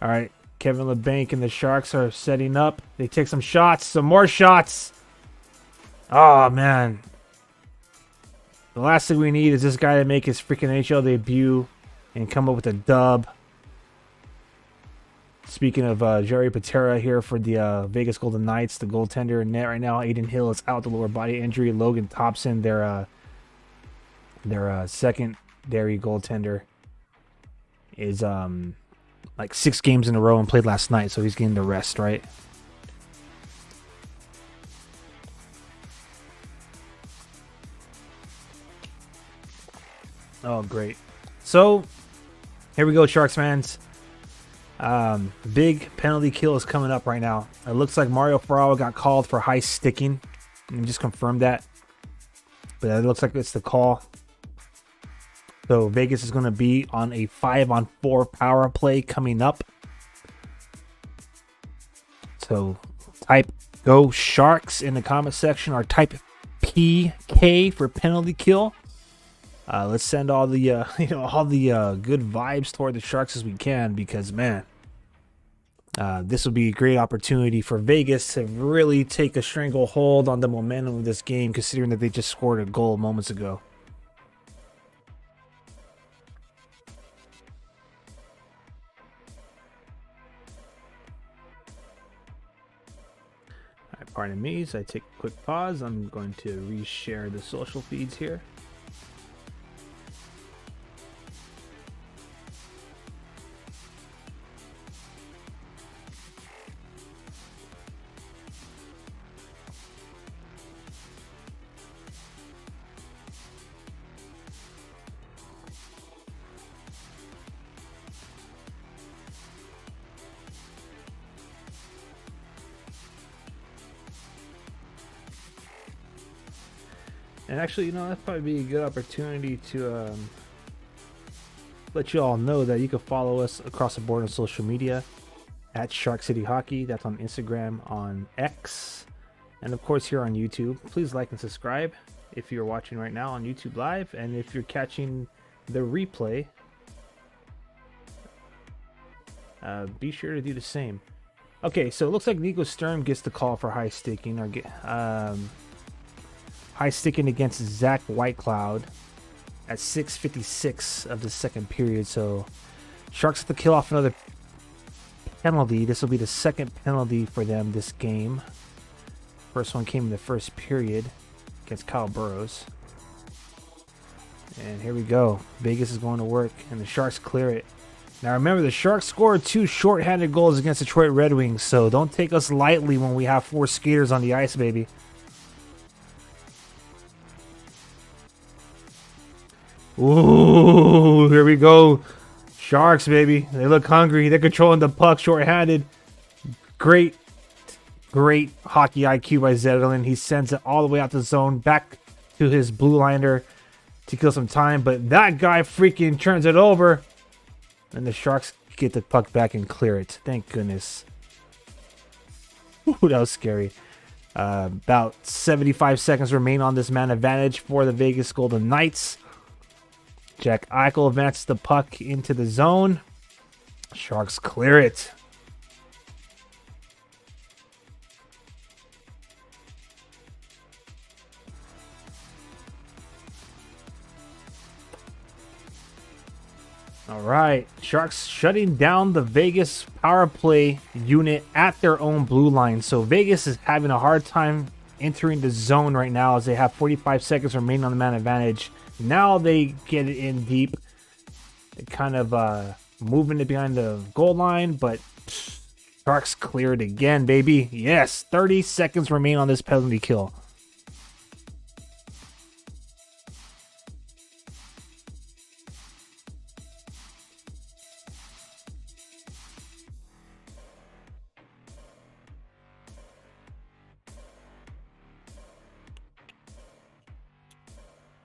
S1: All right. Kevin LeBanc and the Sharks are setting up. They take some shots. Some more shots. Oh, man. The last thing we need is this guy to make his freaking NHL debut and come up with a dub. Speaking of Jerry Patera here for the Vegas Golden Knights, the goaltender in net right now. Aiden Hill is out with a lower body injury. Logan Thompson, their secondary goaltender, is like 6 games in a row and played last night, so he's getting the rest, right? Oh, great. So, here we go, Sharks fans. Big penalty kill is coming up right now. It looks like Mario Ferraro got called for high sticking. Let me just confirm that. But it looks like it's the call. So Vegas is going to be on a 5-on-4 power play coming up. So type Go Sharks in the comment section, or type PK for penalty kill. Let's send all the good vibes toward the Sharks as we can, because man, this will be a great opportunity for Vegas to really take a stranglehold on the momentum of this game, considering that they just scored a goal moments ago. All right, pardon me as I take a quick pause. I'm going to reshare the social feeds here. And actually, that'd probably be a good opportunity to let you all know that you can follow us across the board on social media at Shark City Hockey. That's on Instagram, on X, and of course here on YouTube. Please like and subscribe if you're watching right now on YouTube Live, and if you're catching the replay, be sure to do the same. Okay, so it looks like Nico Sturm gets the call for high sticking, or high sticking against Zach Whitecloud at 6:56 of the second period. So Sharks have to kill off another penalty. This will be the second penalty for them this game. First one came in the first period against Kyle Burroughs. And here we go. Vegas is going to work, and the Sharks clear it. Now remember, the Sharks scored 2 shorthanded goals against Detroit Red Wings, so don't take us lightly when we have 4 skaters on the ice, baby. Ooh, here we go. Sharks, baby. They look hungry. They're controlling the puck shorthanded. Great hockey IQ by Zetterlund. He sends it all the way out the zone, back to his blue liner to kill some time. But that guy freaking turns it over. And the Sharks get the puck back and clear it. Thank goodness. Ooh, that was scary. About 75 seconds remain on this man advantage for the Vegas Golden Knights. Jack Eichel advances the puck into the zone. Sharks clear it. All right, Sharks shutting down the Vegas power play unit at their own blue line. So Vegas is having a hard time entering the zone right now, as they have 45 seconds remaining on the man advantage. Now they get it in deep. They're kind of moving it behind the goal line, but Sharks cleared again, baby. Yes, 30 seconds remain on this penalty kill.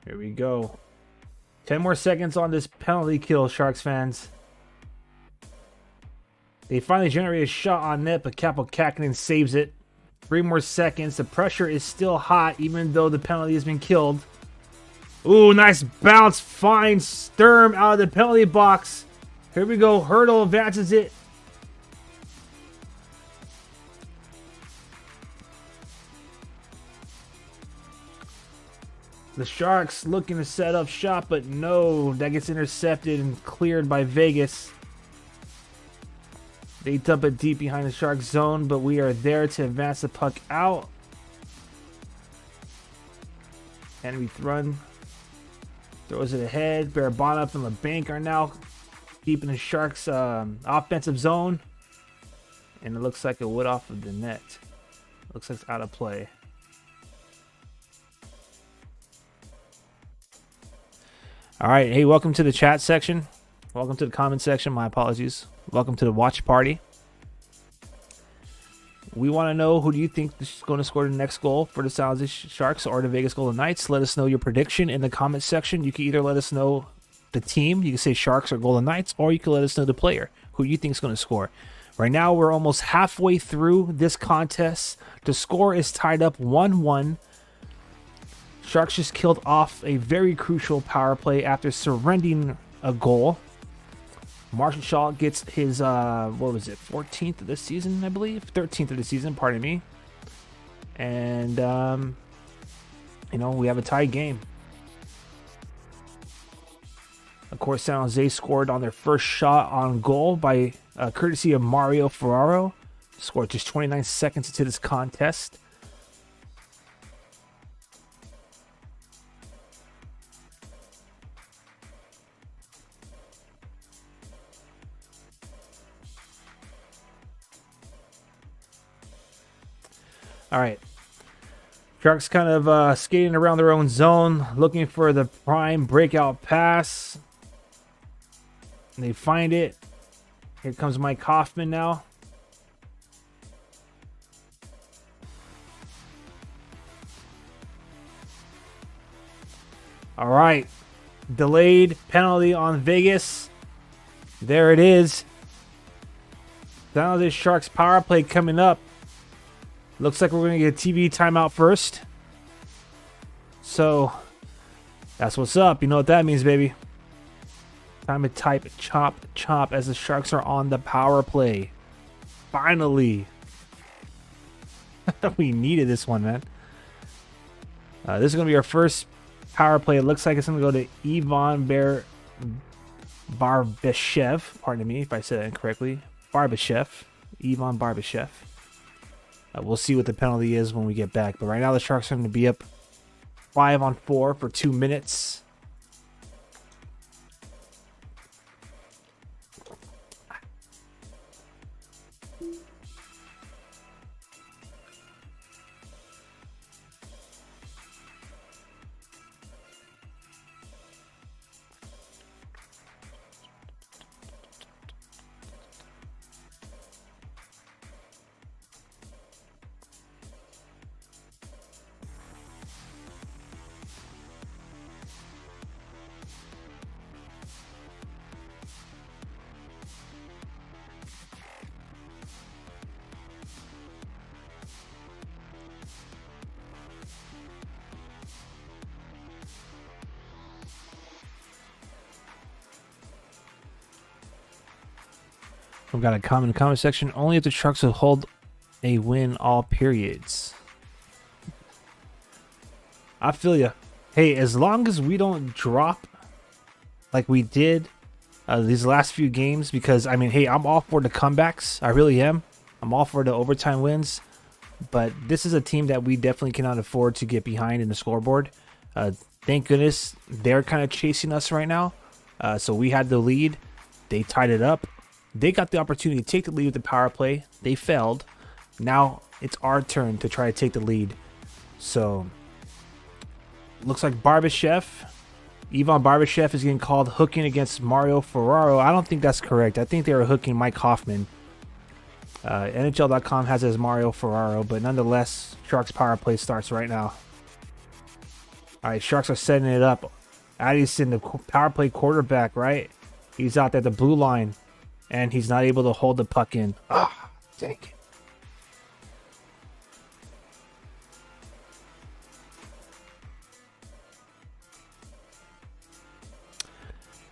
S1: Here we go. 10 more seconds on this penalty kill, Sharks fans. They finally generate a shot on net, but Kaapo Kähkönen saves it. 3 more seconds. The pressure is still hot, even though the penalty has been killed. Ooh, nice bounce. Finds Sturm out of the penalty box. Here we go. Hertl advances it. The Sharks looking to set up shop, but no, that gets intercepted and cleared by Vegas. They dump it deep behind the Sharks zone, but we are there to advance the puck out. Henry Thrun throws it ahead. Barabanov and LeBanc are now keeping the Sharks offensive zone. And it looks like it would off of the net. Looks like it's out of play. All right, hey, welcome to the chat section. Welcome to the comment section. My apologies. Welcome to the watch party. We want to know, who do you think is going to score the next goal for the San Jose Sharks or the Vegas Golden Knights? Let us know your prediction in the comment section. You can either let us know the team. You can say Sharks or Golden Knights, or you can let us know the player who you think is going to score. Right now, we're almost halfway through this contest. The score is tied up 1-1. Sharks just killed off a very crucial power play after surrendering a goal. Marshall Shaw gets his, 14th of the season, I believe? 13th of the season, pardon me. And, we have a tied game. Of course, San Jose scored on their first shot on goal by courtesy of Mario Ferraro. Scored just 29 seconds into this contest. All right. Sharks kind of skating around their own zone, looking for the prime breakout pass. And they find it. Here comes Mike Hoffman now. All right. Delayed penalty on Vegas. There it is. Now this Sharks power play coming up. Looks like we're going to get a TV timeout first. So, that's what's up. You know what that means, baby. Time to type chop, chop as the Sharks are on the power play. Finally. We needed this one, man. This is going to be our first power play. It looks like it's going to go to Ivan Barbashev. Pardon me if I said that incorrectly. Barbashev. Ivan Barbashev. We'll see what the penalty is when we get back. But right now the Sharks are going to be up 5-on-4 for 2 minutes. We've got a comment in the comment section. Only if the Sharks will hold a win all periods. I feel you. Hey, as long as we don't drop like we did these last few games, because, I mean, hey, I'm all for the comebacks. I really am. I'm all for the overtime wins. But this is a team that we definitely cannot afford to get behind in the scoreboard. Thank goodness they're kind of chasing us right now. So we had the lead. They tied it up. They got the opportunity to take the lead with the power play. They failed. Now it's our turn to try to take the lead. So, looks like Barbashev, Ivan Barbashev is getting called hooking against Mario Ferraro. I don't think that's correct. I think they were hooking Mike Hoffman. NHL.com has it as Mario Ferraro, but nonetheless, Sharks power play starts right now. All right, Sharks are setting it up. Addison, the power play quarterback, right? He's out there at the blue line, and he's not able to hold the puck in. Ah, dang it.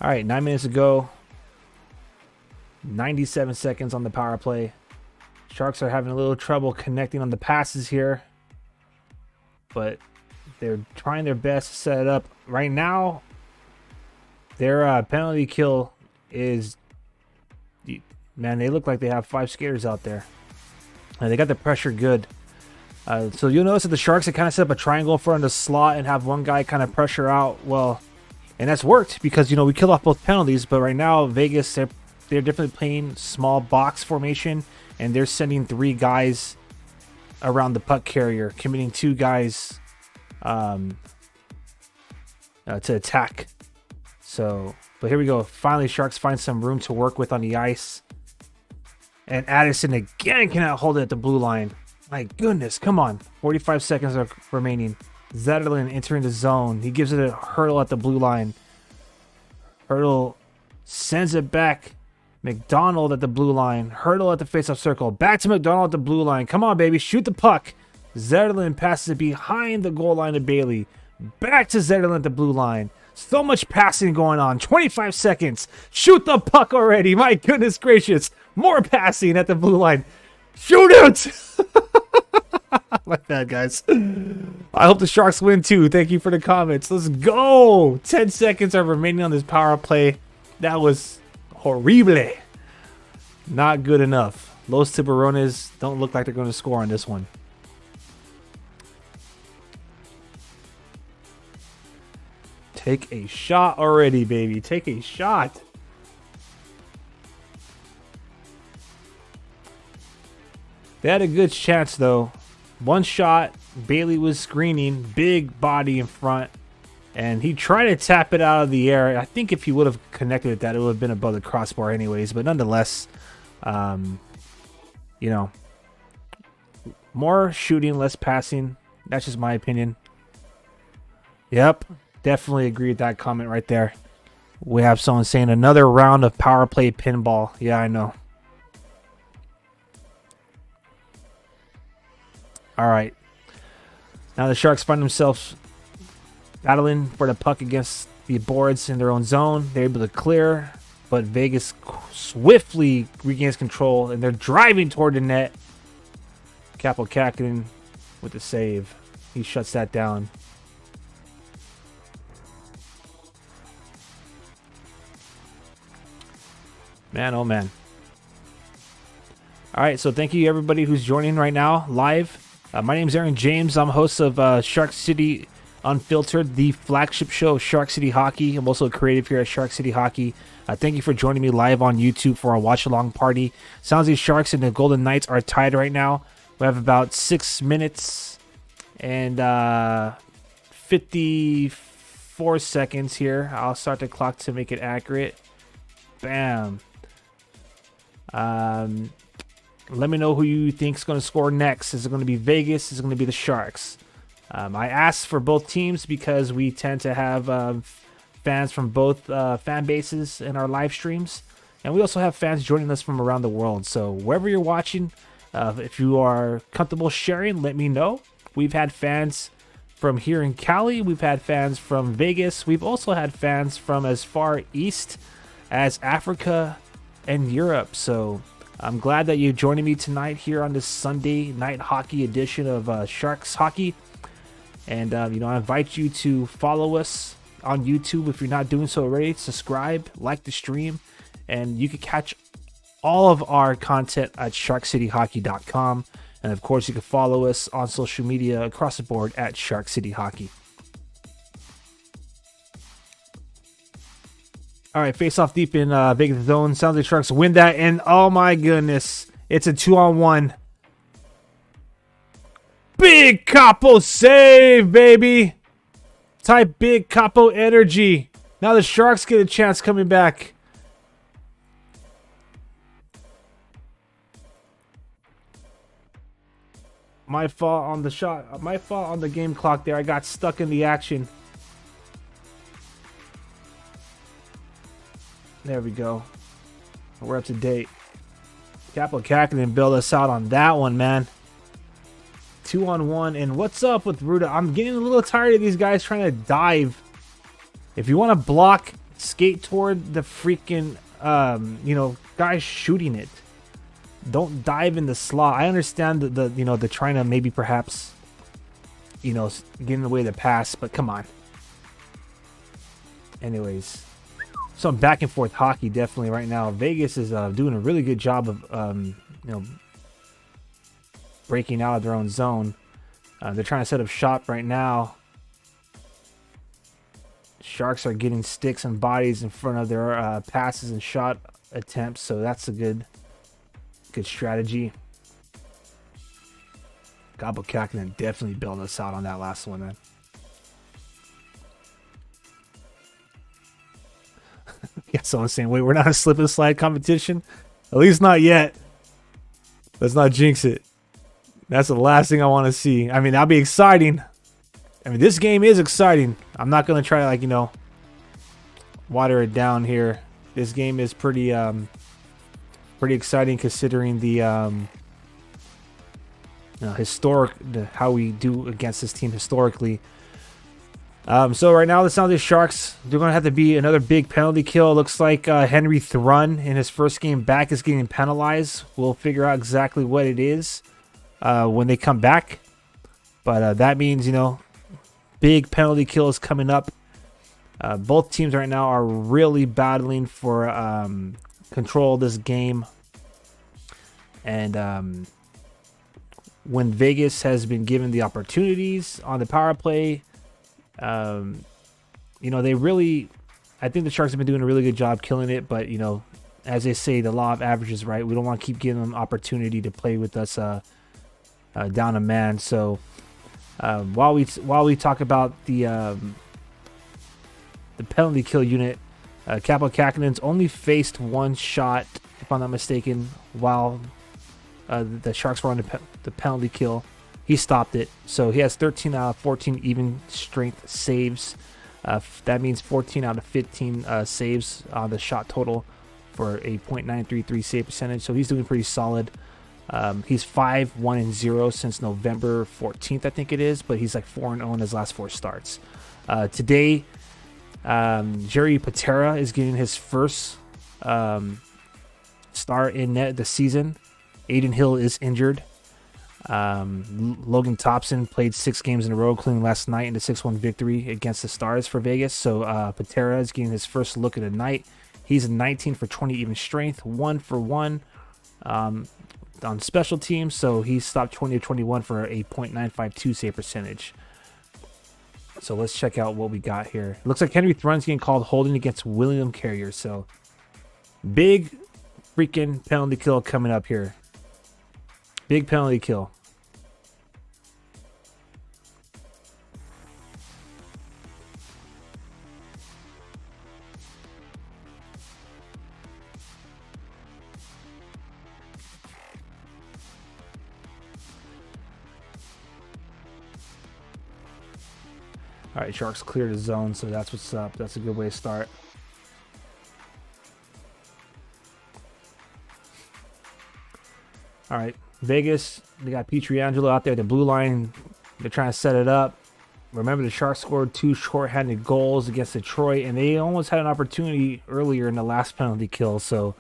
S1: All right, 9 minutes to go. 97 seconds on the power play. Sharks are having a little trouble connecting on the passes here, but they're trying their best to set it up. Right now, their penalty kill is, man, they look like they have 5 skaters out there. And they got the pressure good. So you'll notice that the Sharks, they kind of set up a triangle for in the slot and have one guy kind of pressure out. Well, and that's worked because, we killed off both penalties. But right now, Vegas, they're definitely playing small box formation, and they're sending 3 guys around the puck carrier, committing 2 guys to attack. So, but here we go. Finally, Sharks find some room to work with on the ice. And Addison again cannot hold it at the blue line. My goodness, come on. 45 seconds are remaining. Zetterlund entering the zone. He gives it a hurdle at the blue line. Hurdle sends it back. McDonald at the blue line. Hurdle at the faceoff circle. Back to McDonald at the blue line. Come on, baby. Shoot the puck. Zetterlund passes it behind the goal line of Bailey. Back to Zetterlund at the blue line. So much passing going on. 25 seconds. Shoot the puck already. My goodness gracious. More passing at the blue line. Shoot it! My bad, guys. I hope the Sharks win too. Thank you for the comments. Let's go. 10 seconds are remaining on this power play. That was horrible. Not good enough. Los Tiburones don't look like they're going to score on this one. Take a shot already, baby. Take a shot. They had a good chance, though. One shot. Bailey was screening. Big body in front. And he tried to tap it out of the air. I think if he would have connected with that, it would have been above the crossbar anyways. But nonetheless, more shooting, less passing. That's just my opinion. Yep. Definitely agree with that comment right there. We have someone saying another round of power play pinball. Yeah, I know. All right. Now the Sharks find themselves battling for the puck against the boards in their own zone. They're able to clear, but Vegas swiftly regains control, and they're driving toward the net. Kaapo Kähkönen with the save. He shuts that down. Man, oh man. All right, so thank you everybody who's joining right now live. My name is Aaron James. I'm host of Shark City Unfiltered, the flagship show of Shark City Hockey. I'm also a creative here at Shark City Hockey. Thank you for joining me live on YouTube for our watch-along party. Sounds like Sharks and the Golden Knights are tied right now. We have about 6 minutes and 54 seconds here. I'll start the clock to make it accurate. Bam. Let me know who you think is going to score next. Is it going to be Vegas? Is it going to be the Sharks? I asked for both teams because we tend to have fans from both fan bases in our live streams. And we also have fans joining us from around the world. So wherever you're watching, if you are comfortable sharing, let me know. We've had fans from here in Cali. We've had fans from Vegas. We've also had fans from as far east as Africa and Europe. So I'm glad that you're joining me tonight here on this Sunday night hockey edition of Sharks Hockey. And, I invite you to follow us on YouTube if you're not doing so already. Subscribe, like the stream, and you can catch all of our content at sharkcityhockey.com. And, of course, you can follow us on social media across the board at Shark City Hockey. All right, face off deep in Vegas zone. Sounds like Sharks win that, and oh my goodness, it's a 2-on-1. Big Capo save, baby. Type big Capo energy. Now the Sharks get a chance coming back. My fault on the shot. My fault on the game clock there. I got stuck in the action. There we go. We're up to date. Capo Kakinen bailed us out on that one, man. 2-on-1. And what's up with Ruda? I'm getting a little tired of these guys trying to dive. If you want to block, skate toward the freaking, guys shooting it. Don't dive in the slot. I understand the trying to maybe perhaps, get in the way of the pass, but come on. Anyways. Some back and forth hockey definitely right now. Vegas is doing a really good job of breaking out of their own zone. They're trying to set up shop right now. Sharks are getting sticks and bodies in front of their passes and shot attempts, so that's a good strategy. Capo Kakinen definitely bailed us out on that last one, man. Yeah, someone's saying, wait, we're not a slip and slide competition? At least not yet. Let's not jinx it. That's the last thing I want to see. I mean, that'll be exciting. I mean, this game is exciting. I'm not going to try to, water it down here. This game is pretty exciting considering the how we do against this team historically. So right now, the San Jose Sharks, they're going to have to be another big penalty kill. It looks like Henry Thrun in his first game back is getting penalized. We'll figure out exactly what it is when they come back. But that means, big penalty kills coming up. Both teams right now are really battling for control of this game. And when Vegas has been given the opportunities on the power play, they really, I think the Sharks have been doing a really good job killing it, but as they say, the law of averages, right? We don't want to keep giving them opportunity to play with us down a man. So while we talk about the penalty kill unit, Capo Kakinen's only faced one shot, if I'm not mistaken, while the Sharks were on the penalty kill. He stopped it, so he has 13 out of 14 even strength saves. That means 14 out of 15 saves on the shot total for a .933 save percentage. So he's doing pretty solid. He's 5-1-0 since November 14th, I think it is, but he's like 4-0 in his last 4 starts. Today, Jerry Patera is getting his first start in net this season. Aiden Hill is injured. Logan Thompson played 6 games in a row, including last night in the 6-1 victory against the Stars for Vegas. So Patera is getting his first look of the night. He's a 19 for 20 even strength, 1 for 1 on special teams. So he stopped 20 of 21 for a .952 save percentage. So let's check out what we got here. It looks like Henry Thrun's getting called holding against William Carrier. So big freaking penalty kill coming up here. Big penalty kill. All right, Sharks cleared the zone, so that's what's up. That's a good way to start. All right, Vegas, they got Pietrangelo out there at the blue line. They're trying to set it up. Remember, the Sharks scored 2 shorthanded goals against Detroit, and they almost had an opportunity earlier in the last penalty kill, so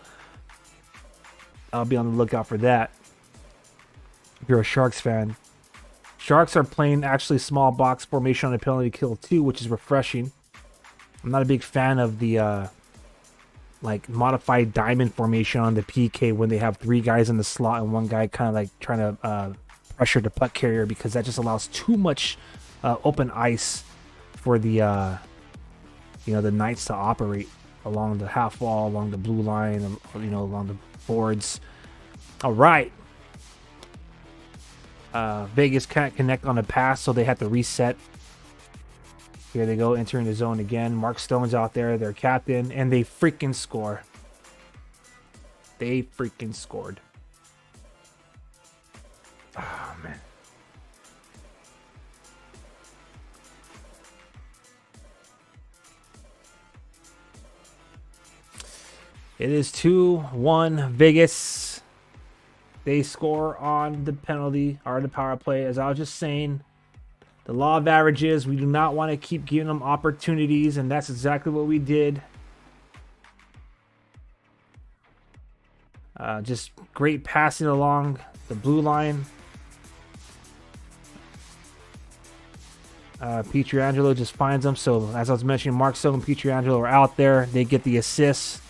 S1: I'll be on the lookout for that if you're a Sharks fan. Sharks are playing actually small box formation on the penalty kill too, which is refreshing. I'm not a big fan of the modified diamond formation on the PK when they have 3 guys in the slot and 1 guy kind of like trying to pressure the puck carrier, because that just allows too much open ice for the the Knights to operate. along the half wall, along the blue line, along the boards. All right. Vegas can't connect on the pass, so they have to reset. Here they go, entering the zone again. Mark Stone's out there, their captain, and they freaking score. They freaking scored. Oh, man. It is 2-1 Vegas. They score on the penalty or the power play. As I was just saying, the law of averages, we do not want to keep giving them opportunities, and that's exactly what we did. Just great passing along the blue line. Pietrangelo just finds them. So, as I was mentioning, Mark Stone and Pietrangelo are out there. They get the assist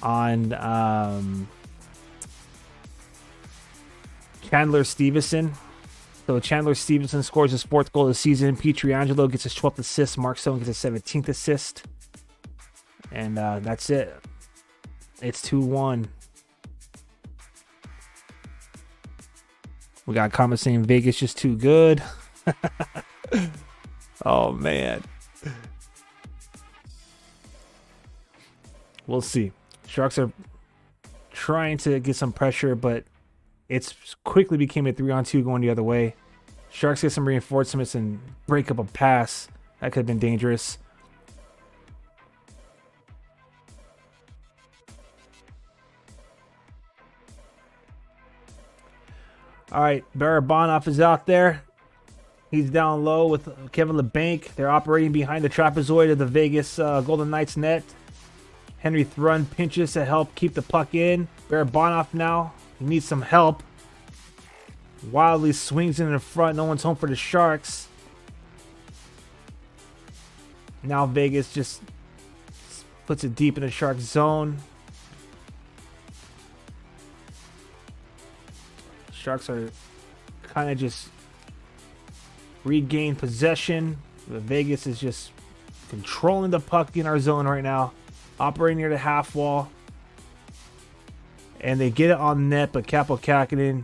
S1: on Chandler Stevenson. So Chandler Stevenson scores his 4th goal of the season. Pietrangelo gets his 12th assist. Mark Stone gets his 17th assist. And that's it. It's 2-1. We got comments saying Vegas just too good. Oh, man. We'll see. Sharks are trying to get some pressure, but it's quickly became a 3-on-2 going the other way. Sharks get some reinforcements and break up a pass. That could have been dangerous. All right, Barabanov is out there. He's down low with Kevin LeBanc. They're operating behind the trapezoid of the Vegas Golden Knights net. Henry Thrun pinches to help keep the puck in. Barabanov now, he needs some help. Wildly swings in the front. No one's home for the Sharks. Now Vegas just puts it deep in the Sharks zone. Sharks are kind of just regain possession. But Vegas is just controlling the puck in our zone right now. Operating near the half wall. And they get it on net, but Kaapo Kähkönen,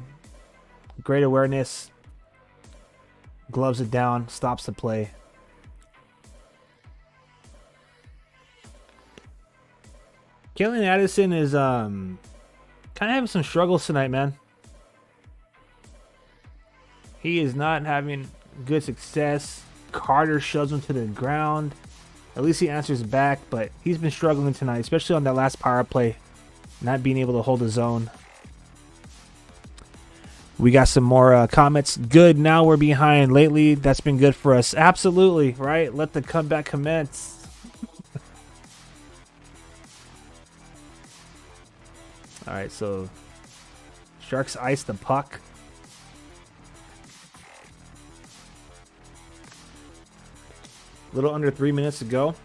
S1: great awareness, gloves it down, stops the play. Calen Addison is kind of having some struggles tonight, man. He is not having good success. Carter shoves him to the ground. At least he answers back, but he's been struggling tonight, especially on that last power play, not being able to hold his own. We got some more comments. Good, now we're behind. Lately, that's been good for us. Absolutely, right? Let the comeback commence. All right, so Sharks ice the puck. A little under 3 minutes to go.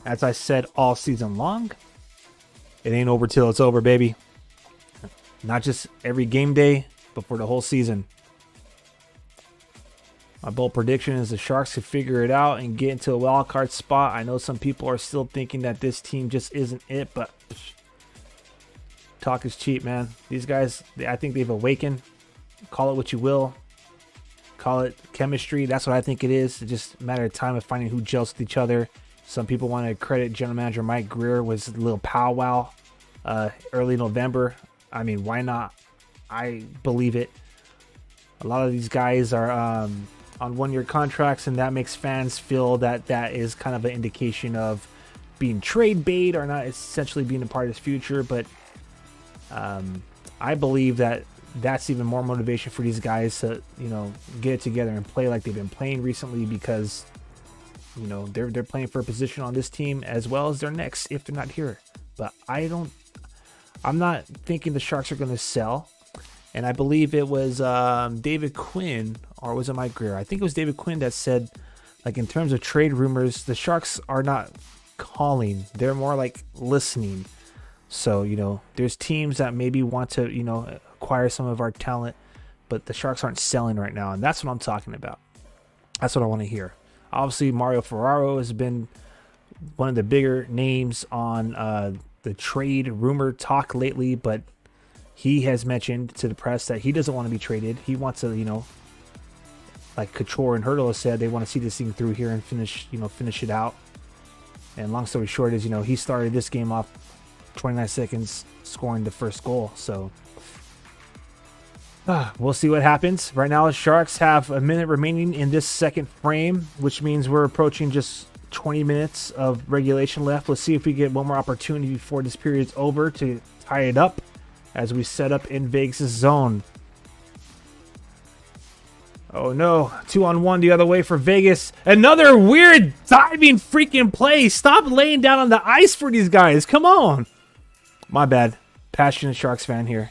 S1: As I said all season long, it ain't over till it's over, baby. Not just every game day, but for the whole season. My bold prediction is the Sharks could figure it out and get into a wild card spot. I know some people are still thinking that this team just isn't it, but talk is cheap, man. These guys, I think they've awakened. Call it what you will. Call it chemistry. That's what I think it is. It's just a matter of time of finding who gels with each other. Some people want to credit General Manager Mike Grier with a little powwow early November. I mean, why not? I believe it. A lot of these guys are on one-year contracts, and that makes fans feel that that is kind of an indication of being trade bait or not essentially being a part of his future. But I believe that that's even more motivation for these guys to, get it together and play like they've been playing recently, because, they're playing for a position on this team as well as their next if they're not here. But I'm not thinking the Sharks are going to sell. And I believe it was David Quinn, or was it Mike Grier? I think it was David Quinn that said, like, in terms of trade rumors, the Sharks are not calling. They're more like listening. So, there's teams that maybe want to, acquire some of our talent, but the Sharks aren't selling right now. And that's what I'm talking about. That's what I want to hear. Obviously, Mario Ferraro has been one of the bigger names on the trade rumor talk lately, but he has mentioned to the press that he doesn't want to be traded. He wants to, like Couture and Hurdle has said, they want to see this thing through here and finish it out. And long story short is, he started this game off 29 seconds scoring the first goal. So we'll see what happens. Right now, the Sharks have a minute remaining in this second frame, which means we're approaching just 20 minutes of regulation left. Let's see if we get one more opportunity before this period's over to tie it up as we set up in Vegas' zone. Oh no, 2-on-1 the other way for Vegas. Another weird diving freaking play. Stop laying down on the ice for these guys. Come on. My bad. Passionate Sharks fan here.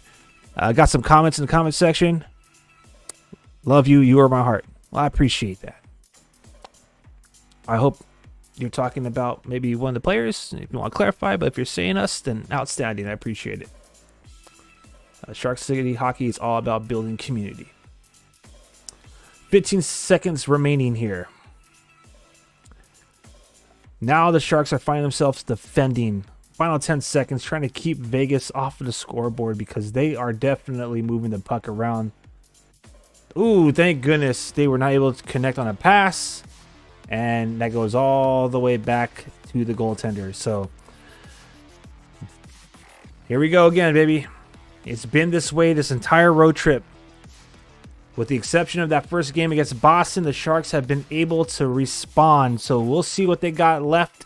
S1: Got some comments in the comment section. Love you. You are my heart. Well, I appreciate that. I hope you're talking about maybe one of the players, if you want to clarify, but if you're saying us, then outstanding. I appreciate it. Shark City Hockey is all about building community. 15 seconds remaining here. Now the Sharks are finding themselves defending. Final 10 seconds, trying to keep Vegas off of the scoreboard because they are definitely moving the puck around. Ooh, thank goodness they were not able to connect on a pass. And that goes all the way back to the goaltender. So here we go again, baby. It's been this way this entire road trip. With the exception of that first game against Boston, the Sharks have been able to respond. So we'll see what they got left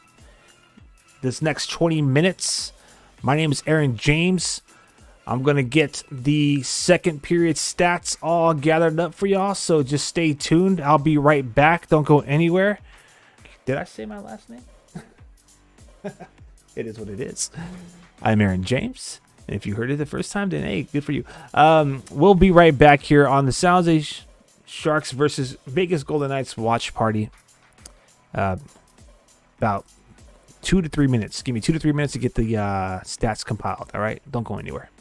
S1: this next 20 minutes. My name is Aaron James. I'm going to get the second period stats all gathered up for y'all. So just stay tuned. I'll be right back. Don't go anywhere. Did I say my last name? It is what it is. I'm Aaron James. And if you heard it the first time, then hey, good for you. We'll be right back here on the Sounds of Sharks versus Vegas Golden Knights watch party. About 2 to 3 minutes. Give me 2 to 3 minutes to get the stats compiled. All right, don't go anywhere.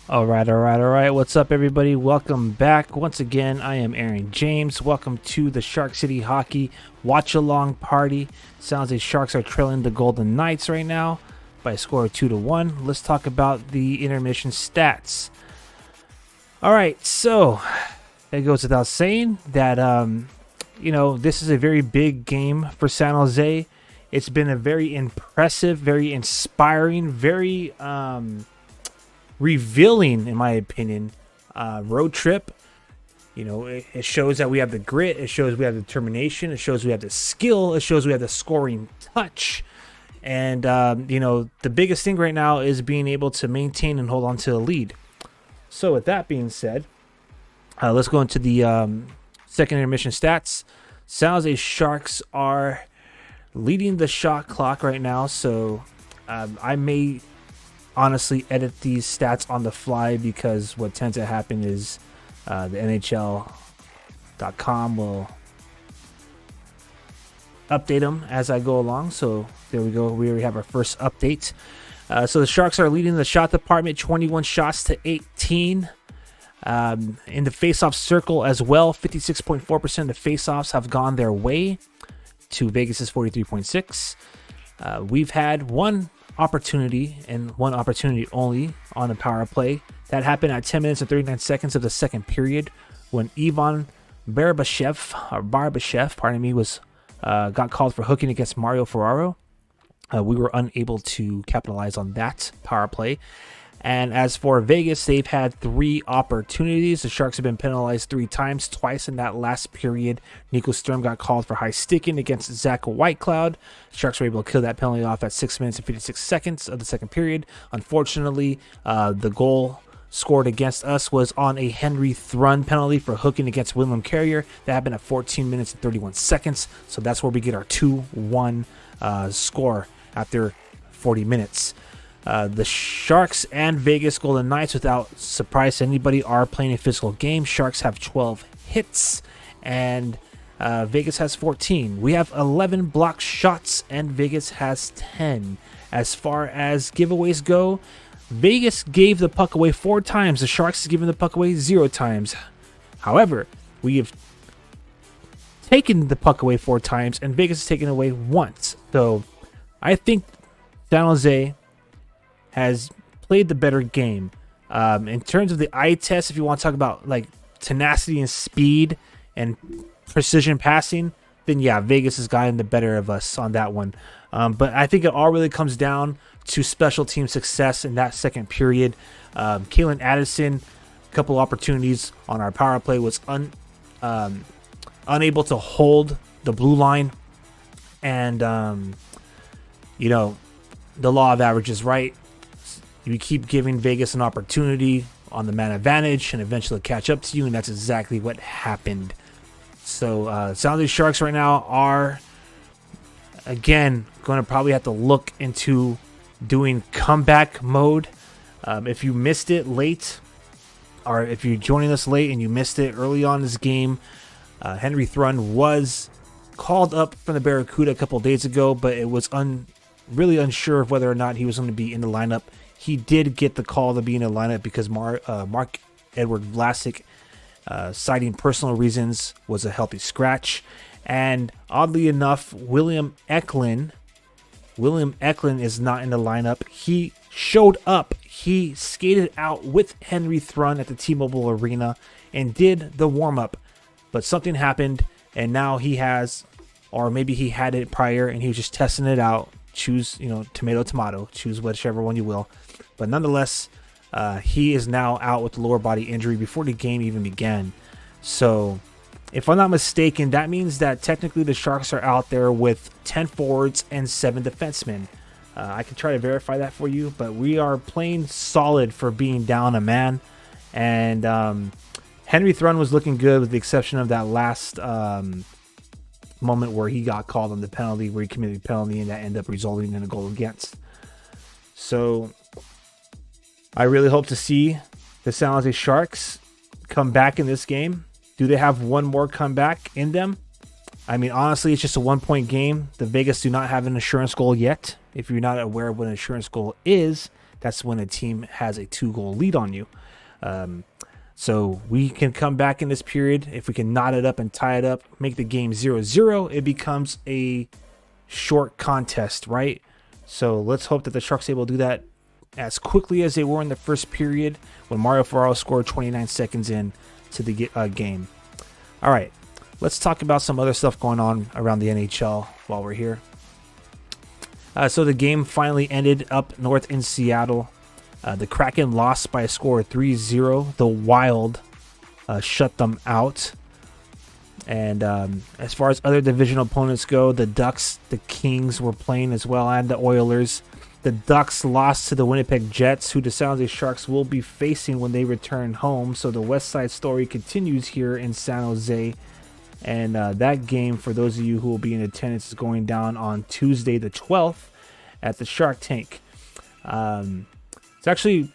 S1: All right. What's up, everybody? Welcome back. Once again, I am Aaron James. Welcome to the Shark City Hockey watch-along party. Sounds like Sharks are trailing the Golden Knights right now by a score of 2-1. Let's talk about the intermission stats. All right, so it goes without saying that this is a very big game for San Jose. It's been a very impressive, very inspiring, very revealing, in my opinion, road trip. It shows that we have the grit. It shows we have the determination. It shows we have the skill. It shows we have the scoring touch. And, the biggest thing right now is being able to maintain and hold on to the lead. So with that being said, let's go into the second intermission stats. San Jose Sharks are leading the shot clock right now. So I may honestly edit these stats on the fly, because what tends to happen is the NHL.com will update them as I go along. So there we go. We already have our first update. So the Sharks are leading the shot department, 21 shots to 18. In the face-off circle as well, 56.4% of the face-offs have gone their way to Vegas's 43.6. We've had one opportunity, and one opportunity only, on the power play. That happened at 10 minutes and 39 seconds of the second period, when Ivan Barbashev, was got called for hooking against Mario Ferraro. We were unable to capitalize on that power play. And as for Vegas, they've had 3 opportunities. The Sharks have been penalized 3 times, twice in that last period. Nico Sturm got called for high sticking against Zach Whitecloud. The Sharks were able to kill that penalty off at 6 minutes and 56 seconds of the second period. Unfortunately, the goal scored against us was on a Henry Thrun penalty for hooking against William Carrier. That happened at 14 minutes and 31 seconds. So that's where we get our 2-1 score after 40 minutes. The Sharks and Vegas Golden Knights, without surprise to anybody, are playing a physical game. Sharks have 12 hits, and Vegas has 14. We have 11 blocked shots, and Vegas has 10. As far as giveaways go, Vegas gave the puck away 4 times. The Sharks have given the puck away 0 times. However, we have taken the puck away 4 times, and Vegas has taken it away once. So I think San Jose has played the better game. In terms of the eye test, if you want to talk about like tenacity and speed and precision passing, then yeah, Vegas has gotten the better of us on that one. But I think it all really comes down to special team success in that second period. Kalen Addison, a couple opportunities on our power play, was unable to hold the blue line. And, the law of averages, right? You keep giving Vegas an opportunity on the man advantage, and eventually catch up to you, and that's exactly what happened. So San Jose Sharks right now are, again, going to probably have to look into doing comeback mode. If you missed it late, or if you're joining us late and you missed it early on in this game, Henry Thrun was called up from the Barracuda a couple days ago, but it was really unsure of whether or not he was going to be in the lineup. He did get the call to be in the lineup because Mark-Edward Vlasic, citing personal reasons, was a healthy scratch. And oddly enough, William Eklund is not in the lineup. He showed up. He skated out with Henry Thrun at the T-Mobile Arena and did the warm-up. But something happened, and now he has, or maybe he had it prior and he was just testing it out. Choose, tomato, choose whichever one you will. But nonetheless, he is now out with the lower body injury before the game even began. So, if I'm not mistaken, that means that technically the Sharks are out there with 10 forwards and 7 defensemen. I can try to verify that for you, but we are playing solid for being down a man. And Henry Thrun was looking good, with the exception of that last moment where he got called on the penalty, where he committed a penalty, and that ended up resulting in a goal against. So I really hope to see the San Jose Sharks come back in this game. Do they have one more comeback in them? I mean, honestly, it's just a 1-point game. The Vegas do not have an insurance goal yet. If you're not aware of what an insurance goal is, that's when a team has a 2-goal lead on you. So we can come back in this period. If we can knot it up and tie it up, make the game 0-0, it becomes a short contest, right? So let's hope that the Sharks are able to do that as quickly as they were in the first period, when Mario Ferraro scored 29 seconds in to the game. All right, let's talk about some other stuff going on around the NHL while we're here. So the game finally ended up north in Seattle. The Kraken lost by a score of 3-0. The Wild shut them out. And as far as other divisional opponents go, the Ducks, the Kings were playing as well, and the Oilers. The Ducks lost to the Winnipeg Jets, who the San Jose Sharks will be facing when they return home. So the West Side Story continues here in San Jose. And that game, for those of you who will be in attendance, is going down on Tuesday the 12th at the Shark Tank. It's actually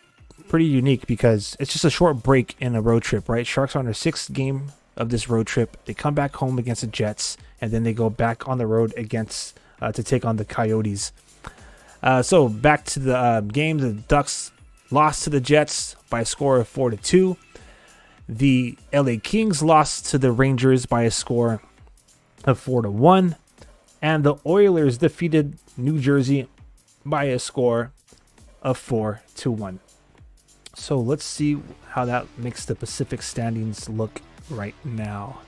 S1: pretty unique because it's just a short break in a road trip, right? Sharks are on their 6th game of this road trip. They come back home against the Jets, and then they go back on the road against to take on the Coyotes. So back to the game. The Ducks lost to the Jets by a score of 4-2. The LA Kings lost to the Rangers by a score of 4-1. And the Oilers defeated New Jersey by a score of 4-1. So let's see how that makes the Pacific standings look right now.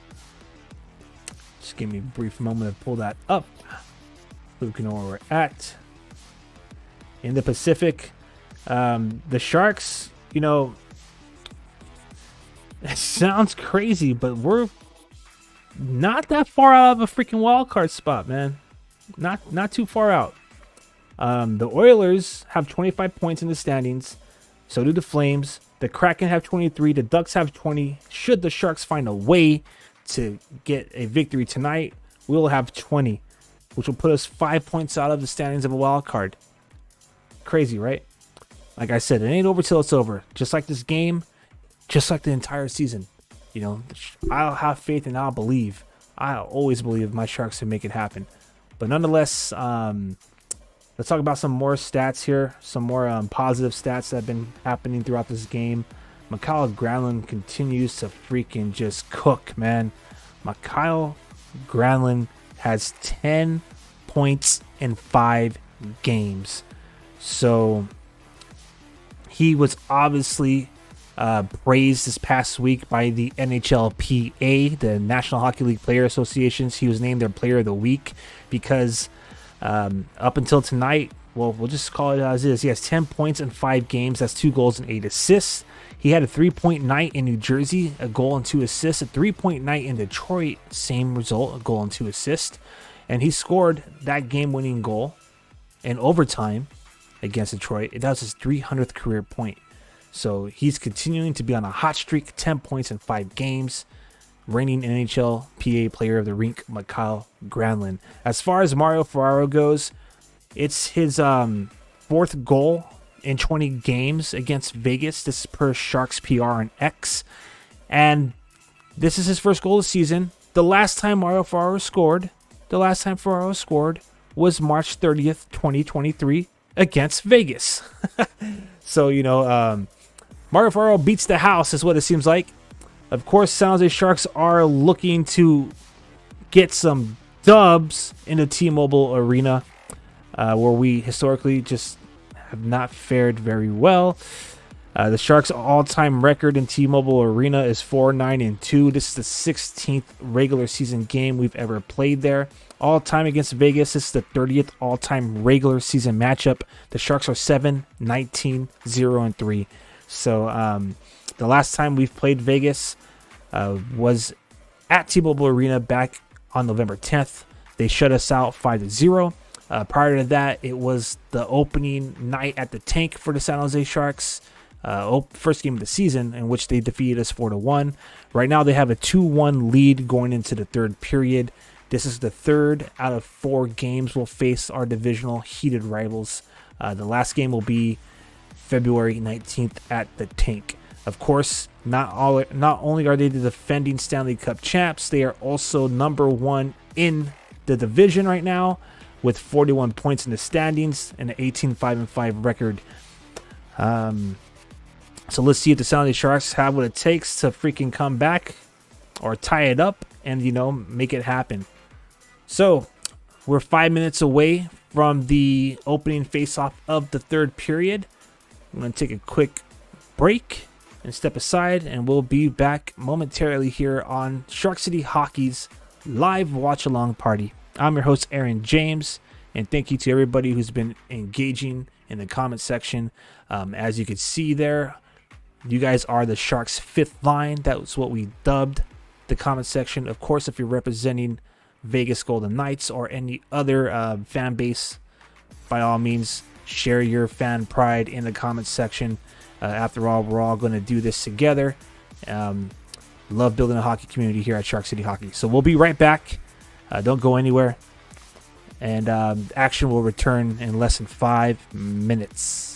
S1: Just give me a brief moment to pull that up so we can know where we're at. In the Pacific, the Sharks, you know, it sounds crazy, but we're not that far out of a freaking wild card spot, man. Not too far out. The Oilers have 25 points in the standings. So do the Flames. The Kraken have 23. The Ducks have 20. Should the Sharks find a way to get a victory tonight, we'll have 20, which will put us 5 points out of the standings of a wild card. Crazy, right? Like I said, it ain't over till it's over. Just like this game, just like the entire season. You know, I'll have faith and I'll believe. I'll always believe my Sharks can make it happen. But nonetheless, let's talk about some more stats here. Some more positive stats that have been happening throughout this game. Mikael Granlund continues to freaking just cook, man. Mikael Granlund has 10 points in 5 games. So he was obviously praised this past week by the NHLPA, the National Hockey League Player Associations. He was named their Player of the Week because up until tonight, well, we'll just call it as is. He has 10 points in 5 games. That's 2 goals and 8 assists. He had a 3-point night in New Jersey, a goal and 2 assists. A 3-point night in Detroit, same result, a goal and 2 assists. And he scored that game-winning goal in overtime against Detroit. That was his 300th career point. So he's continuing to be on a hot streak, 10 points in 5 games. Reigning NHLPA Player of the Rink, Mikael Granlund. As far as Mario Ferraro goes, it's his 4th goal in 20 games against Vegas. This is per Sharks PR and X. And this is his first goal of the season. The last time Mario Ferraro scored, was March 30th, 2023 against Vegas. So, you know, Mario Ferraro beats the house is what it seems like. Of course, San Jose Sharks are looking to get some dubs in the T-Mobile Arena, where we historically just have not fared very well. The Sharks' all-time record in T-Mobile Arena is 4-9-2. This is the 16th regular season game we've ever played there. All-time against Vegas, this is the 30th all-time regular season matchup. The Sharks are 7-19-0-3. So the last time we've played Vegas was at T-Mobile Arena back on November 10th. They shut us out 5-0. Prior to that, it was the opening night at the Tank for the San Jose Sharks. First game of the season, in which they defeated us 4-1. Right now, they have a 2-1 lead going into the 3rd period. This is the 3rd out of 4 games we'll face our divisional heated rivals. The last game will be February 19th at the Tank. Of course, not only are they the defending Stanley Cup champs, they are also number 1 in the division right now with 41 points in the standings and an 18-5-5 record. So let's see if the San Jose Sharks have what it takes to freaking come back or tie it up and, you know, make it happen. So we're 5 minutes away from the opening faceoff of the 3rd period. I'm going to take a quick break. and step aside, and we'll be back momentarily here on Shark City Hockey's live watch along party. I'm your host, Aaron James, and thank you to everybody who's been engaging in the comment section. As you can see there, you guys are the Sharks' fifth line. That was what we dubbed the comment section. Of course, if you're representing Vegas Golden Knights or any other fan base, by all means, share your fan pride in the comment section. After all, we're all going to do this together. Love building a hockey community here at Shark City Hockey. So we'll be right back. Don't go anywhere. And action will return in less than 5 minutes.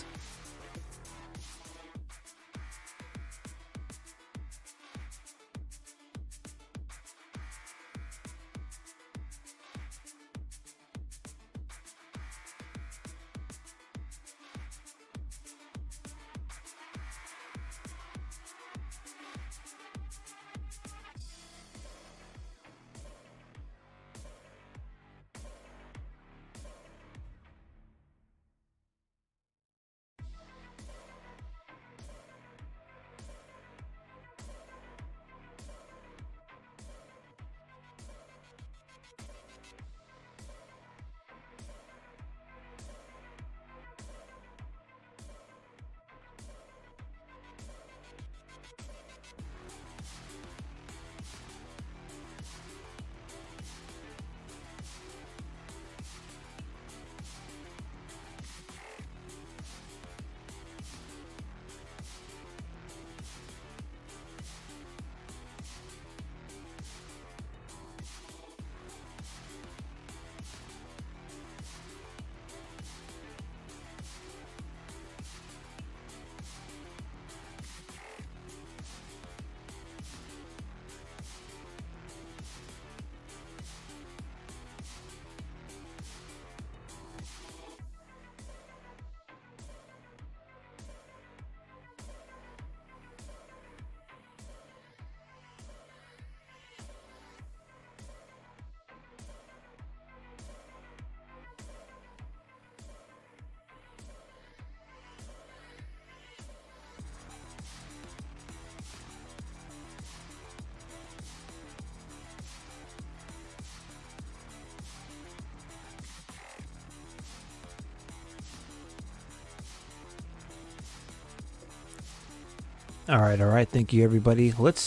S1: All right. Thank you, everybody. Let's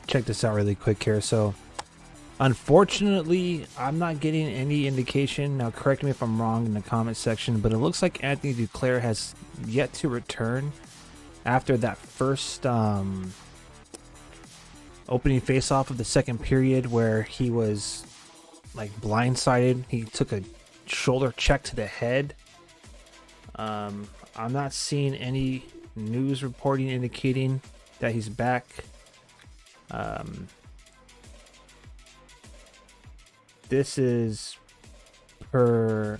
S1: check this out really quick here. So, unfortunately, I'm not getting any indication. Now, correct me if I'm wrong in the comment section, but it looks like Anthony Duclair has yet to return after that first opening face-off of the second period where he was like blindsided. He took a shoulder check to the head. I'm not seeing any news reporting indicating that he's back. This is per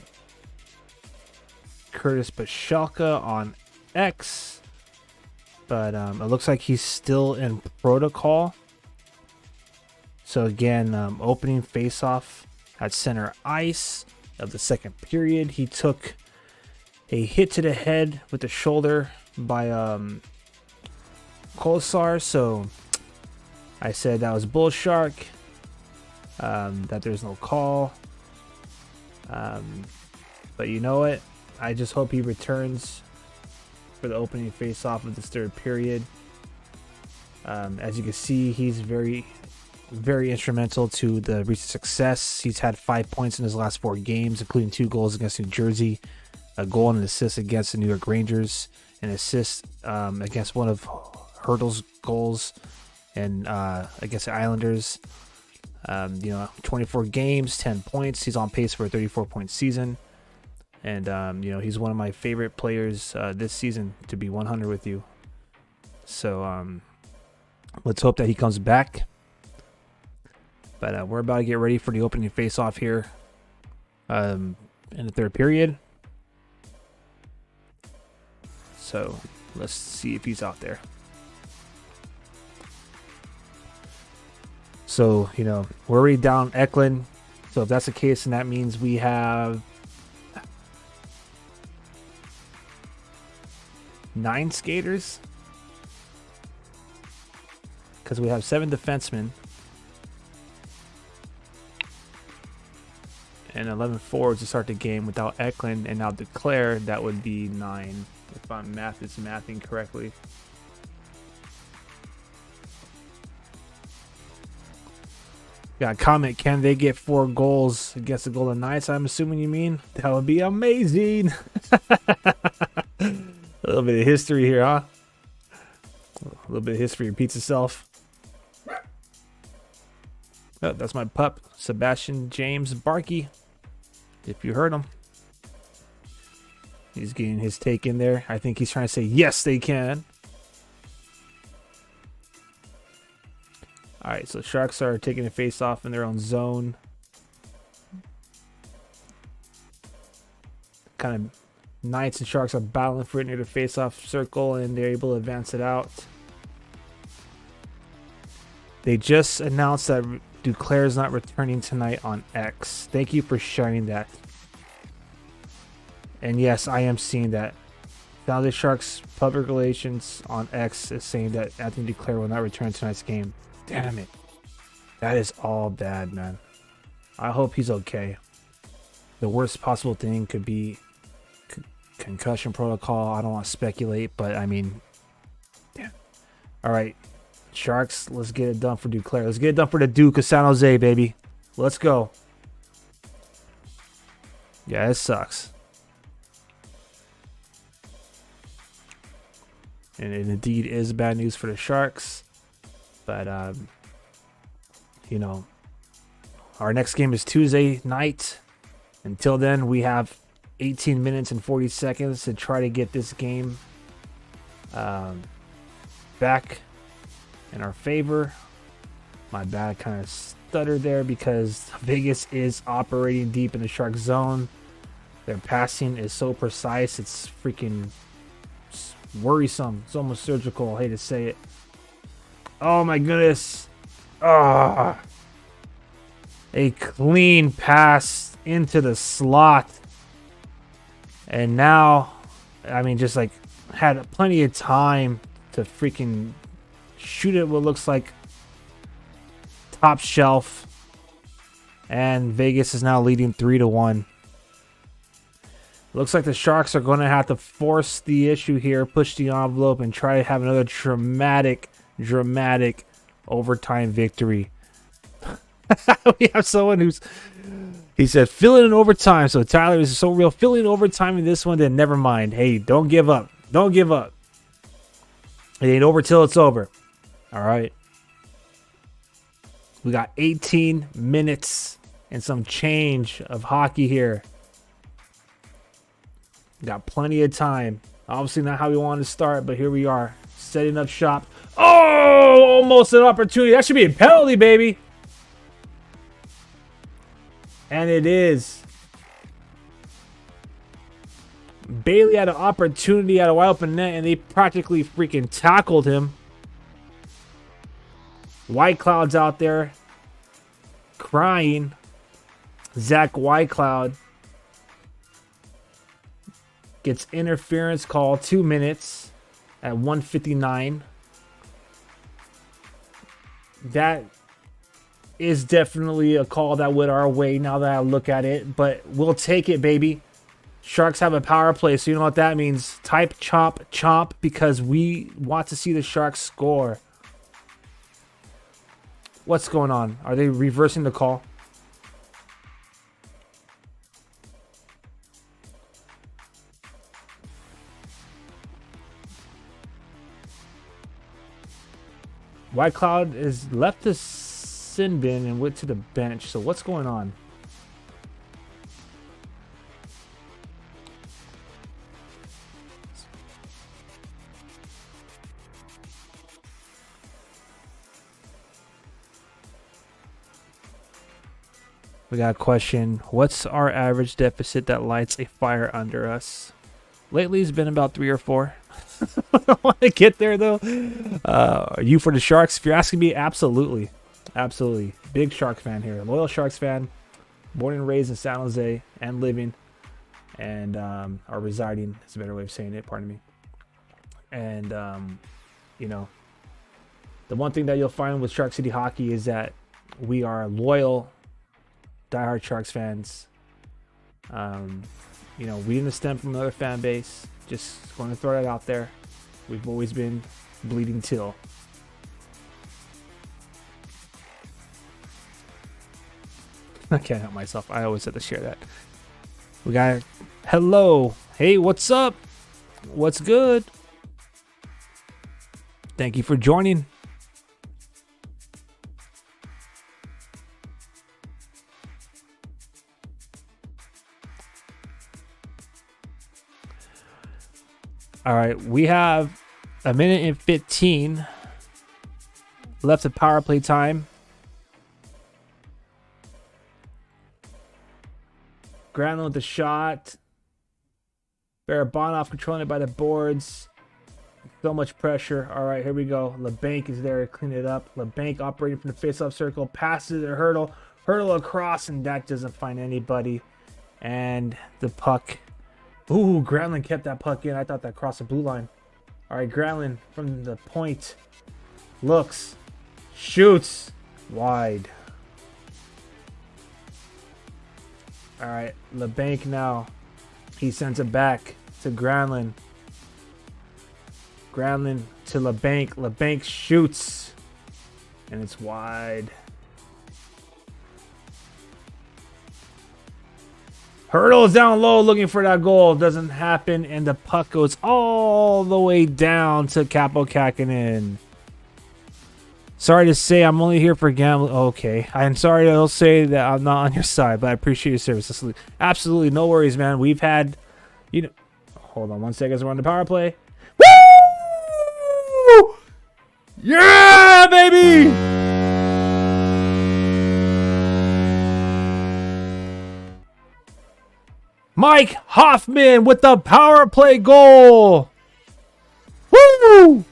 S1: Curtis Pashelka on X, but it looks like he's still in protocol. So again, opening face-off at center ice of the second period. He took a hit to the head with the shoulder by Kolesar, so I said that was bull shark, that there's no call, but you know what, I just hope he returns for the opening face-off of this third period. As you can see, he's very instrumental to the recent success. He's had 5 points in his last 4 games, including 2 goals against New Jersey, a goal and an assist against the New York Rangers, an assist against one of Hurdle's goals, and against the Islanders. 24 games, 10 points. He's on pace for a 34-point season, and he's one of my favorite players this season, to be 100 with you. So let's hope that he comes back. But we're about to get ready for the opening face-off here in the third period. So let's see if he's out there. So, we're already down Eklund. So if that's the case, then that means we have 9 skaters? Because we have 7 defensemen and 11 forwards to start the game without Eklund, and now Duclair, that would be 9 if I'm mathing correctly. Got a comment, can they get 4 goals against the Golden Knights? I'm assuming you mean. That would be amazing. A little bit of history here, huh? A little bit of history repeats itself. Oh, that's my pup, Sebastian James Barkey. If you heard him. He's getting his take in there. I think he's trying to say, yes, they can. All right, so Sharks are taking a face off in their own zone. Kind of Knights and Sharks are battling for it near the face-off circle, and they're able to advance it out. They just announced that Duclair is not returning tonight on X. Thank you for sharing that. And yes, I am seeing that. Now the Sharks public relations on X is saying that Anthony Duclair will not return tonight's game. Damn it. That is all bad, man. I hope he's okay. The worst possible thing could be concussion protocol. I don't want to speculate, but I mean, yeah. All right, Sharks, let's get it done for Duclair. Let's get it done for the Duke of San Jose, baby. Let's go. Yeah, it sucks. And it indeed is bad news for the Sharks. But, you know, our next game is Tuesday night. Until then, we have 18 minutes and 40 seconds to try to get this game back in our favor. My bad, kind of stuttered there because Vegas is operating deep in the Shark zone. Their passing is so precise, it's freaking worrisome. It's almost surgical. I hate to say it. Oh my goodness. A clean pass into the slot. And now, I mean, just like had plenty of time to freaking shoot it what looks like top shelf. And Vegas is now leading 3-1. Looks like the Sharks are going to have to force the issue here, push the envelope, and try to have another dramatic overtime victory. We have someone he said fill it in overtime. So Tyler is so real, filling overtime in this one, then never mind. Hey, don't give up. Don't give up. It ain't over till it's over. All right. We got 18 minutes and some change of hockey here. Got plenty of time. Obviously not how we wanted to start, but here we are. Setting up shop. Oh, almost an opportunity. That should be a penalty, baby. And it is. Bailey had an opportunity at a wide open net, and they practically freaking tackled him. Whitecloud's out there crying. Zach Whitecloud gets interference call 2 minutes at 1:59. That is definitely a call that went our way now that I look at it, but we'll take it, baby. Sharks have a power play, so you know what that means. Type chomp chomp because we want to see the Sharks score. What's going on? Are they reversing the call? Whitecloud is left the sin bin and went to the bench. So what's going on? We got a question. What's our average deficit that lights a fire under us? Lately, it's been about 3 or 4. I don't want to get there, though. Are you for the Sharks? If you're asking me, absolutely. Absolutely. Big Sharks fan here. Loyal Sharks fan. Born and raised in San Jose and living and are residing. Is a better way of saying it. Pardon me. And you know, the one thing that you'll find with Shark City Hockey is that we are loyal, diehard Sharks fans. You know, we didn't stem from another fan base. Just going to throw that out there. We've always been Bleeding Teal. I can't help myself. I always have to share that. We got hello. Hey, what's up? What's good? Thank you for joining. All right, we have a minute and 15 left of power play time. Granlund with the shot. Barabanov controlling it by the boards. So much pressure. All right, here we go. LeBanc is there to clean it up. LeBanc operating from the face-off circle. Passes to Hurdle. Hurdle across, and that doesn't find anybody. And the puck. Ooh, Granlund kept that puck in. I thought that crossed the blue line. All right, Granlund from the point. Looks. Shoots. Wide. All right, LeBanc now. He sends it back to Granlund. Granlund to LeBanc. LeBanc shoots. And it's wide. Hurdle is down low looking for that goal. Doesn't happen. And the puck goes all the way down to Kaapo Kähkönen. Sorry to say I'm only here for gambling. Okay. I'm sorry to say that I'm not on your side, but I appreciate your service. Absolutely no worries, man. We've had, you know, hold on 1 second as we're on the power play. Woo! Yeah, baby! Mike Hoffman with the power play goal. Woo!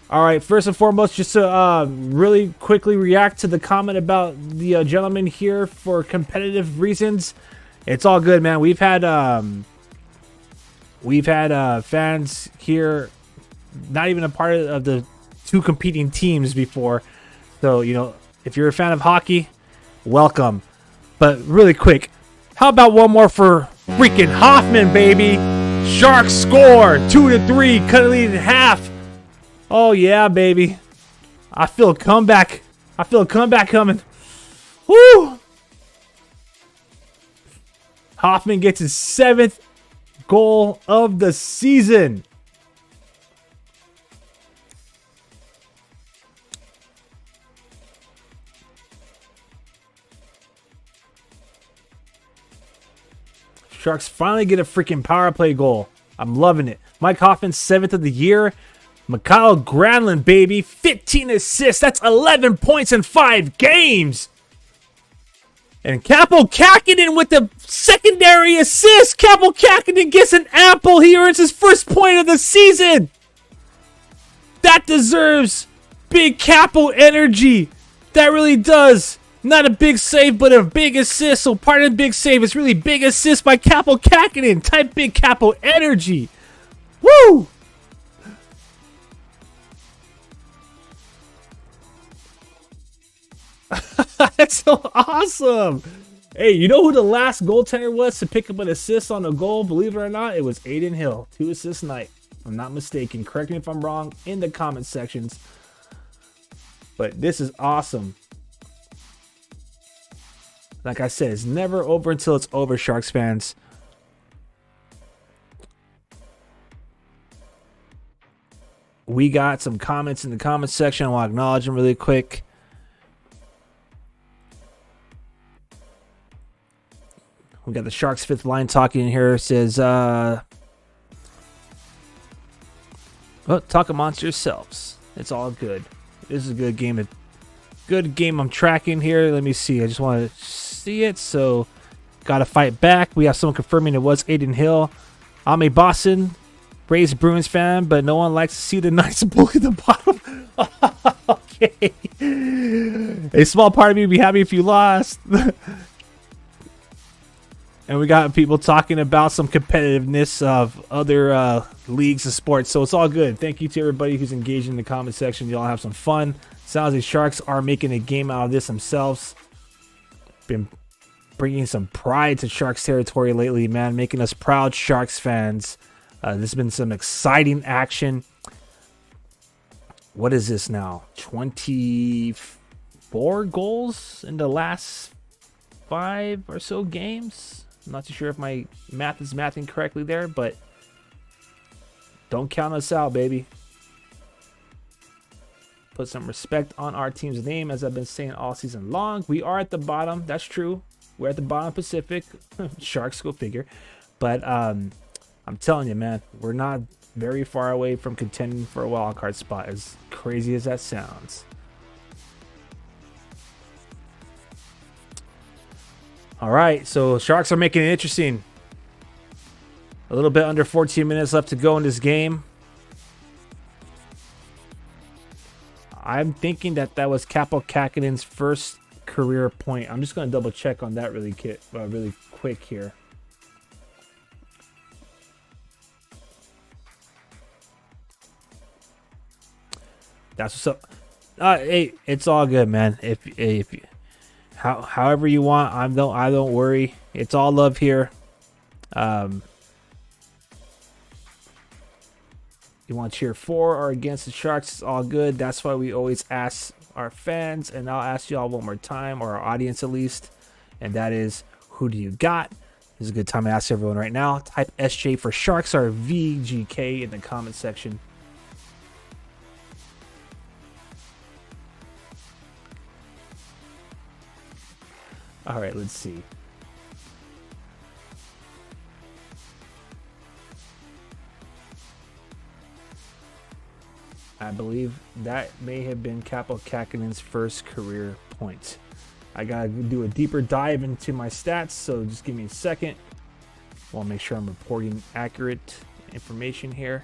S1: All right, first and foremost, just to really quickly react to the comment about the gentleman here for competitive reasons. It's all good, man. We've had fans here, not even a part of the two competing teams before. So, you know, if you're a fan of hockey, welcome. But really quick, how about one more for freaking Hoffman, baby? Sharks score 2-3, cut it lead in half. Oh yeah, baby. I feel a comeback. I feel a comeback coming. Woo! Hoffman gets his 7th goal of the season. Sharks finally get a freaking power play goal. I'm loving it. Mike Hoffman, 7th of the year. Mikael Granlund, baby, 15 assists. That's 11 points in 5 games. And Kaapo Kähkönen with the secondary assist. Kaapo Kähkönen gets an apple. He earns his first point of the season. That deserves big Kaapo energy. That really does. Not a big save, but a big assist. So part of the big save is really big assist by Kaapo Kähkönen. Type big Kaapo energy. Woo! That's so awesome. Hey, you know who the last goaltender was to pick up an assist on a goal? Believe it or not, it was Adin Hill. 2 assists night. If I'm not mistaken. Correct me if I'm wrong in the comment sections. But this is awesome. Like I said, it's never over until it's over, Sharks fans. We got some comments in the comment section. I want to acknowledge them really quick. We got the Sharks 5th line talking in here. It says, well, talk amongst yourselves. It's all good. This is a good game. Good game I'm tracking here. Let me see. I just want to see it. So, got to fight back. We have someone confirming it was Adin Hill. I'm a Boston Braves Bruins fan, but no one likes to see the Knights bully the bottom. Okay. A small part of me would be happy if you lost. And we got people talking about some competitiveness of other leagues of sports. So it's all good. Thank you to everybody who's engaged in the comment section. Y'all have some fun. Sounds like Sharks are making a game out of this themselves. Been bringing some pride to Sharks territory lately, man. Making us proud Sharks fans. There's been some exciting action. What is this now? 24 goals in the last 5 or so games. I'm not too sure if my math is mathing correctly there, but don't count us out, baby. Put some respect on our team's name, as I've been saying all season long. We are at the bottom. That's true. We're at the bottom Pacific. Sharks, go figure. But I'm telling you, man, we're not very far away from contending for a wild card spot, as crazy as that sounds. All right, so Sharks are making it interesting. A little bit under 14 minutes left to go in this game. I'm thinking that was Kaapo Kähkönen's first career point. I'm just going to double check on that really quick here. That's what's up. Hey, it's all good, man. If however you want, I don't worry. It's all love here. You want to cheer for or against the Sharks? It's all good. That's why we always ask our fans, and I'll ask y'all one more time, or our audience at least, and that is, who do you got? This is a good time to ask everyone right now. Type SJ for Sharks or VGK in the comment section. All right, let's see. I believe that may have been Kaapo Kähkönen's first career point. I gotta do a deeper dive into my stats, so just give me a second. I'll make sure I'm reporting accurate information here.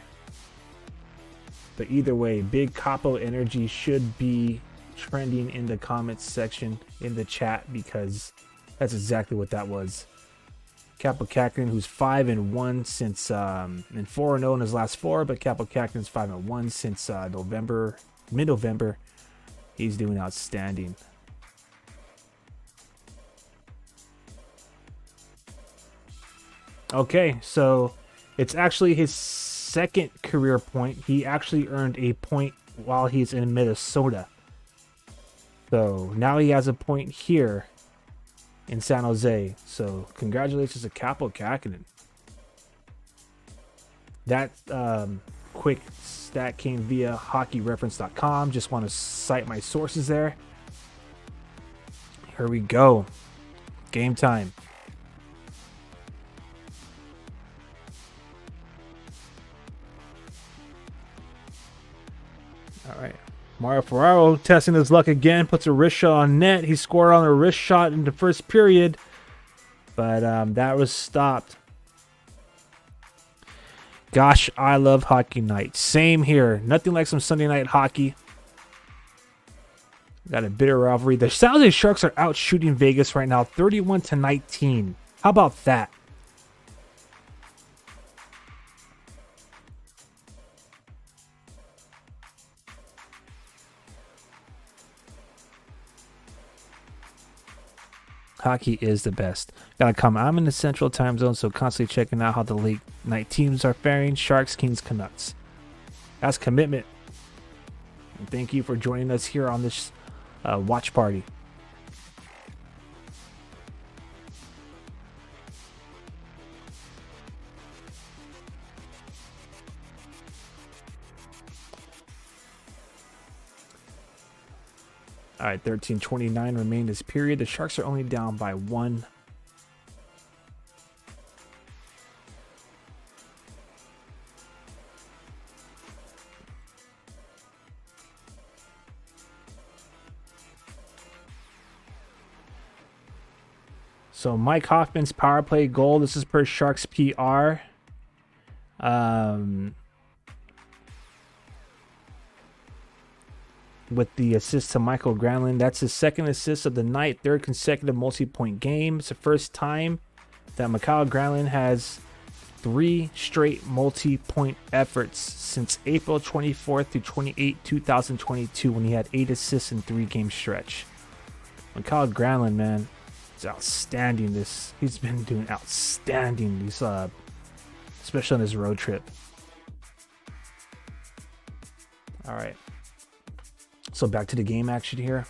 S1: But either way, big Kaapo energy should be trending in the comments section in the chat, because that's exactly what that was. Kaapo Kähkönen, who's 5-1 since and 4-0 in his last 4, but Kaapo Kähkönen's 5-1 since mid-November. He's doing outstanding. Okay, so it's actually his second career point. He actually earned a point while he's in Minnesota. So now he has a point here in San Jose. So congratulations to Kaapo Kähkönen. That quick stat came via hockeyreference.com. Just want to cite my sources there. Here we go. Game time. All right. Mario Ferraro testing his luck again. Puts a wrist shot on net. He scored on a wrist shot in the first period, but that was stopped. Gosh, I love hockey night. Same here. Nothing like some Sunday night hockey. Got a bitter rivalry. The San Jose Sharks are out shooting Vegas right now, 31-19. How about that? Hockey is the best. Gotta come. I'm in the central time zone, so constantly checking out how the late night teams are faring. Sharks, Kings, Canucks. That's commitment. And thank you for joining us here on this watch party. All right, 13:29 remain this period. The Sharks are only down by 1. So Mike Hoffman's power play goal. This is per Sharks PR. With the assist to Michael Granlund. That's his second assist of the night, third consecutive multi-point game. It's the first time that Mikael Granlund has 3 straight multi-point efforts since April 24th through 28, 2022, when he had 8 assists in 3-game stretch. Mikael Granlund, man, is outstanding. He's been doing outstanding. Especially on his road trip. All right. So back to the game action here.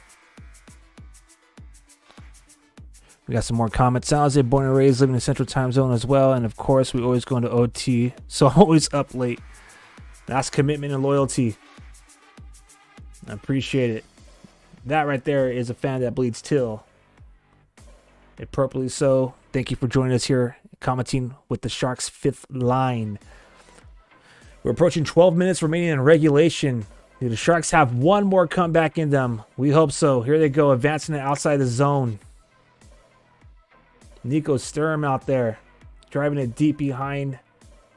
S1: We got some more comments. San Jose born and raised, living in the Central Time Zone as well. And of course, we always go into OT. So always up late. That's commitment and loyalty. I appreciate it. That right there is a fan that bleeds till. Appropriately so. Thank you for joining us here, commenting with the Sharks' 5th line. We're approaching 12 minutes remaining in regulation. Do the Sharks have one more comeback in them? We hope so. Here they go, advancing it outside the zone. Nico Sturm out there, driving it deep behind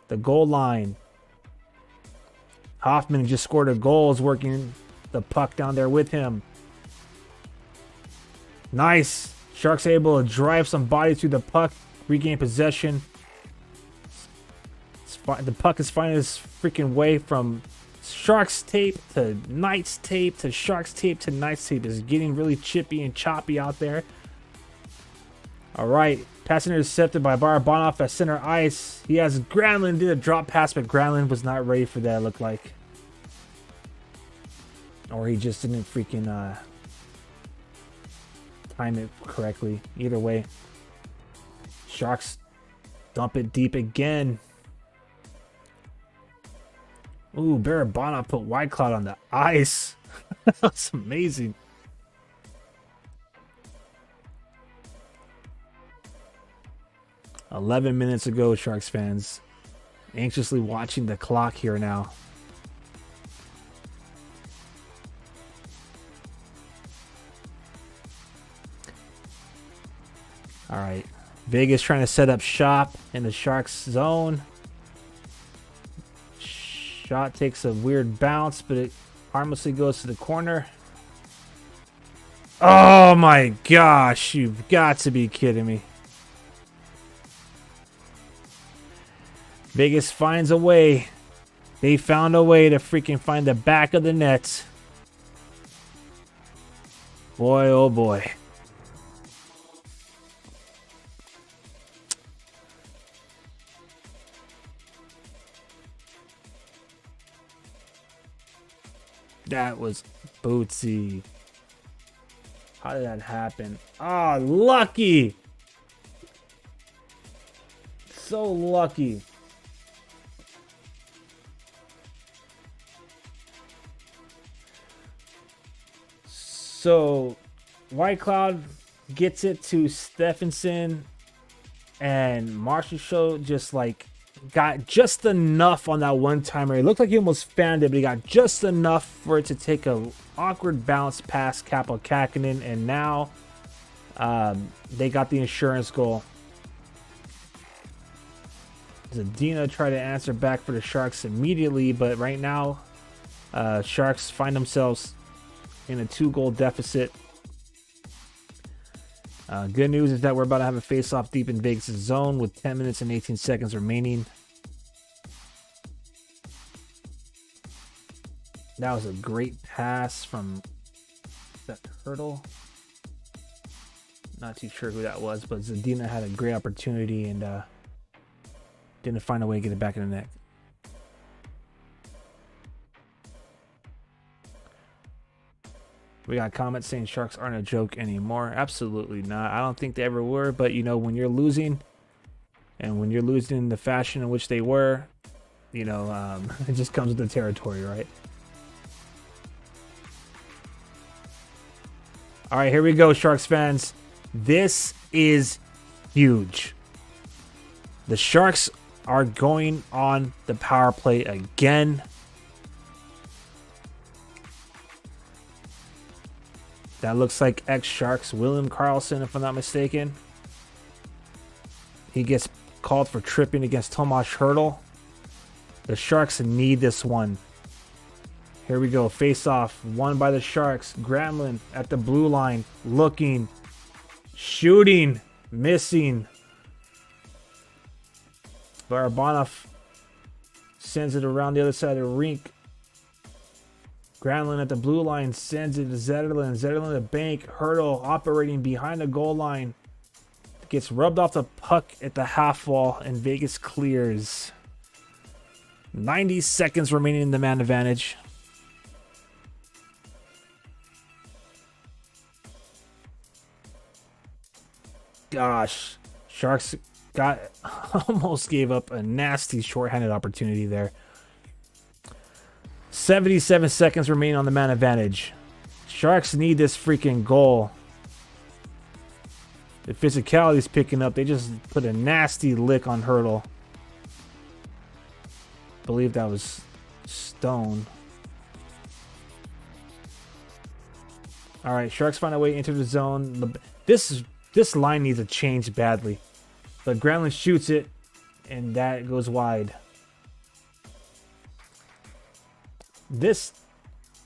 S1: the goal line. Hoffman just scored a goal, is working the puck down there with him. Nice. Sharks able to drive some body through the puck, regain possession. The puck is finding its freaking way from Sharks tape to Knights tape to Sharks tape to Knights tape. It's getting really chippy and choppy out there. All right, pass intercepted by Barabanov at center ice. He has Granlund, did a drop pass, but Granlund was not ready for that, it looked like. Or he just didn't freaking time it correctly. Either way, Sharks dump it deep again. Ooh, Barabanov put Whitecloud on the ice. That's amazing. $11 minutes ago, Sharks fans. Anxiously watching the clock here now. All right. Vegas trying to set up shop in the Sharks zone. Shot takes a weird bounce, but it harmlessly goes to the corner. Oh my gosh, you've got to be kidding me. Vegas finds a way. They found a way to freaking find the back of the net. Boy, oh boy. That was Bootsy. How did that happen? Ah, lucky. So lucky. So Whitecloud gets it to Stephenson, and Marchessault just like got just enough on that one timer. It looked like he almost fanned it, but he got just enough for it to take a awkward bounce past Kaapo Kähkönen, and now they got the insurance goal. Zadina tried to answer back for the Sharks immediately, but right now Sharks find themselves in a 2-goal deficit. Good news is that we're about to have a face-off deep in Vegas' zone with 10 minutes and 18 seconds remaining. That was a great pass from that Hurdle. Not too sure who that was, but Zadina had a great opportunity and didn't find a way to get it back in the net. We got comments saying Sharks aren't a joke anymore. Absolutely not. I don't think they ever were. But, you know, when you're losing, and when you're losing in the fashion in which they were, you know, it just comes with the territory, right? All right, here we go, Sharks fans. This is huge. The Sharks are going on the power play again. That looks like ex-Sharks William Karlsson, if I'm not mistaken. He gets called for tripping against Tomas Hertl. The Sharks need this one. Here we go. Face-off. Won by the Sharks. Granlund at the blue line. Looking. Shooting. Missing. Barabanov sends it around the other side of the rink. Granlund at the blue line sends it to Zetterlund. Zetterlund at the bank. Hurdle operating behind the goal line. Gets rubbed off the puck at the half wall, and Vegas clears. 90 seconds remaining in the man advantage. Gosh, Sharks almost gave up a nasty shorthanded opportunity there. 77 seconds remaining on the man advantage. Sharks need this freaking goal. The physicality is picking up. They just put a nasty lick on Hurdle. I believe that was Stone. All right, Sharks find a way into the zone. This line needs a change badly. But Granlund shoots it, and that goes wide. This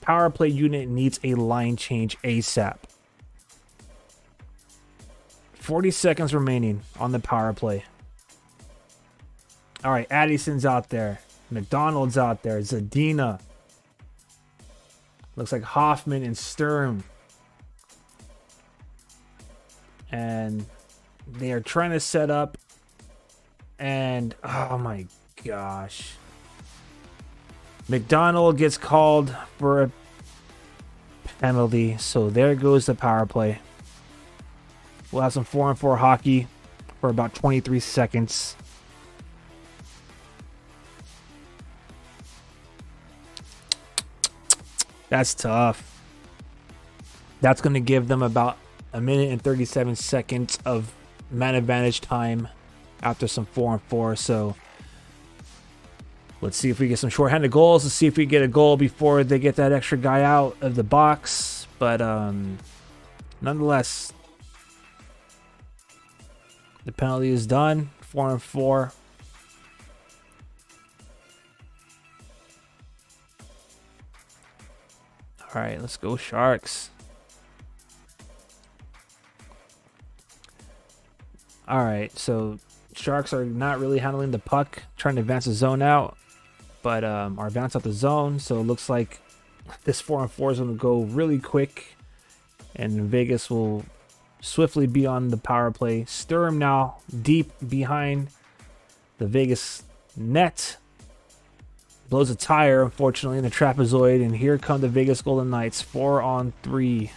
S1: power play unit needs a line change ASAP. 40 seconds remaining on the power play. All right, Addison's out there. McDonald's out there. Zadina. Looks like Hoffman and Sturm. And they are trying to set up. And, oh my gosh. McDonald gets called for a penalty. So there goes the power play. We'll have some 4-on-4 hockey for about 23 seconds. That's tough. That's going to give them about a minute and 37 seconds of man advantage time after some 4-on-4. So let's see if we get some shorthanded goals. Let's see if we get a goal before they get that extra guy out of the box. But nonetheless, the penalty is done. 4-on-4. All right, let's go Sharks. All right, so Sharks are not really handling the puck, trying to advance the zone out, but are advanced out the zone. So it looks like this 4-on-4 is going to go really quick, and Vegas will swiftly be on the power play. Sturm now deep behind the Vegas net. Blows a tire, unfortunately, in the trapezoid. And here come the Vegas Golden Knights. 4-on-3.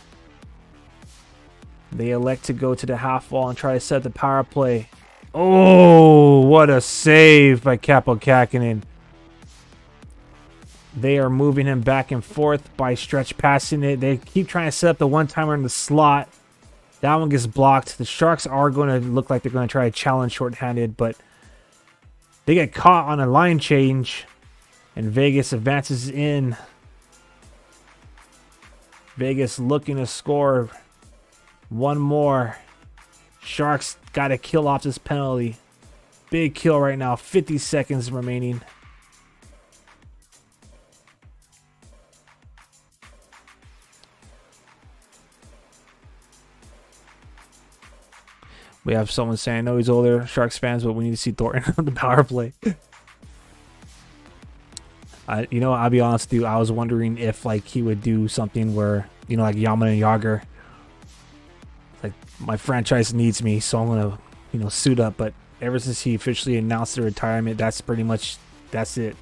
S1: They elect to go to the half wall and try to set the power play. Oh, what a save by Kaapo Kähkönen. They are moving him back and forth by stretch passing it. They keep trying to set up the one-timer in the slot. That one gets blocked. The Sharks are going to look like they're going to try to challenge shorthanded, but they get caught on a line change, and Vegas advances in. Vegas looking to score one more. Sharks got to kill off this penalty. Big kill right now. 50 seconds remaining. We have someone saying, I know he's older, Sharks fans, but we need to see Thornton on the power play. I'll be honest with you. I was wondering if he would do something where, like Yaman and Yager. Like, my franchise needs me, so I'm going to, suit up. But ever since he officially announced the retirement, that's it.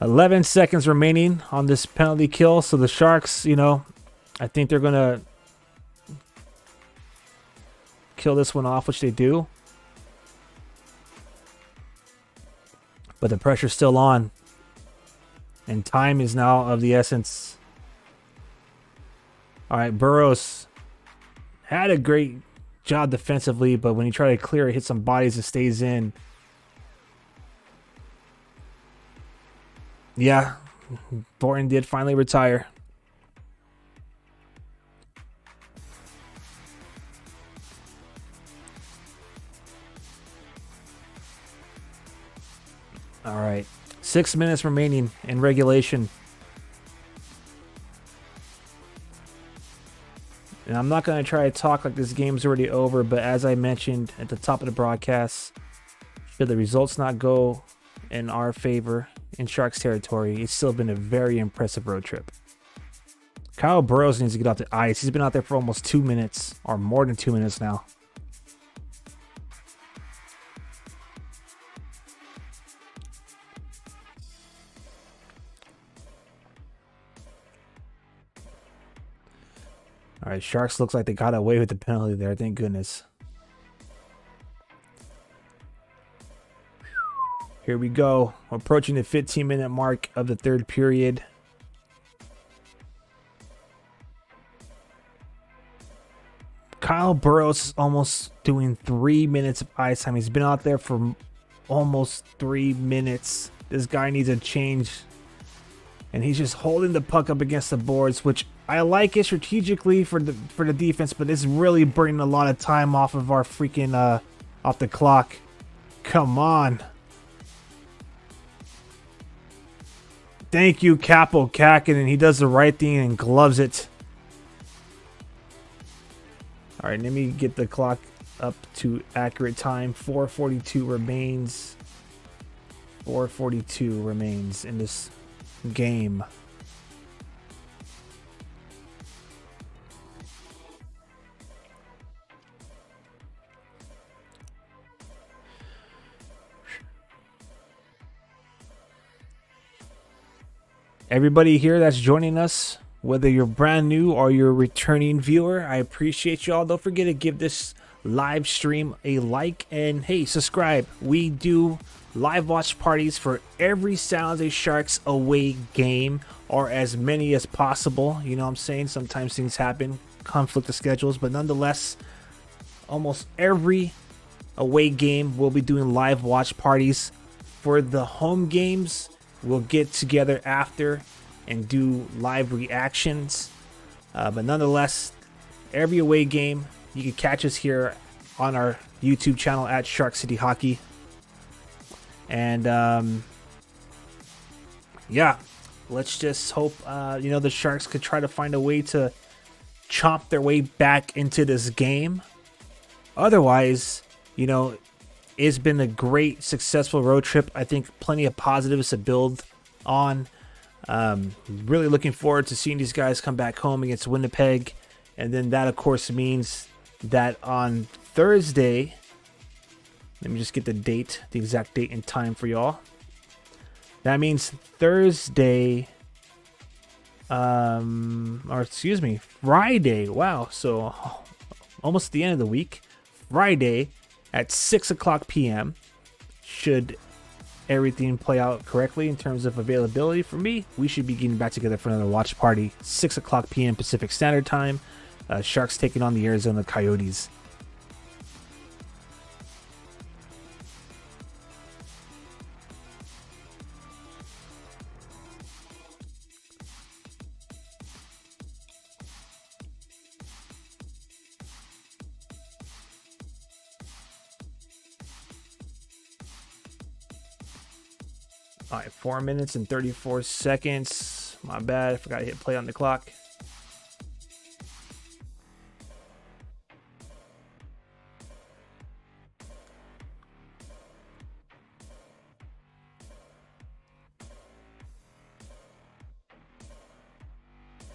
S1: "11 seconds remaining on this penalty kill." So the Sharks, I think they're going to kill this one off, which they do. But the pressure's still on. And time is now of the essence. All right, Burroughs had a great job defensively, but when he tried to clear it, hit some bodies, it stays in. Yeah, Thornton did finally retire. All right, 6 minutes remaining in regulation. And I'm not going to try to talk like this game's already over, but as I mentioned at the top of the broadcast, should the results not go in our favor in Sharks territory, it's still been a very impressive road trip. Kyle Burroughs needs to get off the ice. He's been out there for almost 2 minutes, or more than 2 minutes now. All right, Sharks looks like they got away with the penalty there. Thank goodness. Here we go. Approaching the 15-minute mark of the third period. Kyle Burroughs is almost doing 3 minutes of ice time. He's been out there for almost 3 minutes. This guy needs a change. And he's just holding the puck up against the boards, which I like it strategically for the defense, but it's really burning a lot of time off of our freaking off the clock. Come on. Thank you, Kaapo Kähkönen. He does the right thing and gloves it. All right, let me get the clock up to accurate time. 4:42 remains. 4:42 remains in this game. Everybody here that's joining us, whether you're brand new or you're a returning viewer, I appreciate y'all. Don't forget to give this live stream a like and hey, subscribe. We do live watch parties for every San Jose Sharks away game, or as many as possible. You know what I'm saying? Sometimes things happen, conflict of schedules, but nonetheless, almost every away game we'll be doing live watch parties. For the home games, we'll get together after and do live reactions. But nonetheless, every away game, you can catch us here on our YouTube channel at Shark City Hockey. And yeah, let's just hope the Sharks could try to find a way to chomp their way back into this game. Otherwise, it's been a great, successful road trip. I think plenty of positives to build on. Really looking forward to seeing these guys come back home against Winnipeg. And then that, of course, means that on Thursday, let me just get the exact date and time for y'all. That means Thursday, Friday. Wow, so almost the end of the week. Friday at 6 o'clock p.m. should everything play out correctly in terms of availability for me, we should be getting back together for another watch party. 6 o'clock p.m. Pacific Standard Time. Sharks taking on the Arizona Coyotes. All right, 4 minutes and 34 seconds. My bad, I forgot to hit play on the clock.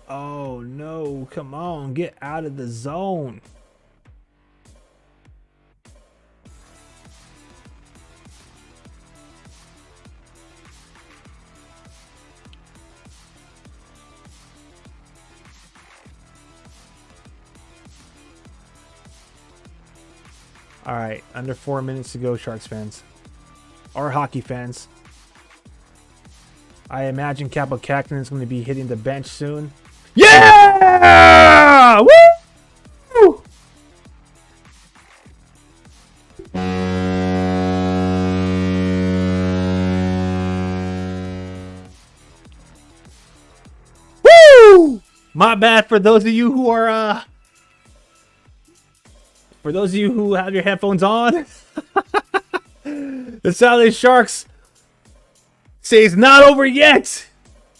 S1: Oh no, come on, get out of the zone. All right, under 4 minutes to go, Sharks fans. Or hockey fans. I imagine Kaapo Kähkönen is going to be hitting the bench soon. Yeah! Woo! Woo! My bad for those of you who are for those of you who have your headphones on. The San Jose Sharks say it's not over yet.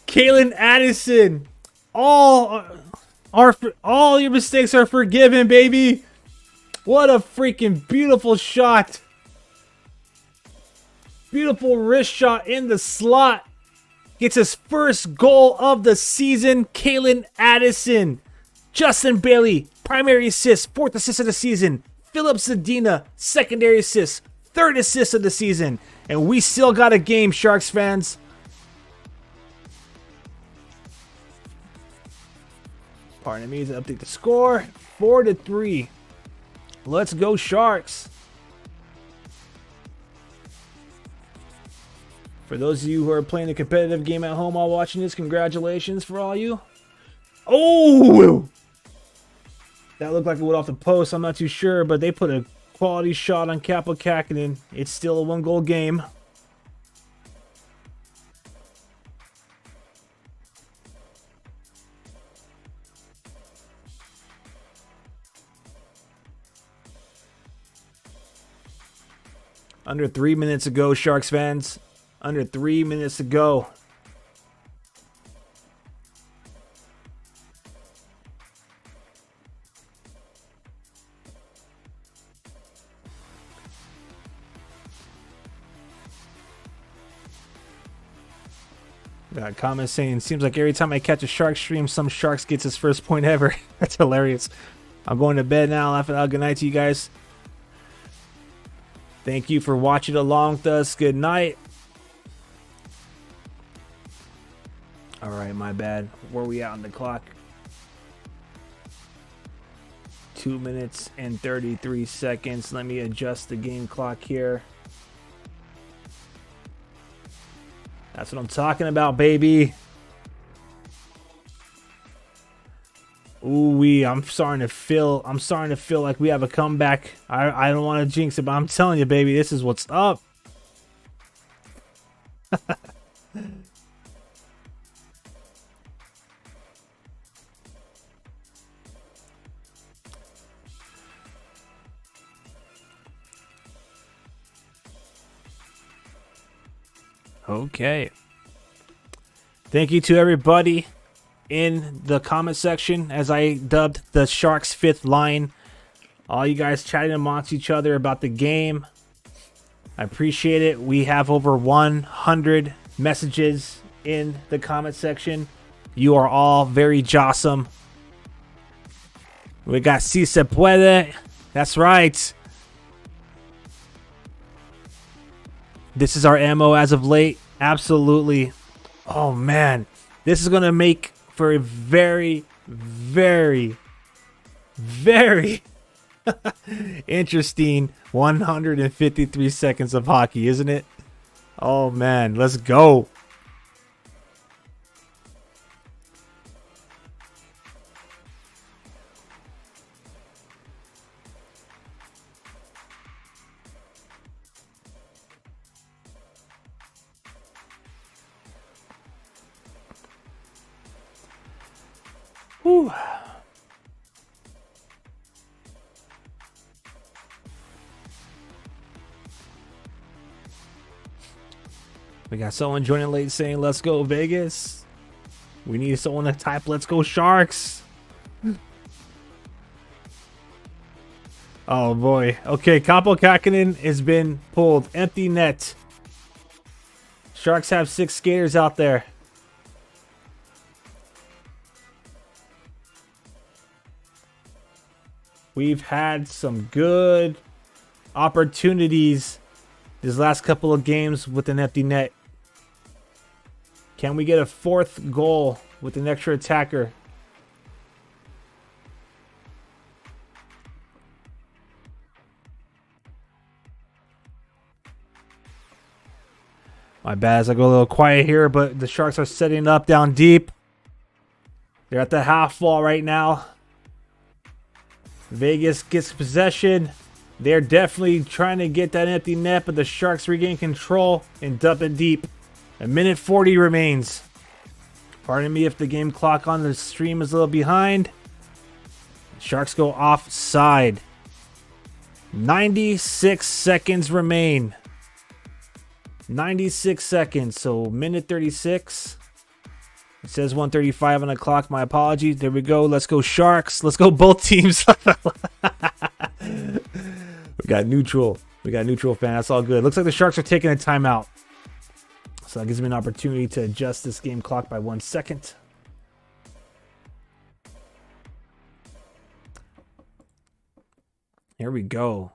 S1: Calen Addison, all all your mistakes are forgiven, baby. What a freaking beautiful shot. Beautiful wrist shot in the slot. Gets his first goal of the season. Calen Addison. Justin Bailey, primary assist, 4th assist of the season. Philip Zadina, secondary assist, 3rd assist of the season. And we still got a game, Sharks fans. Pardon me, to update the score. 4-3. Let's go, Sharks. For those of you who are playing a competitive game at home while watching this, congratulations for all you. Oh! That looked like it went off the post. I'm not too sure, but they put a quality shot on Kaapo Kähkönen. It's still a 1-goal game. Under 3 minutes to go, Sharks fans. Under 3 minutes to go. Got a comment saying, seems like every time I catch a Shark stream, some Sharks gets his first point ever. That's hilarious. I'm going to bed now. Laughing out. Good night to you guys. Thank you for watching along with us. Good night. All right, my bad. Where are we at on the clock? 2 minutes and 33 seconds. Let me adjust the game clock here. That's what I'm talking about, baby. Ooh-wee, I'm starting to feel like we have a comeback. I don't want to jinx it, but I'm telling you, baby, this is what's up. Okay. Thank you to everybody in the comment section, as I dubbed the Sharks' 5th line. All you guys chatting amongst each other about the game. I appreciate it. We have over 100 messages in the comment section. You are all very jawsome. We got Si Se Puede. That's right. This is our ammo as of late. Absolutely. Oh, man. This is going to make for a very, very, very interesting 153 seconds of hockey, isn't it? Oh, man. Let's go. Whew. We got someone joining late saying, let's go Vegas. We need someone to type, let's go Sharks. Oh boy. Okay, Kaapo Kähkönen has been pulled. Empty net. Sharks have 6 skaters out there. We've had some good opportunities these last couple of games with an empty net. Can we get a 4th goal with an extra attacker? My bad as I go a little quiet here, but the Sharks are setting up down deep. They're at the half wall right now. Vegas gets possession. They're definitely trying to get that empty net, but the Sharks regain control and dump it deep. 1:40 remains. Pardon me if the game clock on the stream is a little behind. Sharks go offside. 96 seconds remain. 96 seconds, so 1:36. It says 1:35 on the clock. My apologies. There we go. Let's go Sharks. Let's go both teams. We got neutral. We got neutral fan. That's all good. Looks like the Sharks are taking a timeout. So that gives me an opportunity to adjust this game clock by 1 second. Here we go.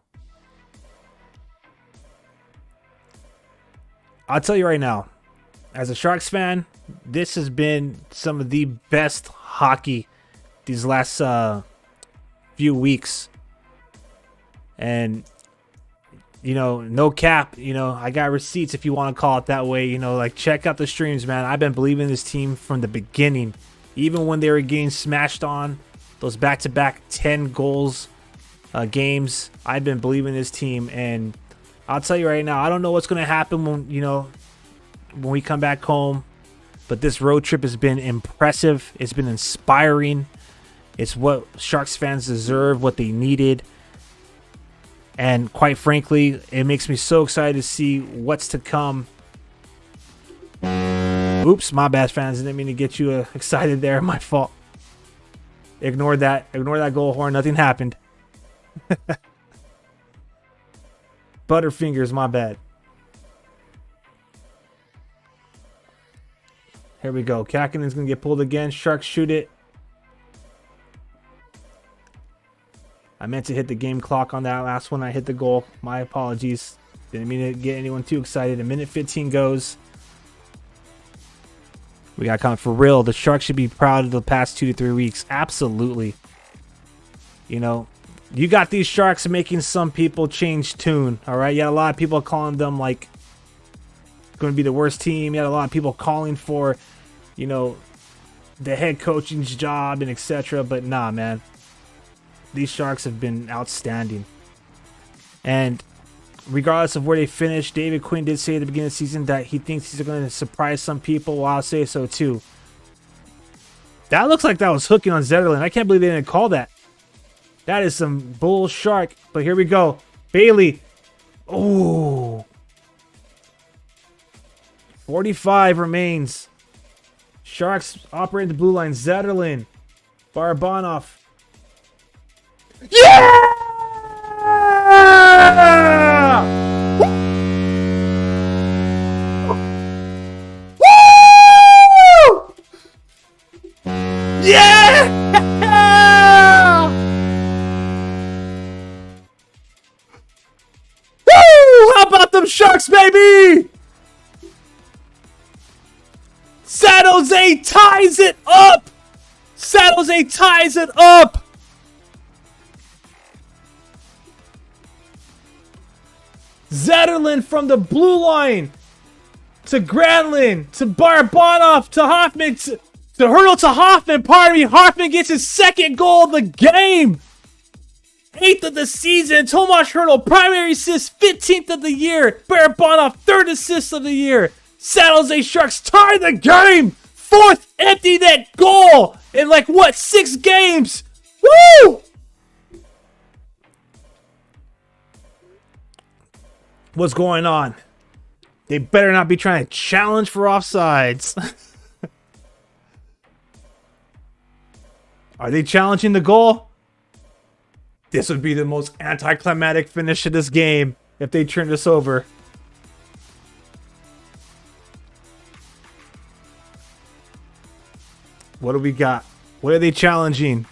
S1: I'll tell you right now, as a Sharks fan, this has been some of the best hockey these last few weeks. And, you know, no cap, you know, I got receipts if you want to call it that way. You know, like, check out the streams, man. I've been believing in this team from the beginning. Even when they were getting smashed on, those back-to-back 10 goals games, I've been believing in this team. And I'll tell you right now, I don't know what's going to happen when, you know, when we come back home. But this road trip has been impressive. It's been inspiring. It's what Sharks fans deserve, what they needed. And quite frankly, it makes me so excited to see what's to come. Oops, my bad, fans. I didn't mean to get you excited there. My fault. Ignore that. Ignore that goal horn. Nothing happened. Butterfingers, my bad. Here we go. Kakkonen's going to get pulled again. Sharks shoot it. I meant to hit the game clock on that last one. I hit the goal. My apologies. Didn't mean to get anyone too excited. A minute 15 goes. We got coming for real. The Sharks should be proud of the past 2 to 3 weeks. Absolutely. You know, you got these Sharks making some people change tune. All right. You had a lot of people calling them like going to be the worst team. You had a lot of people calling for, you know, the head coaching's job and etc. But nah, man. These Sharks have been outstanding. And regardless of where they finish, David Quinn did say at the beginning of the season that he thinks he's going to surprise some people. Well, I'll say so too. That looks like that was hooking on Zetterlund. I can't believe they didn't call that. That is some bull shark. But here we go. Bailey. Oh. 45 remains. Sharks operate the blue line. Zetterlund. Barabanov. Yeah! Woo! Yeah! Woo! How about them Sharks, baby? San Jose ties it up! San Jose ties it up! Zetterlund from the blue line to Granlund to Barabanov to Hoffman to Hurdle to Hoffman. Pardon me. Hoffman gets his second goal of the game. 8th of the season. Tomas Hurdle, primary assist, 15th of the year. Barabanov, 3rd assist of the year. San Jose Sharks tie the game. 4th empty net goal in like what, 6 games? Woo! What's going on? They better not be trying to challenge for offsides. Are they challenging the goal? This would be the most anticlimactic finish of this game if they turn this over. What do we got? What are they challenging?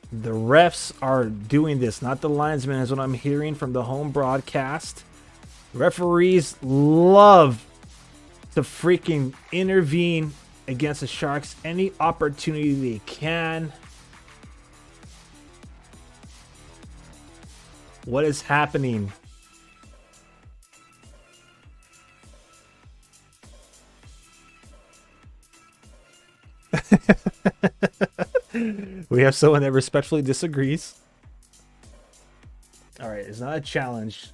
S1: The refs are doing this, not the linesmen, is what I'm hearing from the home broadcast. Referees love to freaking intervene against the Sharks any opportunity they can. What is happening? We have someone that respectfully disagrees. All right, it's not a challenge.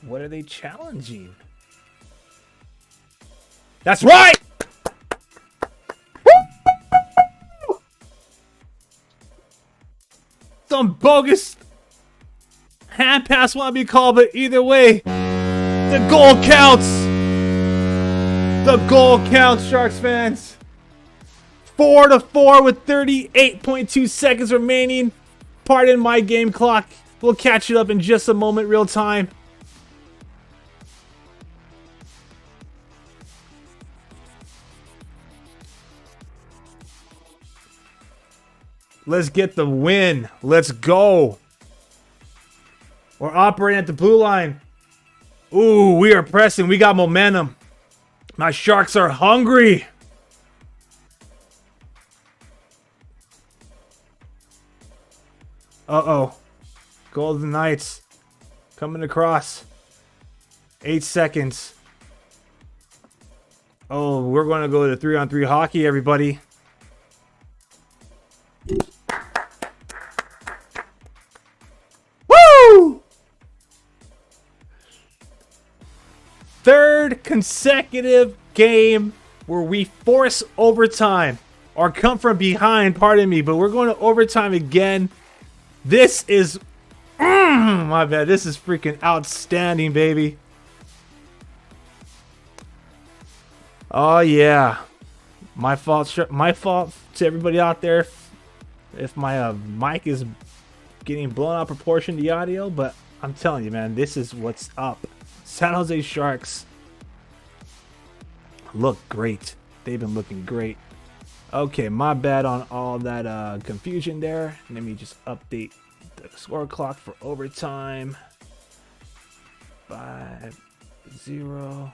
S1: What are they challenging? That's right! some bogus hand pass want to be called, but either way, the goal counts. The goal counts, Sharks fans. 4-4 with 38.2 seconds remaining. Pardon my game clock. We'll catch it up in just a moment, real time. Let's get the win. Let's go. We're operating at the blue line. Ooh, we are pressing. We got momentum. My Sharks are hungry. Uh-oh. Golden Knights coming across. 8 seconds. Oh, we're going to go to 3-on-3 hockey, everybody. Woo! Third consecutive game where we force overtime or come from behind, pardon me, but we're going to overtime again. This is, my bad, this is freaking outstanding, baby. Oh, yeah. My fault to everybody out there if my mic is getting blown out of proportion, the audio, but I'm telling you, man, this is what's up. San Jose Sharks look great. They've been looking great. Okay, my bad on all that confusion there. Let me just update the score clock for overtime. 5-0.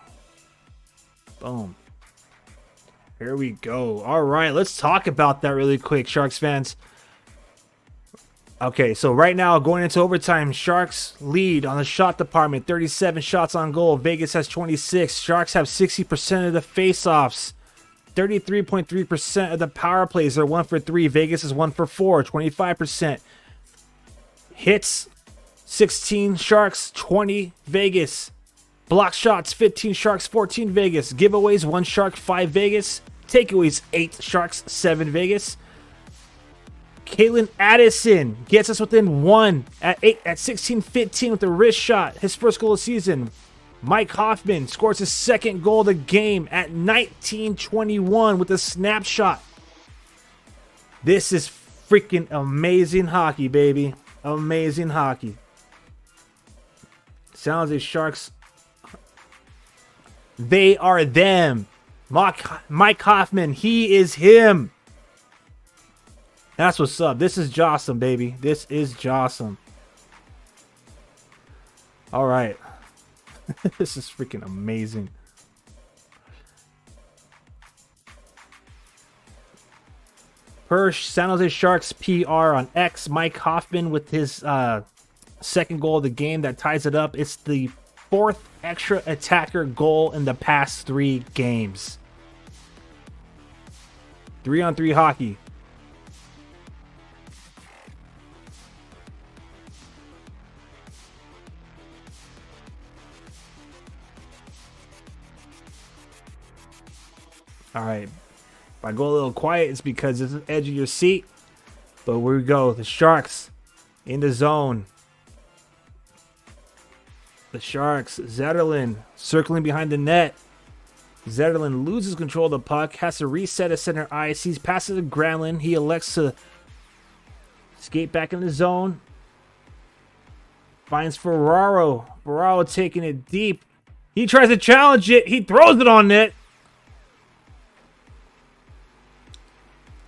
S1: Boom. Here we go. All right, let's talk about that really quick, Sharks fans. Okay, so right now, going into overtime, Sharks lead on the shot department, 37 shots on goal. Vegas has 26. Sharks have 60% of the faceoffs. 33.3% of the power plays are 1 for 3. Vegas is 1 for 4, 25%. Hits, 16 Sharks, 20 Vegas. Block shots, 15 Sharks, 14 Vegas. Giveaways, 1 Shark, 5 Vegas. Takeaways, 8 Sharks, 7 Vegas. Calen Addison gets us within 1 at 16-15 with a wrist shot. His first goal of the season. Mike Hoffman scores his second goal of the game at 19-21 with a snapshot. This is freaking amazing hockey, baby. Amazing hockey. San Jose Sharks, they are them. Mike Hoffman, he is him. That's what's up. This is Jossum, baby. This is Jossum. All right. This is freaking amazing. Per San Jose Sharks PR on X, Mike Hoffman with his second goal of the game that ties it up. It's the 4th extra attacker goal in the past 3 games. 3-on-3 hockey. All right. If I go a little quiet, it's because it's the edge of your seat. But here we go. The Sharks in the zone. The Sharks. Zetterlund circling behind the net. Zetterlund loses control of the puck. Has to reset at center ice. He's passes to Granlund. He elects to skate back in the zone. Finds Ferraro. Ferraro taking it deep. He tries to challenge it. He throws it on net.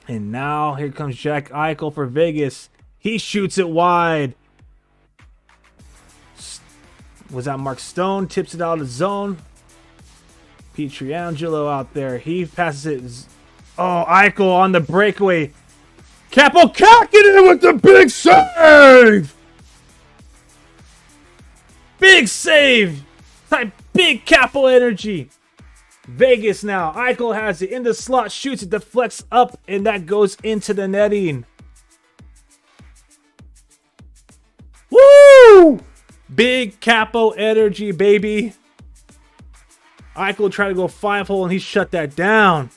S1: And now here comes Jack Eichel for Vegas. He shoots it wide. Was that Mark Stone? Tips it out of the zone. Pietrangelo out there. He passes it. Oh, Eichel on the breakaway. Capo cocking it with the big save. Big save. Type big Capo energy. Vegas now. Eichel has it in the slot, shoots it, deflects up, and that goes into the netting. Woo! Big Capo energy, baby. Eichel tried to go 5-hole, and he shut that down.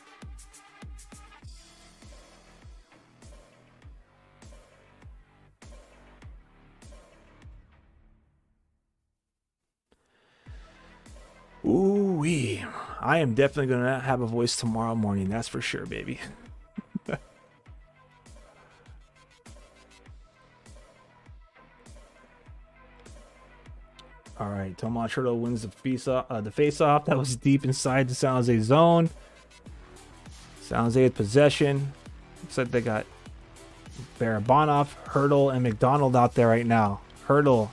S1: I am definitely going to have a voice tomorrow morning. That's for sure, baby. All right, Tomas Hertl wins the face-off. That was deep inside the San Jose zone. San Jose with possession. Looks like they got Barabanov, Hertl, and McDonald out there right now. Hertl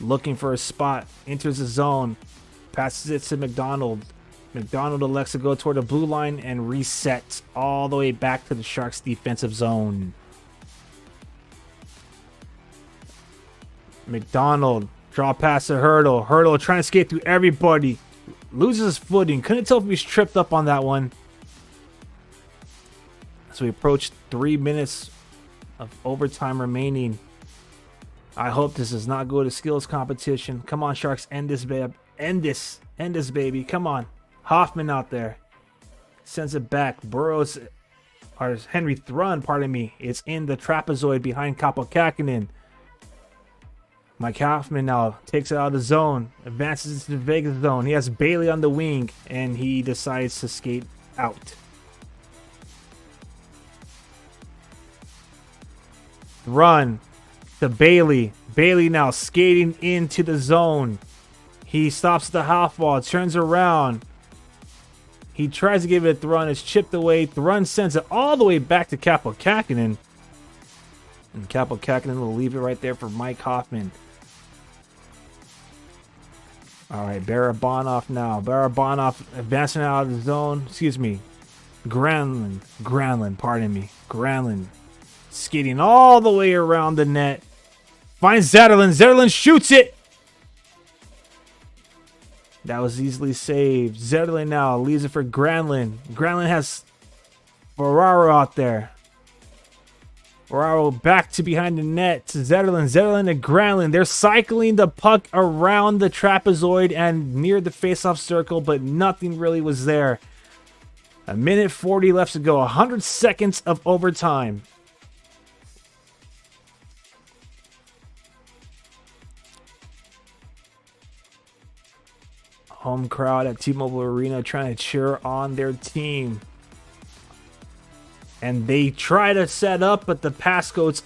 S1: looking for a spot, enters the zone, passes it to McDonald. McDonald elects to go toward the blue line and resets all the way back to the Sharks' defensive zone. McDonald, draw pass to Hertl. Hertl trying to skate through everybody. Loses his footing. Couldn't tell if he was tripped up on that one. So we approach 3 minutes of overtime remaining. I hope this does not go to skills competition. Come on, Sharks, end this, babe. End this, baby. Come on. Hoffman out there. Sends it back. Burrows, or Henry Thrun, pardon me, is in the trapezoid behind Kaapo Kähkönen. Mike Hoffman now takes it out of the zone. Advances into the Vegas zone. He has Bailey on the wing, and he decides to skate out. Run to Bailey. Bailey now skating into the zone. He stops the half wall, turns around. He tries to give it a Thrun. It's chipped away. Thrun sends it all the way back to Kaapo Kähkönen. And Kaapo Kähkönen will leave it right there for Mike Hoffman. All right, Barabanov now. Barabanov advancing out of the zone. Excuse me. Granlund, pardon me. Granlund skating all the way around the net. Finds Zetterlund. Zetterlund shoots it. That was easily saved. Zetterlund now leaves it for Granlund. Granlund has Ferraro out there. Ferraro back to behind the net to Zetterlund. Zetterlund and Granlund. They're cycling the puck around the trapezoid and near the faceoff circle, but nothing really was there. 1:40 left to go. 100 seconds of overtime. Home crowd at T-Mobile Arena trying to cheer on their team. And they try to set up, but the pass goes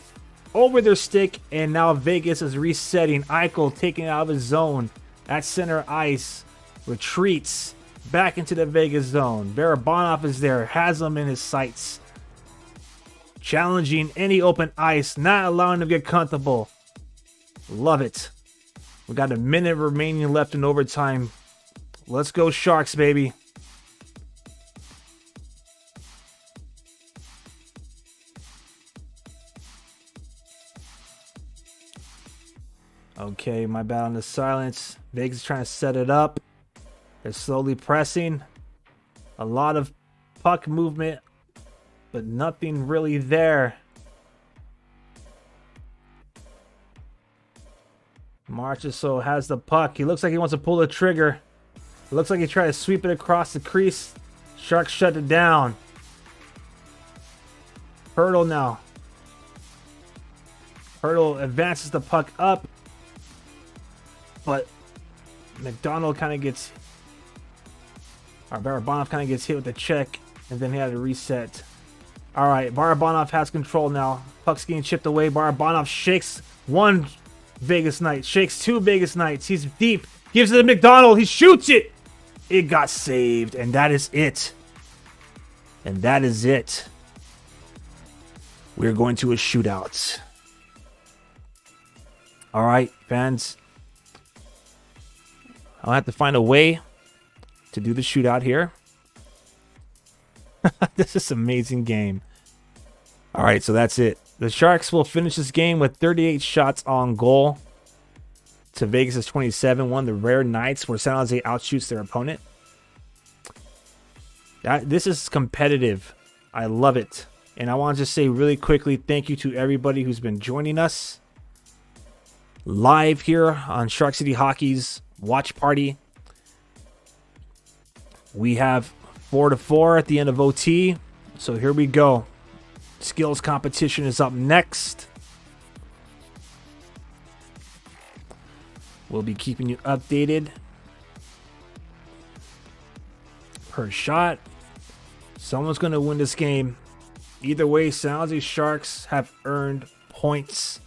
S1: over their stick, and now Vegas is resetting. Eichel taking it out of his zone at center ice. Retreats back into the Vegas zone. Barabanov is there, has him in his sights. Challenging any open ice, not allowing him to get comfortable. Love it. We got a minute remaining left in overtime. Let's go Sharks, baby. Okay, my bad on the silence. Vegas is trying to set it up. They're slowly pressing. A lot of puck movement, but nothing really there. Marchessault has the puck. He looks like he wants to pull the trigger. It looks like he tried to sweep it across the crease. Sharks shut it down. Hertl now. Hertl advances the puck up. But McDonald kind of gets... Or Barabanov kind of gets hit with the check. And then he had to reset. Alright, Barabanov has control now. Puck's getting chipped away. Barabanov shakes one Vegas Knight. Shakes two Vegas Knights. He's deep. Gives it to McDonald. He shoots it. It got saved, and that is it. And that is it. We're going to a shootout. All right, fans. I'll have to find a way to do the shootout here. This is an amazing game. All right, so that's it. The Sharks will finish this game with 38 shots on goal to Vegas' 27, one of the rare nights where San Jose outshoots their opponent. This is competitive. I love it. And I want to just say really quickly, thank you to everybody who's been joining us live here on Shark City Hockey's watch party. We have 4-4 at the end of OT. So here we go. Skills competition is up next. We'll be keeping you updated. per shot. Someone's going to win this game. Either way, San Jose Sharks have earned points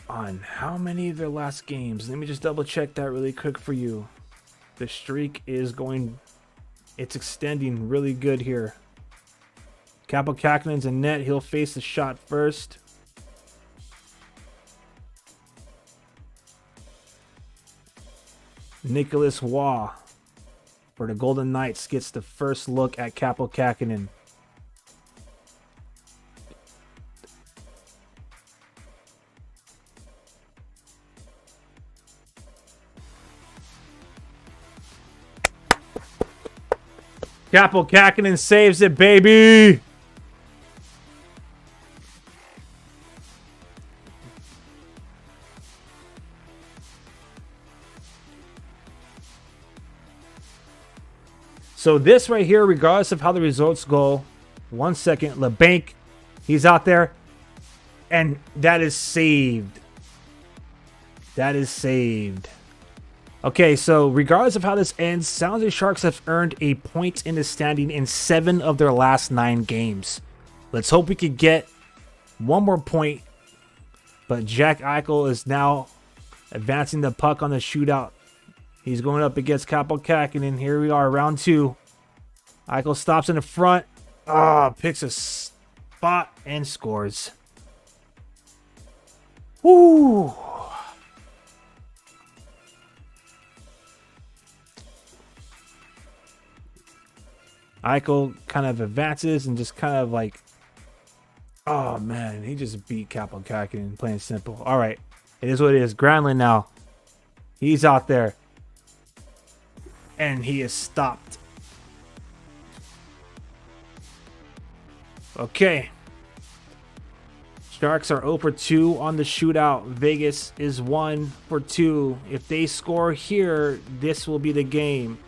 S1: on how many of their last games? Let me just double check that really quick for you. The streak is it's extending really good here. Kaapo Kähkönen's in net. He'll face the shot first. Nicholas Waugh for the Golden Knights gets the first look at Kaapo Kähkönen. Kaapo Kähkönen saves it, baby! So this right here, regardless of how the results go, 1 second, Labanc, he's out there, and that is saved. That is saved. Okay, so regardless of how this ends, San Jose Sharks have earned a point in the standing in 7 of their last 9 games. Let's hope we could get one more point, but Jack Eichel is now advancing the puck on the shootout. He's going up against Kaapo Kähkönen. Here we are, round 2. Eichel stops in the front. Picks a spot and scores. Woo! Eichel kind of advances and just kind of like, oh man, he just beat Kaapo Kähkönen, plain simple. All right, it is what it is. Granlund now, he's out there. And he is stopped. Okay. Sharks are 0 for 2 on the shootout. Vegas is 1 for 2. If they score here, this will be the game.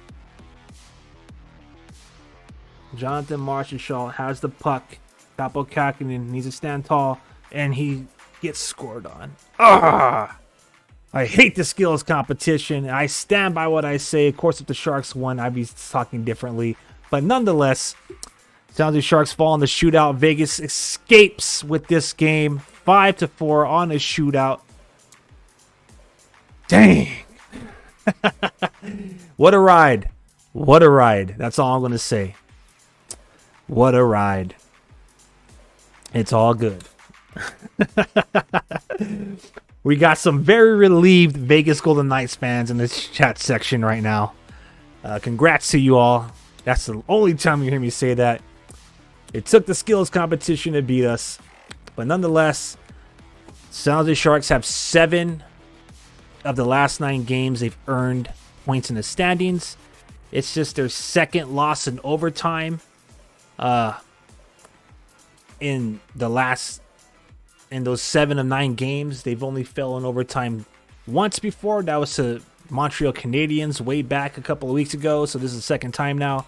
S1: Jonathan Marchessault has the puck. Kaapo Kähkönen needs to stand tall, and he gets scored on. I hate the skills competition. I stand by what I say. Of course, if the Sharks won, I'd be talking differently. But nonetheless, San Jose Sharks fall in the shootout. Vegas escapes with this game. 5-4 on a shootout. Dang. What a ride. What a ride. That's all I'm going to say. What a ride. It's all good. We got some very relieved Vegas Golden Knights fans in this chat section right now. Congrats to you all. That's the only time you hear me say that. It took the skills competition to beat us. But nonetheless, San Jose Sharks have 7 of the last 9 games they've earned points in the standings. It's just their second loss in overtime. In those 7 of 9 games, they've only fell in overtime once before. That was to Montreal Canadiens way back a couple of weeks ago. So this is the second time now.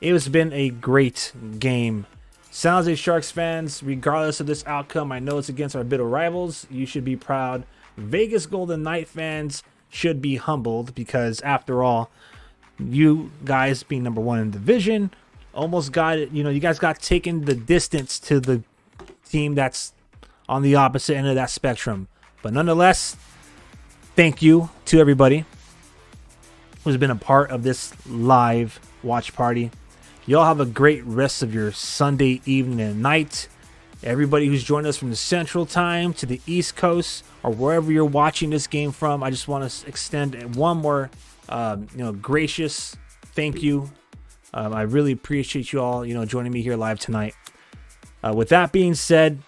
S1: It has been a great game. San Jose Sharks fans, regardless of this outcome, I know it's against our bitter rivals. You should be proud. Vegas Golden Knight fans should be humbled because, after all, you guys being number 1 in the division almost got it. You guys got taken the distance to the team that's on the opposite end of that spectrum. But nonetheless, thank you to everybody who's been a part of this live watch party. Y'all have a great rest of your Sunday evening and night. Everybody who's joined us from the Central Time to the East Coast or wherever you're watching this game from, I just want to extend one more gracious thank you. I really appreciate you all joining me here live tonight. With that being said,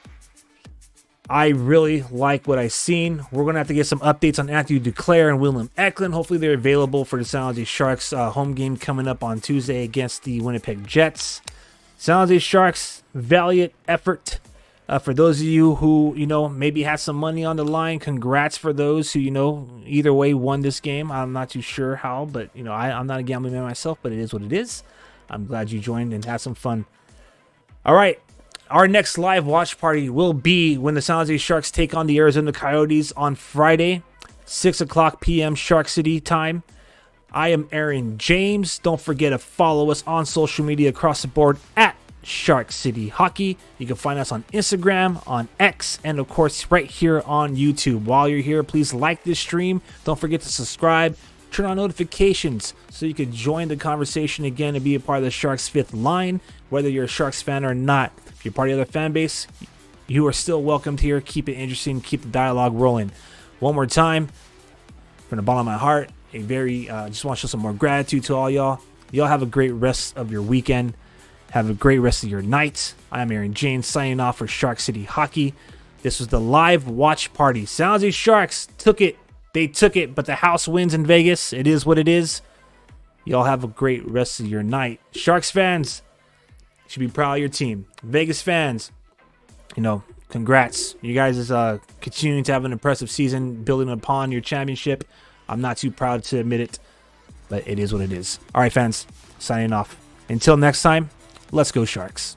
S1: I really like what I've seen. We're going to have to get some updates on Anthony Duclair and William Eklund. Hopefully they're available for the San Jose Sharks home game coming up on Tuesday against the Winnipeg Jets. San Jose Sharks, valiant effort. For those of you who, maybe had some money on the line, congrats for those who, either way won this game. I'm not too sure how, but, I'm not a gambling man myself, but it is what it is. I'm glad you joined and had some fun. All right. Our next live watch party will be when the San Jose Sharks take on the Arizona Coyotes on Friday, 6 o'clock p.m. Shark City time. I am Aaron James. Don't forget to follow us on social media across the board at Shark City Hockey. You can find us on Instagram, on X, and of course right here on YouTube. While you're here, please like this stream. Don't forget to subscribe. Turn on notifications so you can join the conversation again and be a part of the Sharks Fifth Line, whether you're a Sharks fan or not. If you're part of the other fan base, you are still welcomed here. Keep it interesting. Keep the dialogue rolling. One more time, from the bottom of my heart, just want to show some more gratitude to all y'all. Y'all have a great rest of your weekend. Have a great rest of your night. I'm Aaron James signing off for Shark City Hockey. This was the live watch party. San Jose Sharks took it. They took it, but the house wins in Vegas. It is what it is. Y'all have a great rest of your night. Sharks fans, you should be proud of your team. Vegas fans, congrats. You guys is continuing to have an impressive season, building upon your championship. I'm not too proud to admit it, but it is what it is. All right, fans, signing off. Until next time, let's go Sharks.